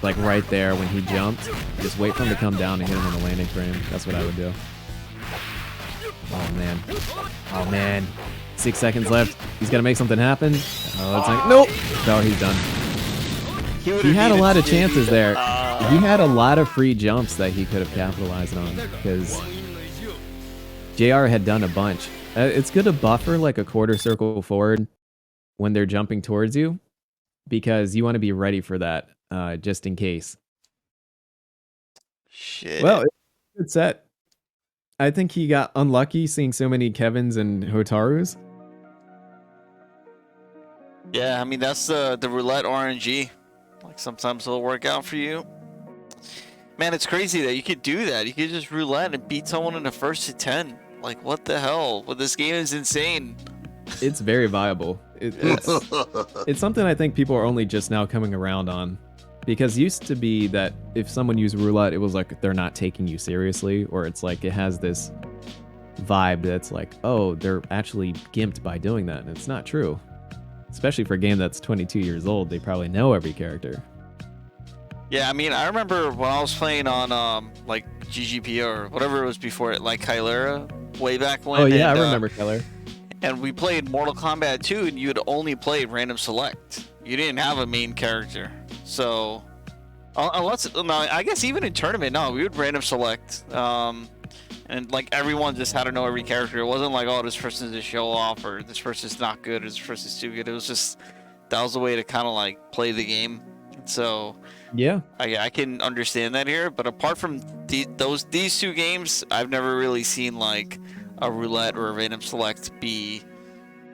Speaker 2: Like right there when he jumped. Just wait for him to come down and hit him on the landing frame. That's what I would do. Oh man. Oh man. 6 seconds left. He's got to make something happen. Oh, it's like, nope. No, he's done. He had a lot of chances there. He had a lot of free jumps that he could have capitalized on because JR had done a bunch. It's good to buffer like a quarter circle forward when they're jumping towards you because you want to be ready for that just in case.
Speaker 1: Shit.
Speaker 2: Well, it's a good set. I think he got unlucky seeing so many Kevins and Hotarus.
Speaker 1: Yeah, I mean, that's the roulette RNG. Like, sometimes it'll work out for you. Man, it's crazy that you could do that. You could just roulette and beat someone in the first to 10. Like, what the hell? Well, this game is insane.
Speaker 2: It's very viable. It's something I think people are only just now coming around on. Because it used to be that if someone used roulette, it was like they're not taking you seriously, or it's like it has this vibe that's like, oh, they're actually gimped by doing that. And it's not true. Especially for a game that's 22 years old, they probably know every character.
Speaker 1: Yeah, I mean, I remember when I was playing on like GGP or whatever it was before it, like Kylera, way back when.
Speaker 2: Oh yeah, I remember Kylera.
Speaker 1: And we played Mortal Kombat 2, and you'd only play random select. You didn't have a main character. So, unless, no, I guess even in tournament, no, we would random select. And like everyone just had to know every character. It wasn't like, oh, this person's a show off, or this person's not good, or this person's too good. It was just, that was the way to kind of like play the game. So,
Speaker 2: yeah,
Speaker 1: I can understand that here. But apart from these two games, I've never really seen like a roulette or a random select be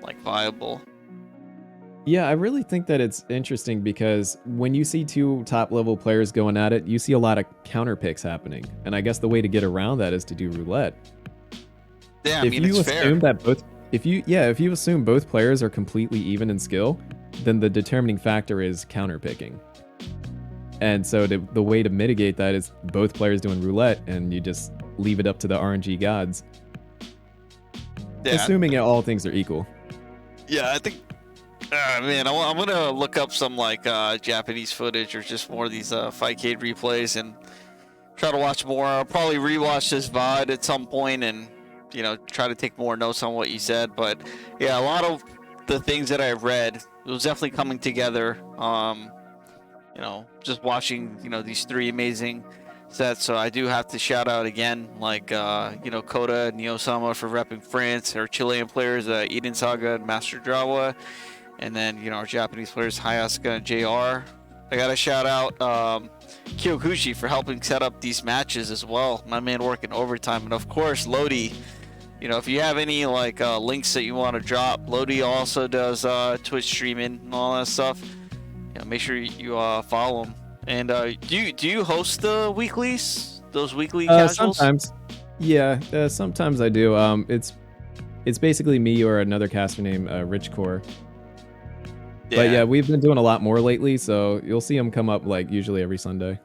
Speaker 1: like viable.
Speaker 2: Yeah, I really think that it's interesting because when you see two top level players going at it, you see a lot of counter picks happening. And I guess the way to get around that is to do roulette.
Speaker 1: Yeah, I mean, it's fair.
Speaker 2: If you assume both players are completely even in skill, then the determining factor is counter picking. And so the way to mitigate that is both players doing roulette, and you just leave it up to the RNG gods. Yeah. Assuming all things are equal.
Speaker 1: Yeah, I think. Man, I'm gonna look up some like Japanese footage or just more of these Fightcade replays and try to watch more. I'll probably rewatch this VOD at some point and try to take more notes on what you said. But yeah, a lot of the things that I've read, it was definitely coming together. Just watching these three amazing sets. So I do have to shout out again, like Kota, Neosama for repping France, our Chilean players, Edansaga and MasterDrawa. And then, our Japanese players, Hayasaka and JR. I got to shout out Kyokuji for helping set up these matches as well. My man working overtime. And, of course, lodey. If you have any, like, links that you want to drop, lodey also does Twitch streaming and all that stuff. Make sure you follow him. And do you host the weeklies? Those weekly casuals?
Speaker 2: Sometimes. Yeah, sometimes I do. It's basically me or another caster named Richcore. Yeah. But yeah, we've been doing a lot more lately, so you'll see them come up like usually every Sunday.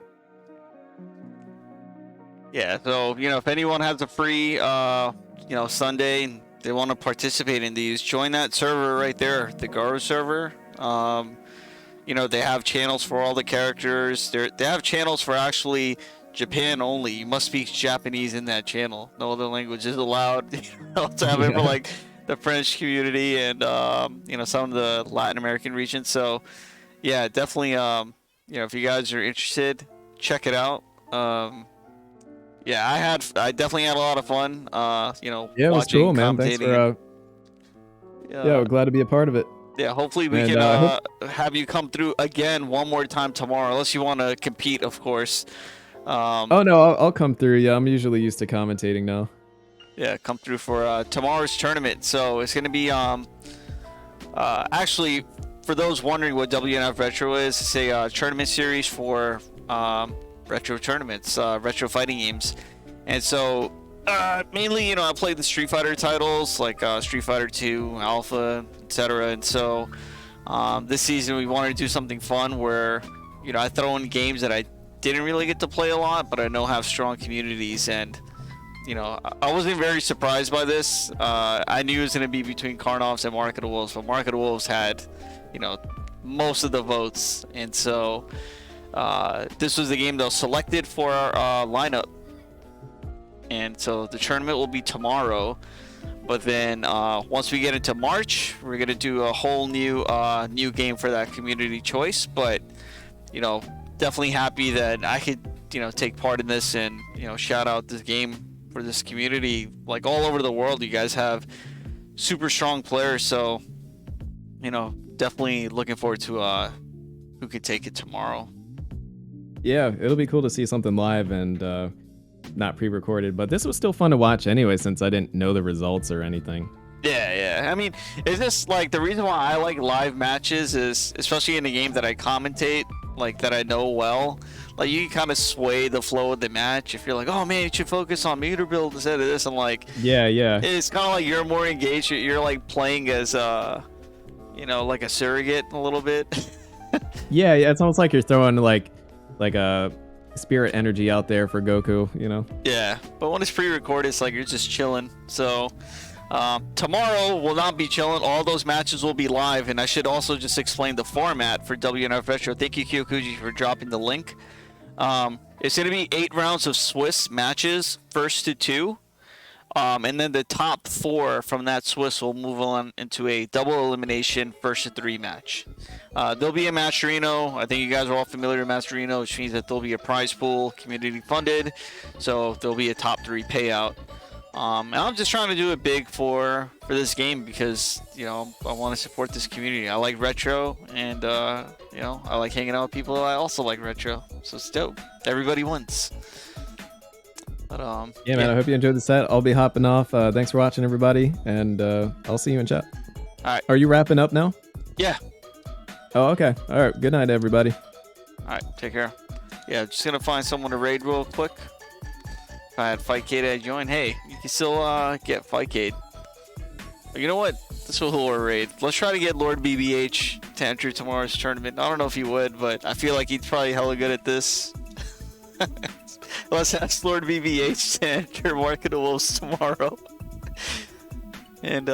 Speaker 1: Yeah, so if anyone has a free Sunday and they want to participate in these, join that server right there, the Garou server. They have channels for all the characters. They have channels for actually Japan only. You must speak Japanese in that channel. No other language is allowed. To have it for like the French community and some of the Latin American regions. So yeah, definitely if you guys are interested, check it out. Yeah, I definitely had a lot of fun. You know,
Speaker 2: Yeah, it was
Speaker 1: watching,
Speaker 2: cool, man. Thanks for
Speaker 1: commentating.
Speaker 2: yeah, we're glad to be a part of it.
Speaker 1: Yeah, hopefully we
Speaker 2: And
Speaker 1: can
Speaker 2: I hope
Speaker 1: have you come through again one more time tomorrow, unless you want to compete, of course.
Speaker 2: Oh no, I'll come through. Yeah, I'm usually used to commentating now.
Speaker 1: Yeah, come through for tomorrow's tournament. So it's going to be actually, for those wondering what WNF Retro is, it's a tournament series for retro tournaments, retro fighting games. And so mainly, you know, I played the Street Fighter titles like Street Fighter 2, Alpha, etc. And so this season we wanted to do something fun where, you know, I throw in games that I didn't really get to play a lot, but I know have strong communities. And you know, I wasn't very surprised by this. I knew it was going to be between Karnoffs and Mark of the Wolves, but Mark of the Wolves had, you know, most of the votes. And so this was the game that was selected for our lineup. And so the tournament will be tomorrow. But then once we get into March, we're going to do a whole new game for that community choice. But, you know, definitely happy that I could, you know, take part in this and, you know, shout out this game for this community. Like all over the world, you guys have super strong players, so you know, definitely looking forward to who could take it tomorrow.
Speaker 2: Yeah, it'll be cool to see something live and not pre-recorded, but this was still fun to watch anyway since I didn't know the results or anything.
Speaker 1: Yeah. I mean, it's just like the reason why I like live matches is, especially in a game that I commentate, like that I know well, like you can kind of sway the flow of the match. If you're like, oh man, you should focus on meter build instead of this, and like,
Speaker 2: yeah,
Speaker 1: it's kind of like you're more engaged. You're like playing as you know, like a surrogate a little bit.
Speaker 2: yeah, it's almost like you're throwing like a spirit energy out there for Goku, you know.
Speaker 1: Yeah, but when it's pre-recorded, it's like you're just chilling. So tomorrow will not be chilling. All those matches will be live, and I should also just explain the format for WNF Retro. Thank you, Kyokuji, for dropping the link. It's going to be 8 rounds of Swiss matches, first to 2. And then the top 4 from that Swiss will move on into a double elimination first to 3 match. There'll be a Masterino. I think you guys are all familiar with Masterino, which means that there'll be a prize pool, community funded. So there'll be a top 3 payout. And I'm just trying to do it big for this game because, you know, I want to support this community. I like retro, and you know, I like hanging out with people that I also like retro. So it's dope. Everybody wins. But
Speaker 2: yeah, man, I hope you enjoyed the set. I'll be hopping off. Thanks for watching, everybody, and I'll see you in chat.
Speaker 1: All right.
Speaker 2: Are you wrapping up now?
Speaker 1: Yeah.
Speaker 2: Oh, okay. All right. Good night, everybody.
Speaker 1: All right. Take care. Yeah, just gonna find someone to raid real quick. If I had Fightcade, I'd join. Hey, you can still get Fightcade. You know what? This will raid. Let's try to get Lord BBH to enter tomorrow's tournament. I don't know if he would, but I feel like he's probably hella good at this. Let's ask Lord BBH to enter Mark of the Wolves tomorrow. And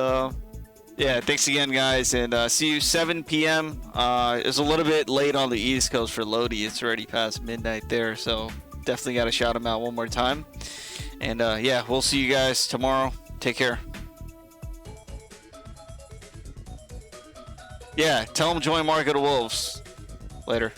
Speaker 1: yeah, thanks again, guys, and see you 7 p.m. It's a little bit late on the East Coast for Lodey. It's already past midnight there, so definitely got to shout him out one more time. And yeah, we'll see you guys tomorrow. Take care. Yeah, tell him join Mark of the Wolves. Later.